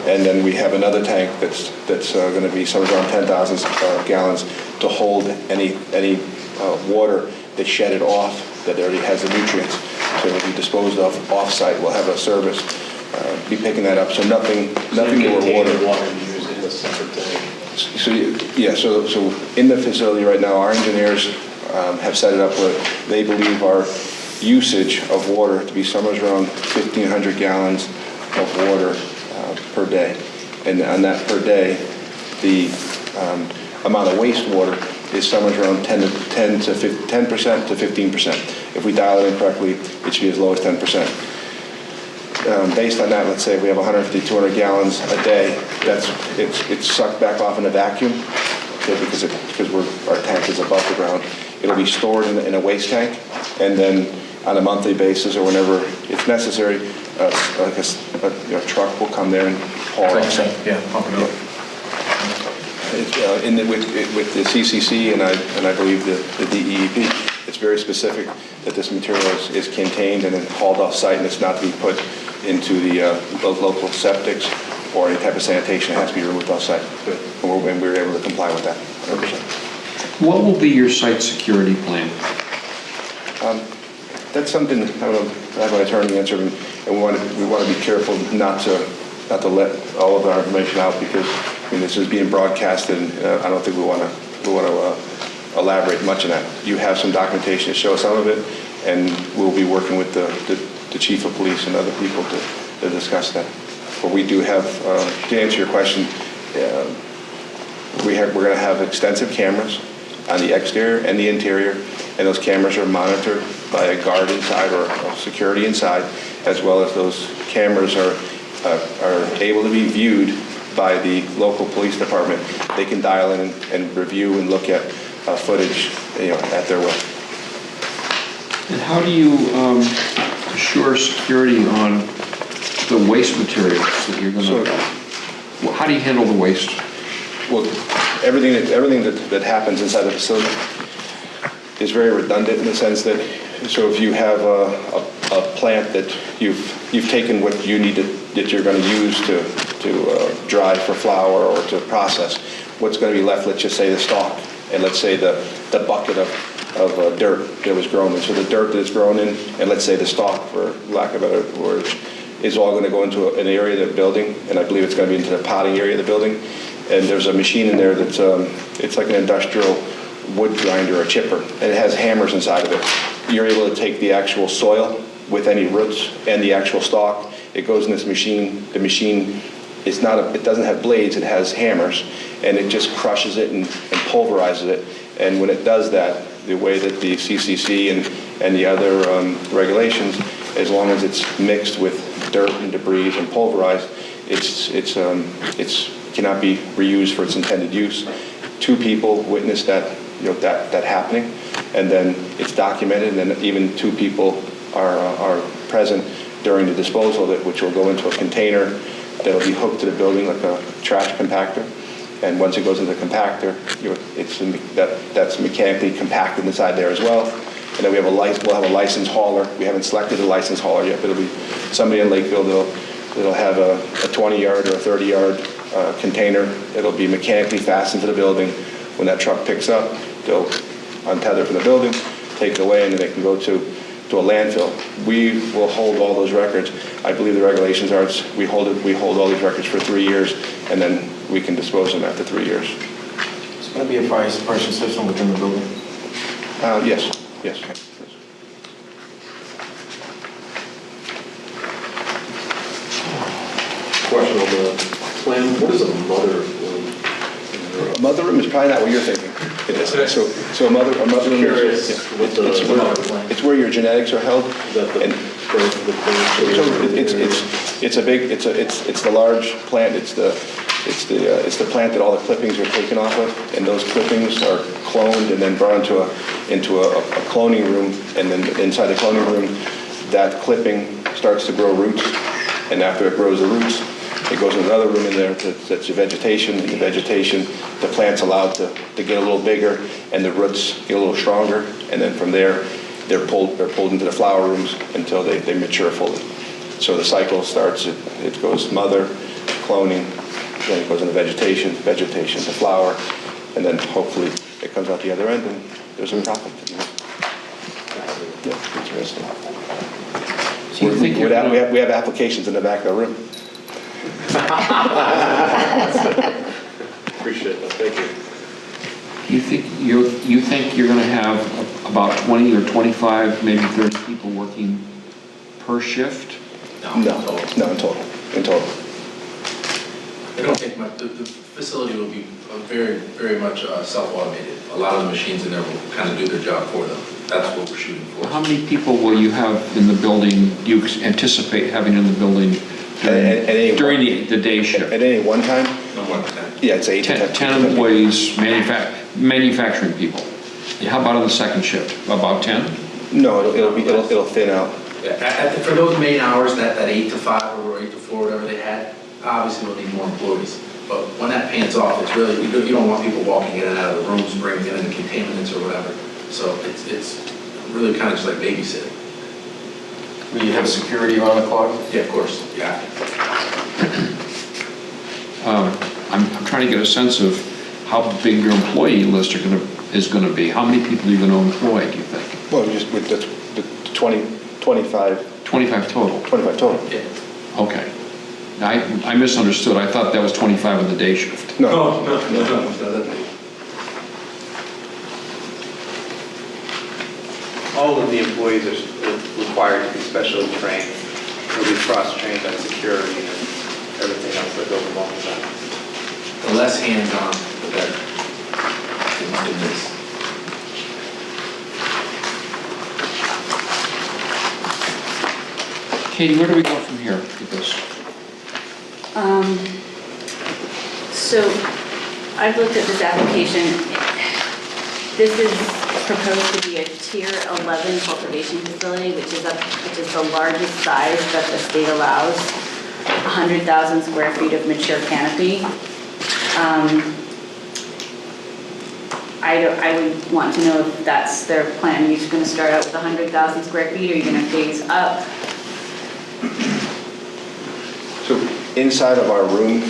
And then we have another tank that's going to be somewhere around 10,000 gallons to hold any water that's shedded off that already has the nutrients. So it'll be disposed of off-site. We'll have a service be picking that up. So nothing more water. Water used in a separate tank. So yeah, so in the facility right now, our engineers have set it up where they believe our usage of water to be somewhere around 1,500 gallons of water per day. And on that per day, the amount of wastewater is somewhere around 10% to 15%. If we dial it in correctly, it should be as low as 10%. Based on that, let's say we have 150, 200 gallons a day, it's sucked back off in a vacuum, okay, because our tank is above the ground. It'll be stored in a waste tank, and then on a monthly basis or whenever it's necessary, a truck will come there and haul it. Yeah, pump it up. With the CCC and I believe the DEEP, it's very specific that this material is contained and then hauled off site, and it's not to be put into the local septics or any type of sanitation. It has to be removed off site. And we're able to comply with that 100%. What will be your site security plan? That's something I don't know. I have my attorney answer, and we want to be careful not to let all of our information out, because this is being broadcasted, and I don't think we want to elaborate much on that. You have some documentation to show some of it, and we'll be working with the chief of police and other people to discuss that. But we do have, to answer your question, we're going to have extensive cameras on the exterior and the interior, and those cameras are monitored by a guard inside or security inside, as well as those cameras are able to be viewed by the local police department. They can dial in and review and look at footage, at their will. And how do you assure security on the waste materials that you're going to? How do you handle the waste? Well, everything that happens inside the facility is very redundant in the sense that, so if you have a plant that you've taken what you need that you're going to use to dry for flour or to process, what's going to be left? Let's just say the stalk, and let's say the bucket of dirt that was grown in. So the dirt that's grown in, and let's say the stalk, for lack of a better word, is all going to go into an area of the building, and I believe it's going to be into the potting area of the building. And there's a machine in there that's it's like an industrial wood grinder or chipper, and it has hammers inside of it. You're able to take the actual soil with any roots and the actual stalk. It goes in this machine. The machine it doesn't have blades, it has hammers, and it just crushes it and pulverizes it, And when it does that, the way that the CCC and the other regulations, as long as it's mixed with dirt and debris and pulverized, it's cannot be reused for its intended use. 2 people witnessed that, that happening, and then it's documented, and then even 2 people are present during the disposal of it, which will go into a container that'll be hooked to the building like a trash compactor. And once it goes into the compactor, that's mechanically compacted inside there as well. And then we'll have a licensed hauler. We haven't selected a licensed hauler yet, but it'll be somebody in Lakeville that'll have a 20-yard or a 30-yard container. It'll be mechanically fastened to the building. When that truck picks up, they'll untether from the building, take it away, and then they can go to a landfill. We will hold all those records. I believe the regulations are we hold all these records for 3 years, and then we can dispose them after 3 years. It's going to be a fire suppression system within the building? Yes. Question on the plan, what is a mother room? A mother room is probably not what you're thinking. It is. So a mother room is, it's where your genetics are held. It's the large plant. It's the plant that all the clippings are taken off of, and those clippings are cloned and then brought into a cloning room, and then inside the cloning room, that clipping starts to grow roots, and after it grows the roots, it goes in another room in there that's your vegetation. In the vegetation, the plant's allowed to get a little bigger, and the roots get a little stronger, and then from there, they're pulled into the flower rooms until they mature fully. So the cycle starts, it goes mother, cloning, then it goes into vegetation to flower, and then hopefully it comes out the other end and there's a profit. Yeah, interesting. So you think we have applications in the back of the room. Appreciate that, thank you. You think you're going to have about 20 or 25, maybe 30 people working per shift? No, in total. I don't think the facility will be very, very much self-automated. A lot of the machines in there will kind of do their job for them. That's what we're shooting for. How many people will you have in the building, do you anticipate having in the building during the day shift? At any one time? No, 1 time. Yeah, it's 8 to 10. 10 employees, manufacturing people. How about on the second shift? About 10? No, it'll thin out. Yeah, for those main hours, that 8 to 5 or 8 to 4, whatever they had, obviously we'll need more employees. But when that pans off, it's really, you don't want people walking in and out of the rooms, bringing in any contaminants or whatever. So it's really kind of just like babysitting. Will you have security around the clock? Yeah, of course, yeah. I'm trying to get a sense of how big your employee list is going to be. How many people are you going to employ, do you think? Well, just with the 25. 25 total? 25 total. Yeah. Okay. I misunderstood. I thought that was 25 on the day shift. No. All of the employees are required to be specially trained. They'll be cross-trained on security and everything else that goes along with that. The less hands-on, the better. In this. Katie, where do we go from here with this? So I've looked at this application. This is proposed to be a tier 11 cultivation facility, which is the largest size that the state allows, 100,000 square feet of mature canopy. I would want to know if that's their plan. You're just going to start out with 100,000 square feet, or are you going to phase up? So inside of our room,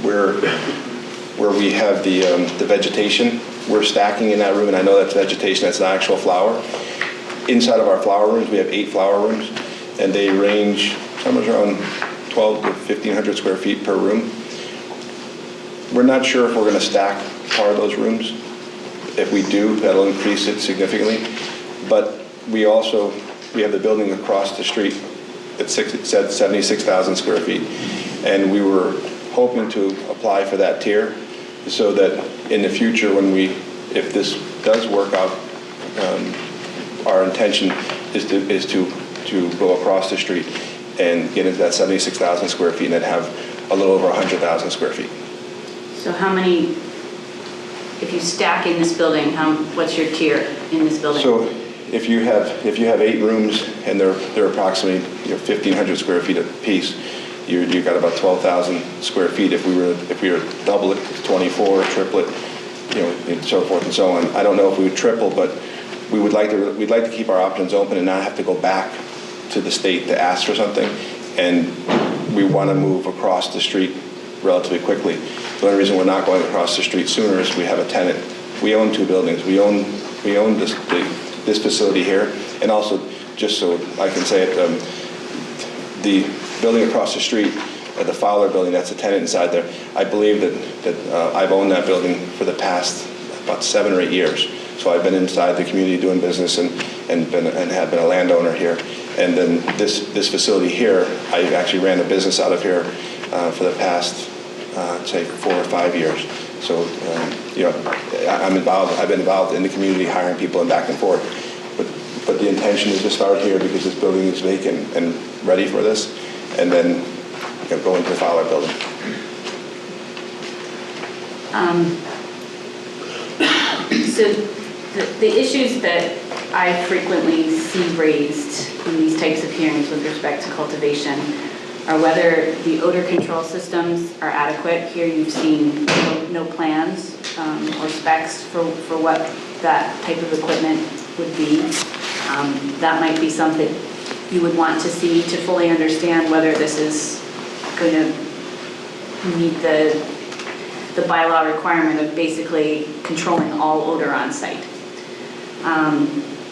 where we have the vegetation, we're stacking in that room, and I know that's vegetation, that's not actual flower. Inside of our flower rooms, we have 8 flower rooms, and they range somewhere around 12 to 1,500 square feet per room. We're not sure if we're going to stack part of those rooms. If we do, that'll increase it significantly. But we have the building across the street. It said 76,000 square feet. And we were hoping to apply for that tier so that in the future, if this does work out, our intention is to go across the street and get into that 76,000 square feet and then have a little over 100,000 square feet. So how many, if you stack in this building, what's your tier in this building? So if you have 8 rooms and they're approximately 1,500 square feet apiece, you've got about 12,000 square feet. If we were to double it, it's 24, triple it, and so forth and so on. I don't know if we would triple, but we'd like to keep our options open and not have to go back to the state to ask for something. And we want to move across the street relatively quickly. The only reason we're not going across the street sooner is we have a tenant. We own 2 buildings. We own this facility here, and also, just so I can say it, the building across the street, the Fowler building, that's a tenant inside there. I believe that I've owned that building for the past about 7 or 8 years. So I've been inside the community doing business and have been a landowner here. And then this facility here, I actually ran a business out of here for the past, say, 4 or 5 years. So, I've been involved in the community, hiring people and back and forth. But the intention is to start here because this building is vacant and ready for this, and then go into the Fowler building. So the issues that I frequently see raised in these types of hearings with respect to cultivation are whether the odor control systems are adequate. Here you've seen no plans or specs for what that type of equipment would be. That might be something you would want to see to fully understand whether this is going to meet the bylaw requirement of basically controlling all odor on site.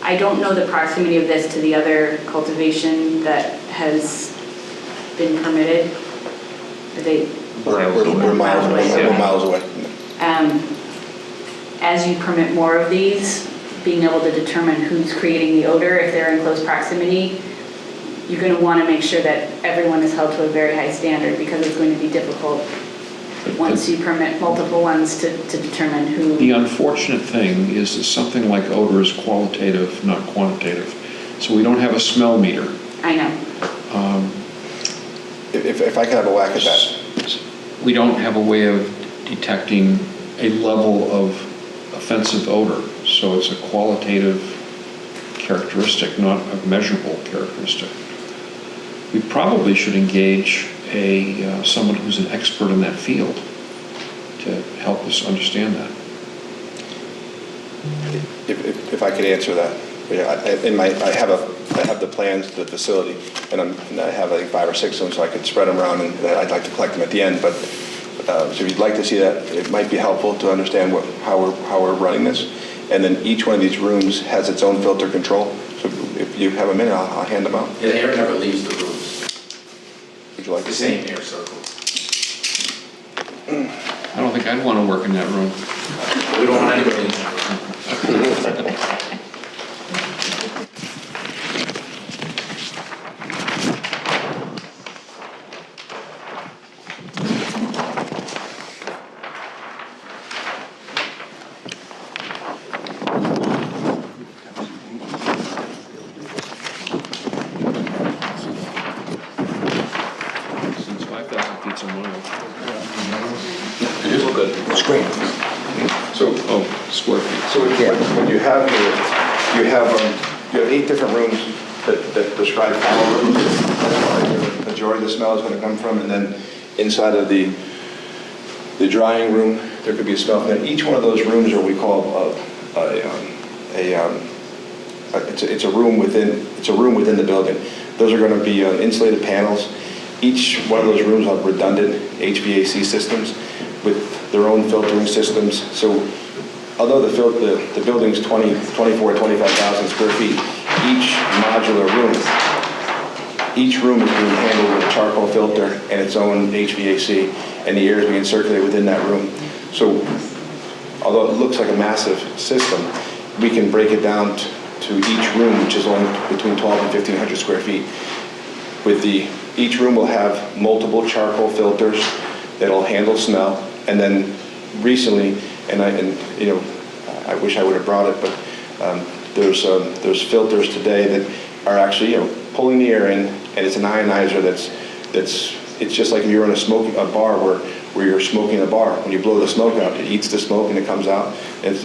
I don't know the proximity of this to the other cultivation that has been permitted. We're miles away. As you permit more of these, being able to determine who's creating the odor, if they're in close proximity, you're going to want to make sure that everyone is held to a very high standard, because it's going to be difficult once you permit multiple ones to determine who. The unfortunate thing is that something like odor is qualitative, not quantitative. So we don't have a smell meter. I know. If I could have a whack at that. We don't have a way of detecting a level of offensive odor. So it's a qualitative characteristic, not a measurable characteristic. We probably should engage someone who's an expert in that field to help us understand that. If I could answer that. I have the plans to the facility, and I have like 5 or 6 of them, so I could spread them around, and I'd like to collect them at the end. But so if you'd like to see that, it might be helpful to understand how we're running this. And then each one of these rooms has its own filter control. So if you have a minute, I'll hand them out. Yeah, the air never leaves the rooms. Would you like The to same see? air circle. I don't think I'd want to work in that room. We don't want anybody in that room. Since 5,000 feet's a mile. It is good. It's great. So, square feet. So what you have here, you have 8 different rooms that describe all rooms. That's where the majority of the smell is going to come from, and then inside of the drying room, there could be a smell from that. Each one of those rooms are what we call it's a room within the building. Those are going to be insulated panels. Each one of those rooms have redundant HVAC systems with their own filtering systems. So although the building's 24, 25,000 square feet, each room is being handled with a charcoal filter and its own HVAC, and the air is being circulated within that room. So although it looks like a massive system, we can break it down to each room, which is only between 12 and 1,500 square feet. Each room will have multiple charcoal filters that'll handle smell, and then recently, I wish I would have brought it, but there's filters today that are actually, pulling the air in, and it's an ionizer it's just like if you're in a bar where you're smoking a bar. When you blow the smoke out, it eats the smoke and it comes out, and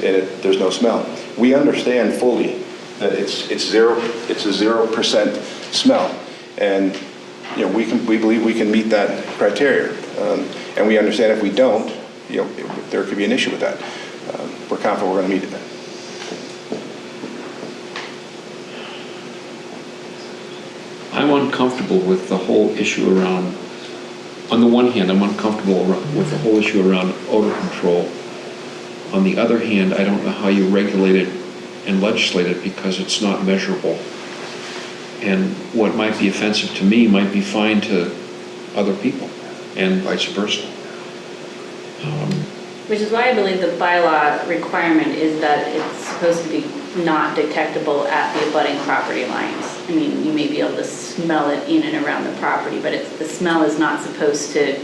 there's no smell. We understand fully that it's a 0% smell, and we believe we can meet that criteria, and we understand if we don't, there could be an issue with that. We're confident we're going to meet it. I'm uncomfortable with the whole issue around, on the one hand, I'm uncomfortable with the whole issue around odor control. On the other hand, I don't know how you regulate it and legislate it because it's not measurable. And what might be offensive to me might be fine to other people, and vice versa. Which is why I believe the bylaw requirement is that it's supposed to be not detectable at the abutting property lines. I mean, you may be able to smell it in and around the property, but the smell is not supposed to,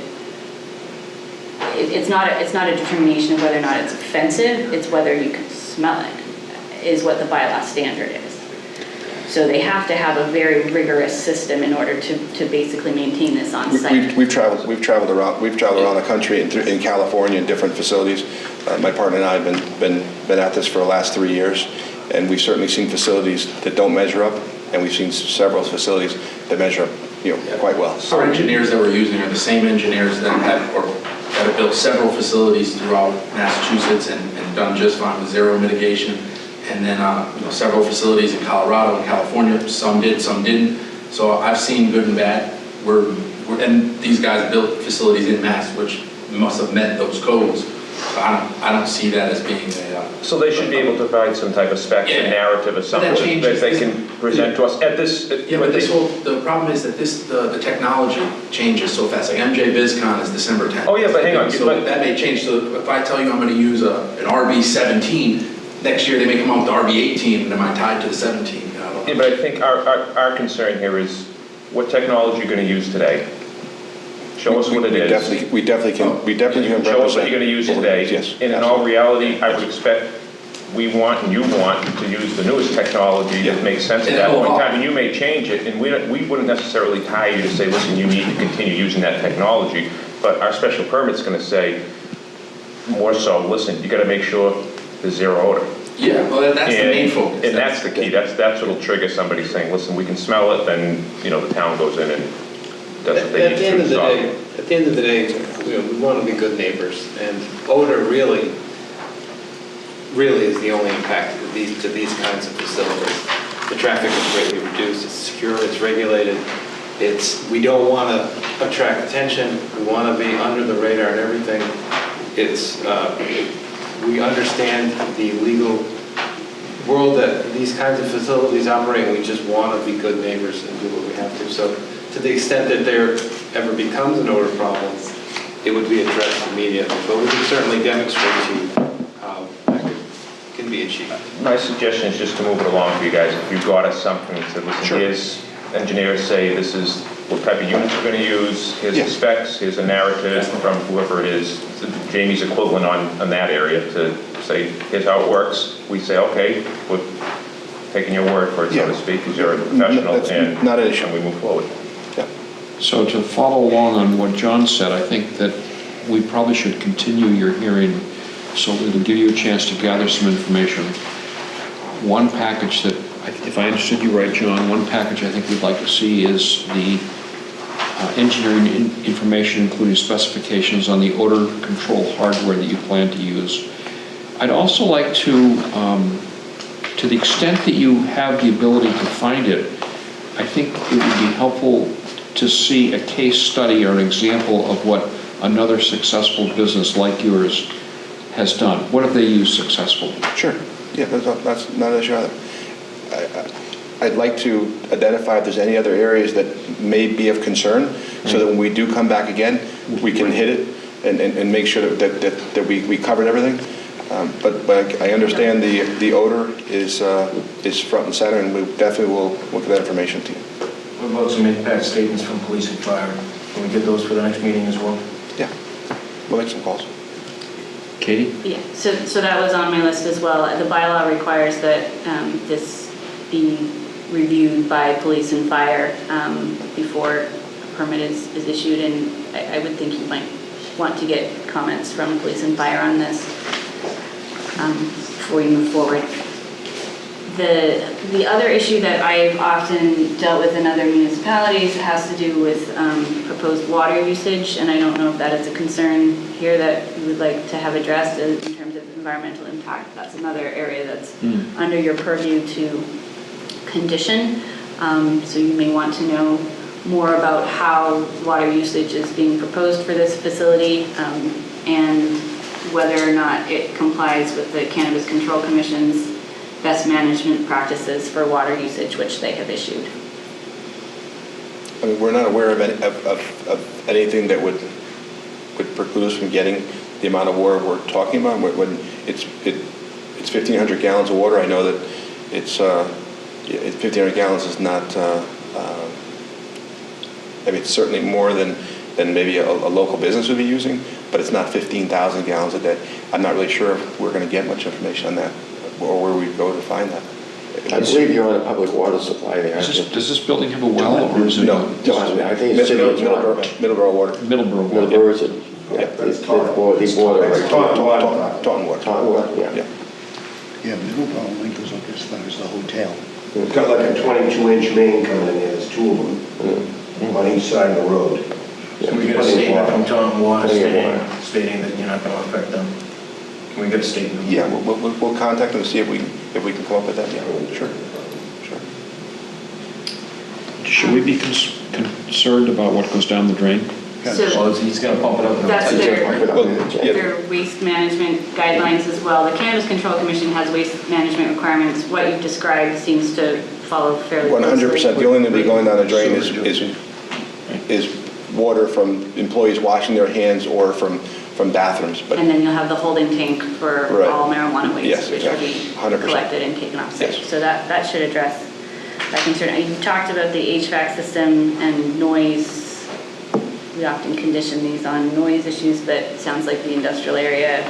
it's not a determination of whether or not it's offensive, it's whether you can smell it, is what the bylaw standard is. So they have to have a very rigorous system in order to basically maintain this on site. We've traveled around the country in California in different facilities. My partner and I have been at this for the last 3 years, and we've certainly seen facilities that don't measure up, and we've seen several facilities that measure up, quite well. Our engineers that we're using are the same engineers that have built several facilities throughout Massachusetts and done just fine with zero mitigation. And then several facilities in Colorado and California, some did, some didn't. So I've seen good and bad. And these guys built facilities in Mass, which must have met those codes. So I don't see that as being a... So they should be able to provide some type of specs and narrative or something that they can present to us at this... but the problem is that the technology changes so fast. Like MJ BizCon is December 10th. Oh yeah, but hang on. So that may change. So if I tell you I'm going to use an RB17, next year they may come out with the RB18, and am I tied to the 17? Yeah, but I think our concern here is what technology you're going to use today. Show us what it is. We definitely can show us what you're going to use today. Yes. And in all reality, I would expect we want and you want to use the newest technology that makes sense at that point in time. And you may change it, and we wouldn't necessarily tie you to say, listen, you need to continue using that technology. But our special permit's going to say more so, listen, you got to make sure there's zero odor. Yeah, well, that's the main focus. And that's the key. That's what'll trigger somebody saying, listen, we can smell it, then the town goes in and does what they need to. At the end of the day, we want to be good neighbors, and odor really is the only impact to these kinds of facilities. The traffic is greatly reduced, it's secure, it's regulated. We don't want to attract attention, we want to be under the radar and everything. We understand the legal world that these kinds of facilities operate, and we just want to be good neighbors and do what we have to. So to the extent that there ever becomes an odor problem, it would be addressed immediately. But we can certainly demonstrate to you how that can be achieved. My suggestion is just to move it along for you guys. If you got us something and said, listen, here's engineers say this is what type of units we're going to use, here's the specs, here's a narrative from whoever it is, Jamie's equivalent on that area to say, here's how it works. We say, okay, we're taking your word for it, so to speak, because you're a professional, and not an issue. And we move forward. So to follow along on what John said, I think that we probably should continue your hearing so it'll give you a chance to gather some information. One package that, if I understood you right, John, one package I think we'd like to see is the engineering information, including specifications on the odor control hardware that you plan to use. I'd also like to the extent that you have the ability to find it, I think it would be helpful to see a case study or an example of what another successful business like yours has done. What have they used successfully? Sure. Yeah, that's not an issue either. I'd like to identify if there's any other areas that may be of concern, so that when we do come back again, we can hit it and make sure that we covered everything. But I understand the odor is front and center, and we definitely will look at that information to you. What about some impact statements from police and fire? Can we get those for the next meeting as well? Yeah, we'll make some calls. Katie? Yeah, so that was on my list as well. The bylaw requires that this be reviewed by police and fire before a permit is issued, and I would think you might want to get comments from police and fire on this before you move forward. The other issue that I've often dealt with in other municipalities has to do with proposed water usage, and I don't know if that is a concern here that you would like to have addressed in terms of environmental impact. That's another area that's under your purview to condition. So you may want to know more about how water usage is being proposed for this facility and whether or not it complies with the Cannabis Control Commission's best management practices for water usage, which they have issued. I mean, we're not aware of anything that would preclude us from getting the amount of water we're talking about. When it's 1,500 gallons of water, I know that it's 1,500 gallons is not. I mean, it's certainly more than maybe a local business would be using, but it's not 15,000 gallons a day. I'm not really sure if we're going to get much information on that, or where we go to find that. I believe you're on a public water supply there. Does this building have a well, or is it? No. I think it's Middleborough water. Middleborough. Is it? Yeah, it's water, right? Taunton water. Taunton water, yeah. Yeah, Middleborough only goes up as far as the hotel. It's got like a 22-inch main coming in there, there's two of them on each side of the road. Can we get a statement from Taunton Water stating that you're not going to affect them? Can we get a statement? Yeah, we'll contact them to see if we can come up with that. Yeah, sure. Should we be concerned about what goes down the drain? Well, he's going to pump it up. That's their waste management guidelines as well. The Cannabis Control Commission has waste management requirements. What you've described seems to follow fairly closely. 100%. The only thing that be going down the drain is water from employees washing their hands or from bathrooms. But And then you'll have the holding tank for all marijuana waste, Yes, which exactly. will be 100%. collected and taken off site. Yes. So that should address that concern. You talked about the HVAC system and noise. We often condition these on noise issues, but it sounds like the industrial area.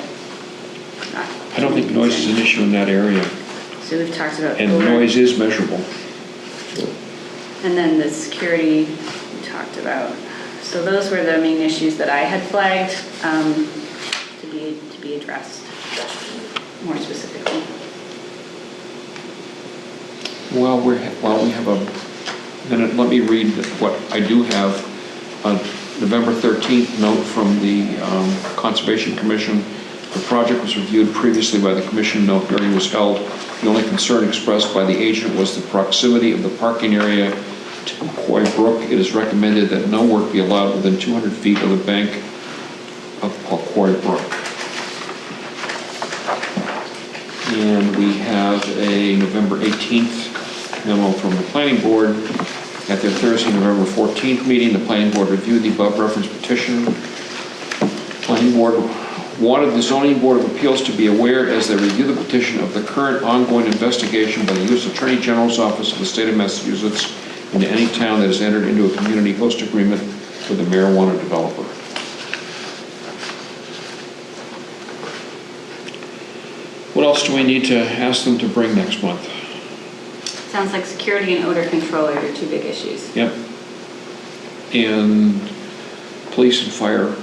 I don't think noise is an issue in that area, So we've talked about and odor. noise is measurable. And then the security we talked about. So those were the main issues that I had flagged to be addressed more specifically. While we have a minute, let me read what I do have. On November 13th, note from the Conservation Commission. The project was reviewed previously by the Commission. No hearing was held. The only concern expressed by the agent was the proximity of the parking area to Coy Brook. It is recommended that no work be allowed within 200 feet of the bank of Coy Brook. And we have a November 18th memo from the Planning Board. At their Thursday, November 14th meeting, the Planning Board reviewed the above referenced petition. Planning Board wanted the Zoning Board of Appeals to be aware as they review the petition of the current ongoing investigation by the U.S. Attorney General's Office of the State of Massachusetts into any town that has entered into a community host agreement with a marijuana developer. What else do we need to ask them to bring next month? Sounds like security and odor control are your two big issues. Yep. And police and fire,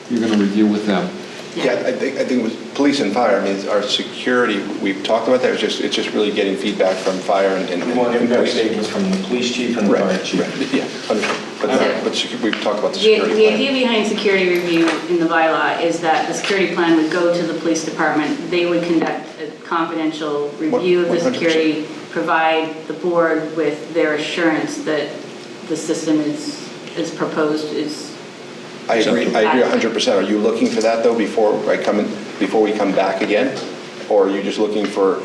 you're going to review with them. Yeah, I think with police and fire, I mean, our security, we've talked about that. It's just really getting feedback from fire and We want impact statements from the police chief and the fire chief. Right. Yeah, understood. But we've talked about the The security plan. idea behind security review in the bylaw is that the security plan would go to the police department. They would conduct a confidential review of the 100%. security, provide the board with their assurance that the system is proposed is. I agree 100%. Are you looking for that though before we come back again? Or are you just looking for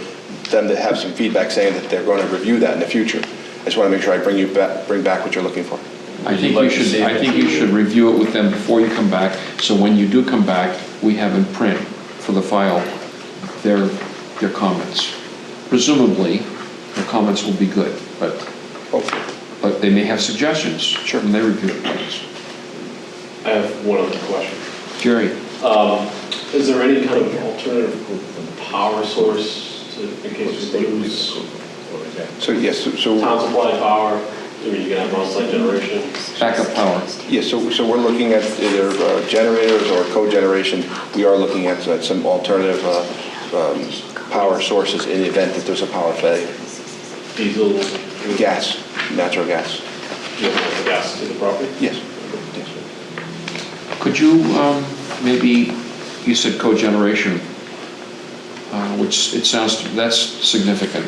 them to have some feedback saying that they're going to review that in the future? I just want to make sure I bring back what you're looking for. I think you should review it with them before you come back, so when you do come back, we have in print for the file their comments. Presumably, the comments will be good, but they may have suggestions when they review the plans. I have one other question. Jerry. Is there any kind of alternative power source in case we lose So, yes, town supply power? I mean, you can have on-site generation. Backup power. yes, so we're looking at either generators or cogeneration. We are looking at some alternative power sources in the event that there's a power failure. Diesel? Gas, natural gas. You have the gas to the property? Yes. Could you, maybe, you said cogeneration, which it sounds, that's significant.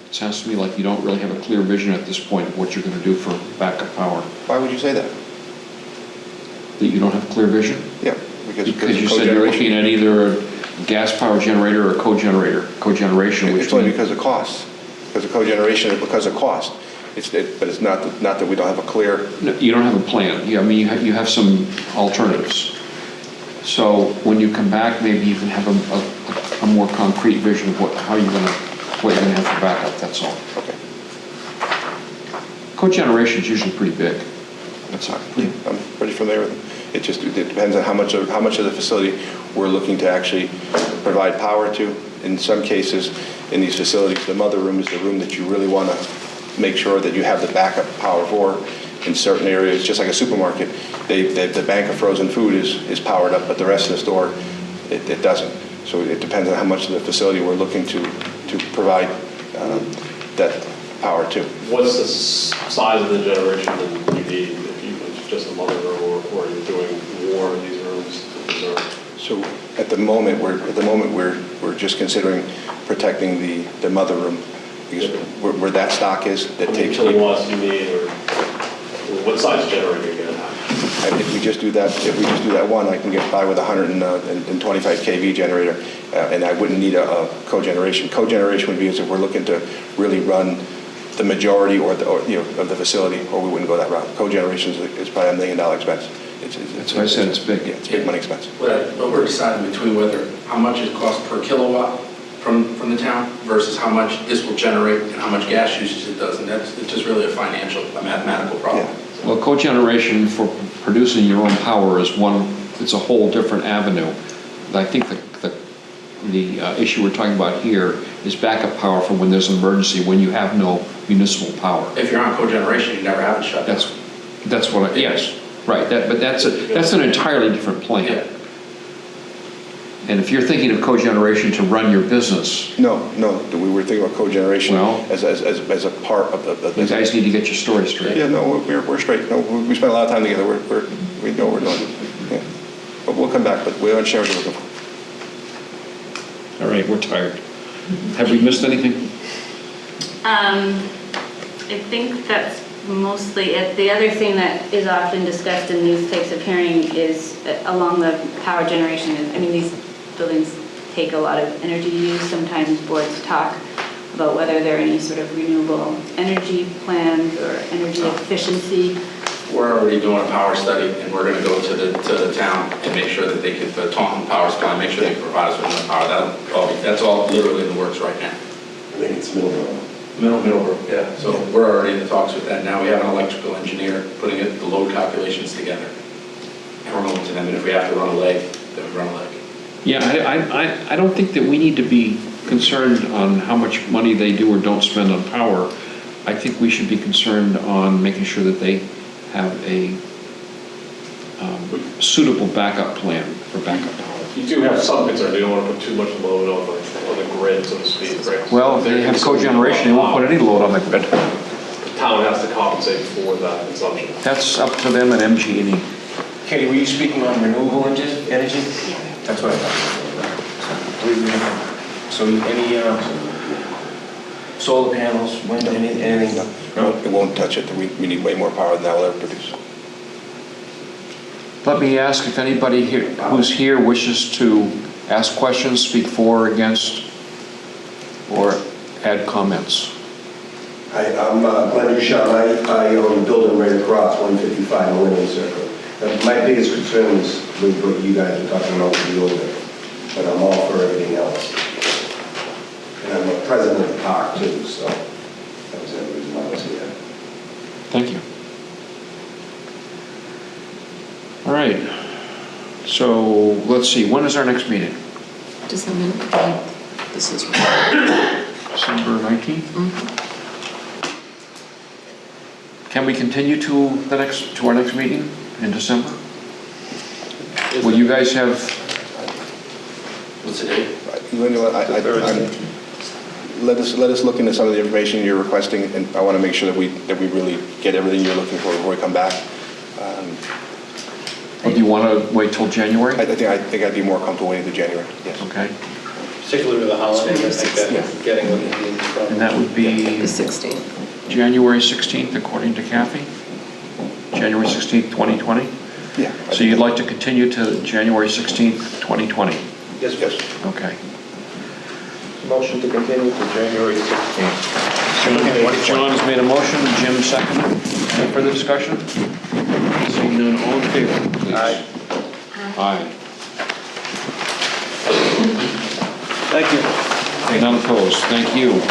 It sounds to me like you don't really have a clear vision at this point of what you're going to do for backup power. Why would you say that? That you don't have clear vision? Yeah, because you said you're looking at either a gas power generator or cogeneration. It's only because of cost. Because of cogeneration, because of cost. But it's not that we don't have a clear... No, you don't have a plan. I mean, you have some alternatives. So when you come back, maybe you can have a more concrete vision of what you're going to have for backup, that's all. Okay. Cogeneration is usually pretty big. That's all. I'm pretty familiar with it. It depends on how much of the facility we're looking to actually provide power to. In some cases, in these facilities, the mother room is the room that you really want to make sure that you have the backup power for. In certain areas, just like a supermarket, the bank of frozen food is powered up, but the rest of the store, it doesn't. So it depends on how much of the facility we're looking to provide that power to. What's the size of the generation that you need if it's just a mother room or you're doing more in these rooms? So at the moment we're just considering protecting the mother room because where that stock is, that takes. Kilowatts you need, or what size generator are you going to have? If we just do that one, I can get by with a 125 kV generator, and I wouldn't need a cogeneration. Cogeneration would be as if we're looking to really run the majority of the facility, or we wouldn't go that route. Cogeneration is probably $1 million expense. That's why I said it's big. Yeah, it's big money expense. But we're deciding between whether how much it costs per kilowatt from the town versus how much this will generate and how much gas usage it does, and it's just really a mathematical problem. Yeah. Well, cogeneration for producing your own power is it's a whole different avenue. I think the issue we're talking about here is backup power for when there's an emergency, when you have no municipal power. If you're on cogeneration, you never have it shut down. That's what yes, right. But that's an entirely different plan. Yeah. And if you're thinking of cogeneration to run your business... No, we were thinking about cogeneration as a part of the You guys need to get your story straight. Yeah, no, we're straight. No, we spent a lot of time together. We know what we're doing. Yeah. But we'll come back, but we understand what you're looking for. All right, we're tired. Have we missed anything? I think that's mostly it. The other thing that is often discussed in these types of hearings is along the power generation. I mean, these buildings take a lot of energy to use. Sometimes boards talk about whether there are any sort of renewable energy plans or energy efficiency. We're already doing a power study, and we're going to go to the town and make sure that they can, the Taunton Power Supply, make sure they can provide us with enough power. That's all literally in the works right now. I think it's Middleborough. Middleborough, yeah. So we're already in the talks with that now. We have an electrical engineer putting the load calculations together. And we're going to them, and if we have to run a leg, then we run a leg. Yeah, I don't think that we need to be concerned on how much money they do or don't spend on power. I think we should be concerned on making sure that they have a suitable backup plan for backup power. You do have some concern. You don't want to put too much load on the grid, so to speak, right? Well, if they have cogeneration, they won't put any load on the grid. The town has to compensate for that consumption. That's up to them and MG&E. Katie, were you speaking on renewable energy? Yeah. That's what I thought. So any solar panels, wind, anything? No, it won't touch it. We need way more power than that will ever produce. Let me ask if anybody here, who's here wishes to ask questions, speak for or against, or add comments. I'm Glenn Duchamp. I own a building right across 155 Millennium Circle. My biggest concern is with what you guys are talking about with the older, but I'm all for everything else. And I'm a president of the park too, so that was the reason why I was here. Thank you. All right. So, let's see, when is our next meeting? December 9th. This is. December 19th? Can we continue to our next meeting in December? Will you guys have? What's the date? Let us look into some of the information you're requesting, and I want to make sure that we really get everything you're looking for before we come back. Or do you want to wait till January? I think I'd be more comfortable waiting till January, yes. Okay. Particularly with the holidays, I think that getting what you need from. And that would be? The 16th. January 16th, according to Kathy? January 16th, 2020? Yeah. So you'd like to continue to January 16th, 2020? Yes. Okay. Motion to continue to January 16th. John has made a motion, Jim seconded. Any further discussion? Seeing none, all in favor, please. Aye. Aye. Thank you. None opposed, thank you.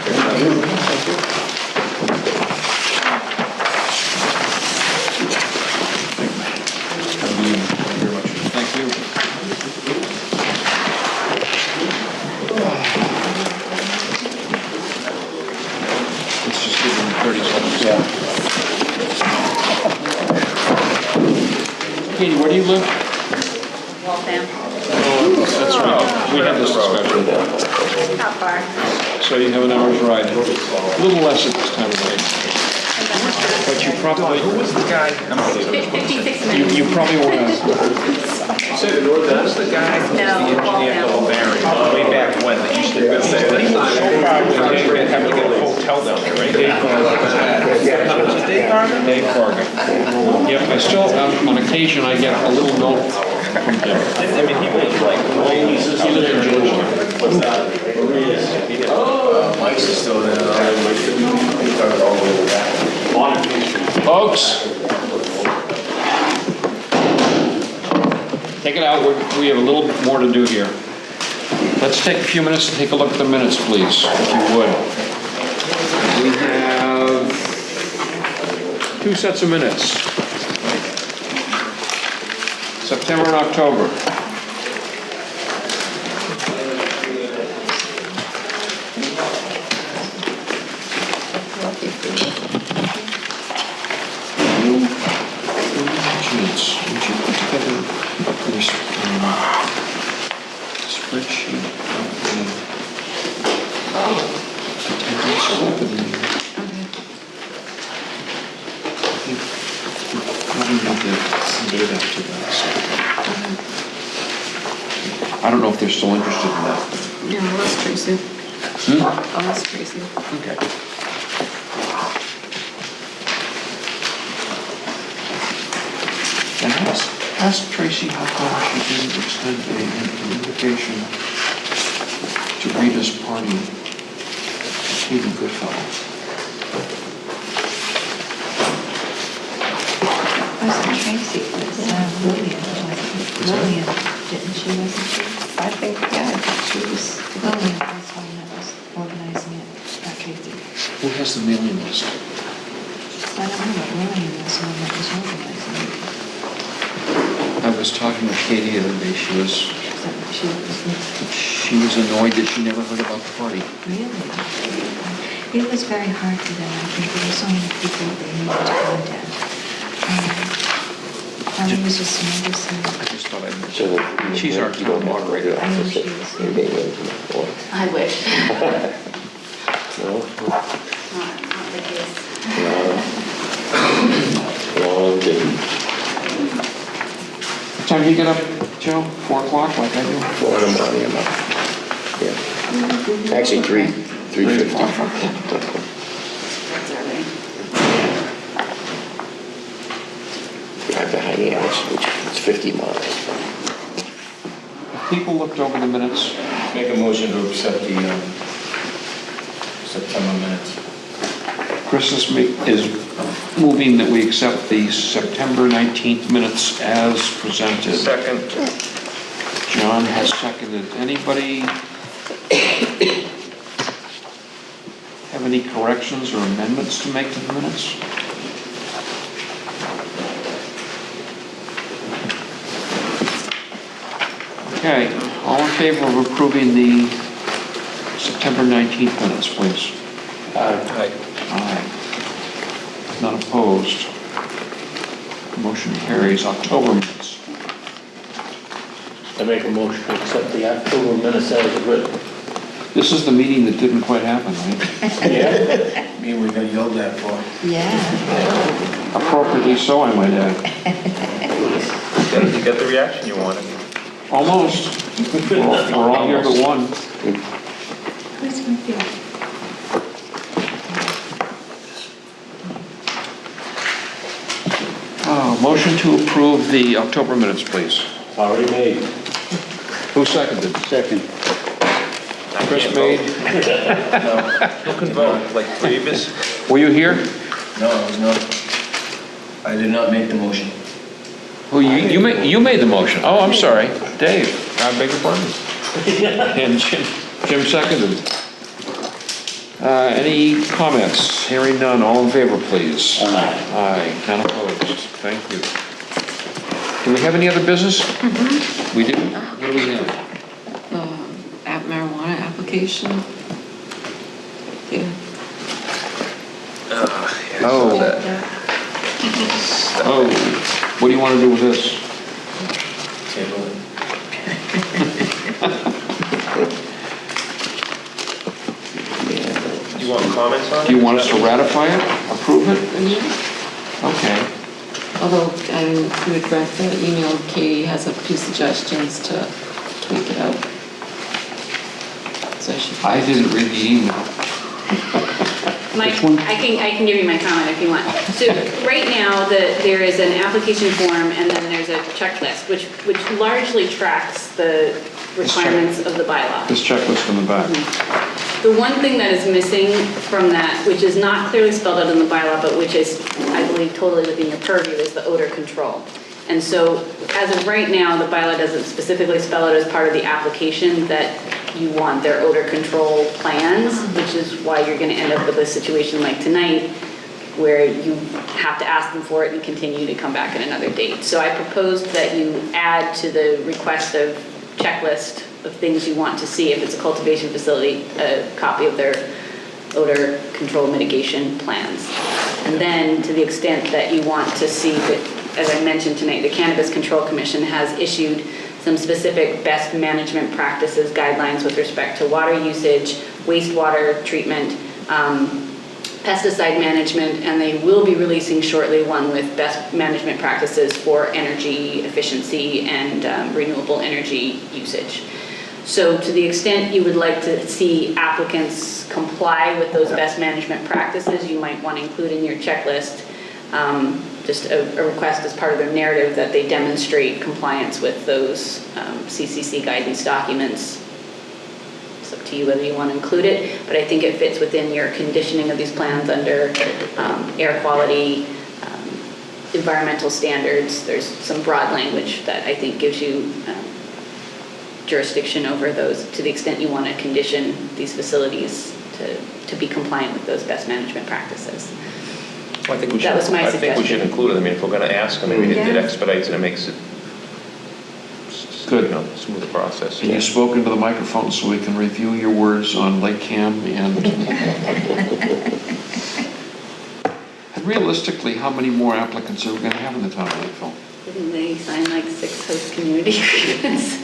Thank you. Let's just give them 30 seconds. Katie, where do you live? Waltham. That's right. We had this discussion. Not far. So you have an hour's ride. A little less at this time of day. But you probably... Who was the guy? 56 minutes. You probably want to... Say the North, that's the guy who's the engineer for LaBarry, way back when, that used to build that. He was so far away, they didn't have to get a hotel down there, right? Dave Fargo? Dave Fargo. Yep, I still, on occasion, I get a little note from him. I mean, he was like, he's an engineer. What's that? Mike's is still there. Folks, take it out. We have a little more to do here. Let's take a few minutes to take a look at the minutes, please, if you would. We have 2 sets of minutes. September and October. Would you put together this spreadsheet of the attendance for the year? I think we probably need to submit that to them. I don't know if they're still interested in that. Yeah, I'll ask Tracy. I'll ask Tracy. Okay. And ask Tracy how come she didn't extend an invitation to Rita's party to Katie Goodfellow. Wasn't Tracy, it was Lillian, wasn't it? Lillian, didn't she, wasn't she? I think she was. Lillian was one that was organizing it, not Tracy. Who has the mailing list? I don't know, but Lillian was the one that was organizing it. I was talking with Katie the other day. She was annoyed that she never heard about the party. Really? It was very hard for them. I think there were so many people they needed to contact. It was just nervous. I just thought I'd mention. She's our town moderator. I know she is. I wish. No? Not the case. Long day. What time do you get up, Joe? 4 o'clock, like I do? 4 in the morning, I'm up. Yeah. Actually, 3:50. Drive to Hyannis, which is 50 miles. People looked over the minutes. Make a motion to accept the September minutes. Chris is moving that we accept the September 19th minutes as presented. Second. John has seconded. Anybody have any corrections or amendments to make to the minutes? Okay, all in favor of approving the September 19th minutes, please? Aye. Aye. None opposed. Motion carries. October minutes. I make a motion to accept the October minutes as written. This is the meeting that didn't quite happen, right? Yeah. Me, we got yelled at for. Yeah. Appropriately so, I might add. You got the reaction you wanted. Almost. We're all here but one. Where's my beer? Motion to approve the October minutes, please. Already made. Who seconded? Second. Chris made. Who can vote? Like 3 of us? Were you here? No, I was not. I did not make the motion. Who, you made the motion. Oh, I'm sorry. Dave, I beg your pardon. And Jim seconded. Any comments? Hearing none. All in favor, please. Aye. Aye. None opposed. Thank you. Do we have any other business? We do? What do we have? Marijuana application. Yeah. Oh, what do you want to do with this? Table it. Do you want comments on it? Do you want us to ratify it, approve it? Okay. Although I regret the email, Katie has a few suggestions to tweak it out. So I didn't read the email. I can give you my comment if you want. So right now, there is an application form and then there's a checklist, which largely tracks the requirements of the bylaw. This checklist in the back. The one thing that is missing from that, which is not clearly spelled out in the bylaw, but which is, I believe, totally within your purview, is the odor control. And so, as of right now, the bylaw doesn't specifically spell out as part of the application that you want their odor control plans, which is why you're gonna end up with a situation like tonight, where you have to ask them for it and continue to come back at another date. So I proposed that you add to the request of checklist of things you want to see, if it's a cultivation facility, a copy of their odor control mitigation plans. And then, to the extent that you want to see that, as I mentioned tonight, the Cannabis Control Commission has issued some specific best management practices guidelines with respect to water usage, wastewater treatment, pesticide management, and they will be releasing shortly one with best management practices for energy efficiency and renewable energy usage. So to the extent you would like to see applicants comply with those best management practices, you might want to include in your checklist just a request as part of their narrative that they demonstrate compliance with those CCC guidance documents. It's up to you whether you want to include it, but I think it fits within your conditioning of these plans under air quality, environmental standards. There's some broad language that I think gives you jurisdiction over those to the extent you want to condition these facilities to be compliant with those best management practices. Well, I think we should. That was my I think we should suggestion. include it. I mean, if we're going to ask them, I mean, it Yeah. expedites and it makes it Good. You know, smoother process. And you spoke into the microphone so we can review your words on LakeCAM and realistically, how many more applicants are we going to have in the town of Lakeville? Didn't they sign like 6 host community agreements?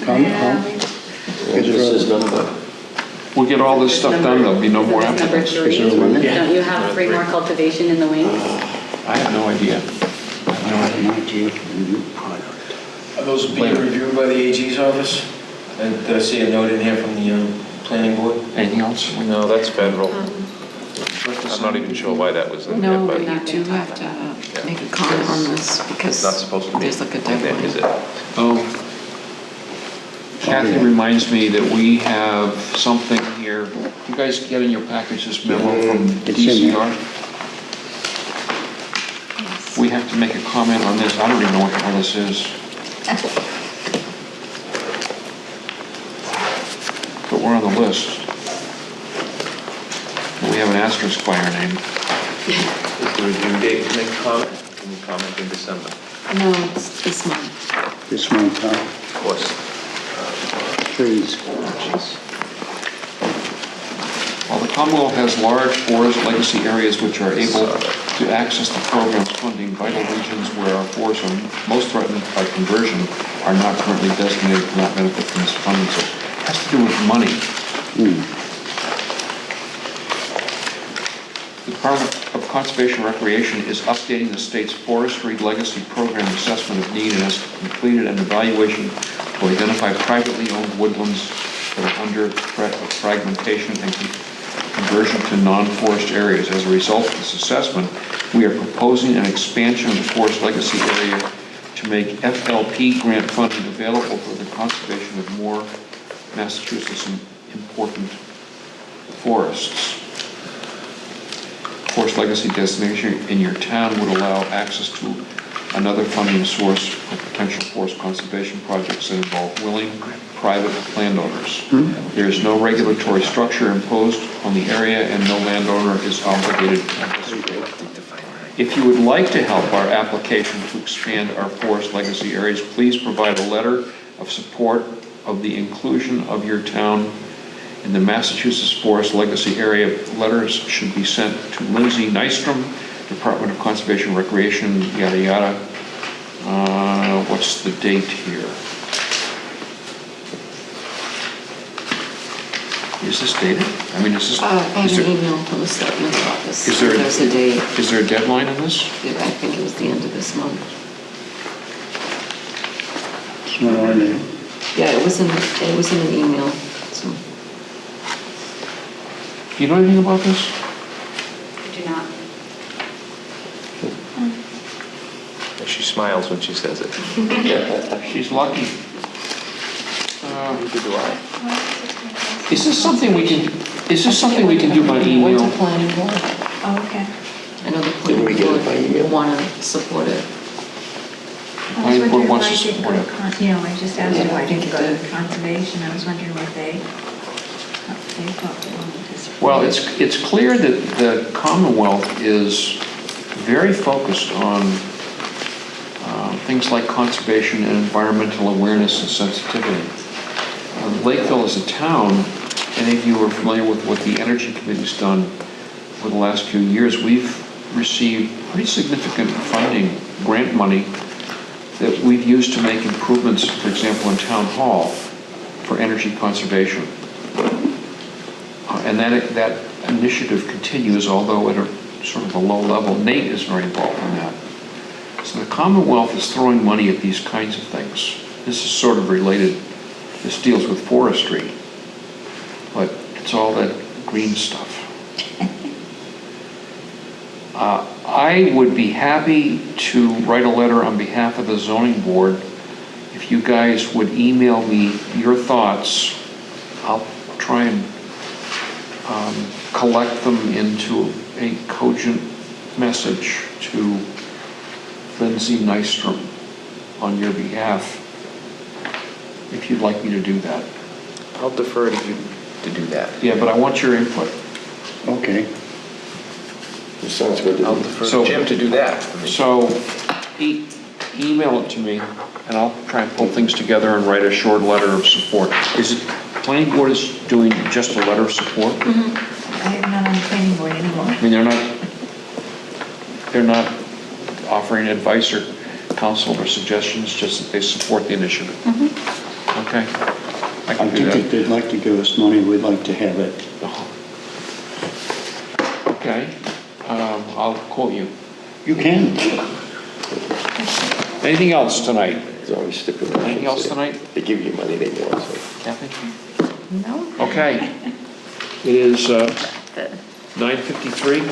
We'll get all this stuff done, there'll be no more Number applicants. 3. Don't you have 3 more cultivation in the wings? I have no idea. Are those being reviewed by the AG's office? And did I see a note in here from the planning board? Anything else? No, that's federal. I'm not even sure why that was in there, No, but but you do have to make a comment on this because it's not supposed to be there's like a in there, deadline. is it? Oh, Kathy reminds me that we have something here. You guys get in your package this memo from DCR? We have to make a comment on this. I don't even know what the hell this is. But we're on the list. We have an asterisk by our name. Is there a due date to make a comment? Can we comment in December? No, it's this month. This month, Of course. please. While the Commonwealth has large forest legacy areas which are able to access the program's funding, vital regions where our forests are most threatened by conversion are not currently designated to not benefit from this funding. So it has to do with money. The Department of Conservation and Recreation is updating the state's forestry legacy program assessment of need and has completed an evaluation to identify privately owned woodlands that are under threat of fragmentation and conversion to non-forest areas. As a result of this assessment, we are proposing an expansion of the forest legacy area to make FLP grant funding available for the conservation of more Massachusetts important forests. Forest legacy designation in your town would allow access to another funding source for potential forest conservation projects that involve willing private landowners. There is no regulatory structure imposed on the area and no landowner is obligated to participate. If you would like to help our application to expand our forest legacy areas, please provide a letter of support of the inclusion of your town in the Massachusetts Forest Legacy Area. Letters should be sent to Lindsay Nystrom, Department of Conservation and Recreation, yada yada. What's the date here? Is this dated? I mean, is this? I have an email from the selectman's office. Is there There's a date. Is there a deadline on this? I think it was the end of this month. It's not on there. Yeah, it was in an email, so. Do you know anything about this? I do not. She smiles when she says it. She's lucky. Neither do I. Is this something we can do by email? Went to planning board. Oh, okay. I know the Didn't we planning get it by email? board want to support it. I was Planning board wondering wants why to it didn't support go it. to I just asked Yeah, why I it think didn't it go to did. conservation. I was wondering what they thought they wanted to support. Well, it's clear that the Commonwealth is very focused on things like conservation and environmental awareness and sensitivity. Lakeville is a town, any of you are familiar with what the Energy Committee's done over the last few years. We've received pretty significant funding, grant money, that we've used to make improvements, for example, in Town Hall for energy conservation. And that initiative continues, although at a sort of a low level. Nate is very involved in that. So the Commonwealth is throwing money at these kinds of things. This is sort of related. This deals with forestry, but it's all that green stuff. I would be happy to write a letter on behalf of the zoning board. If you guys would email me your thoughts, I'll try and collect them into a cogent message to Lindsay Nystrom on your behalf, if you'd like me to do that. I'll defer to you to do that. Yeah, but I want your input. Okay. It sounds good to I'll me. defer So- to Jim to do that. So email it to me, and I'll try and pull things together and write a short letter of support. Is it, planning board is doing just a letter of support? I am not on the planning board anymore. I mean, they're not offering advice or counsel or suggestions, just that they support the initiative. Okay. I I can do think that. if they'd like to give us money, we'd like to have it. Okay. I'll quote you. You can. Anything else tonight? There's always stipulations. Anything else tonight? They give you money they want, so. Kathy? No? Okay. It is 9:53.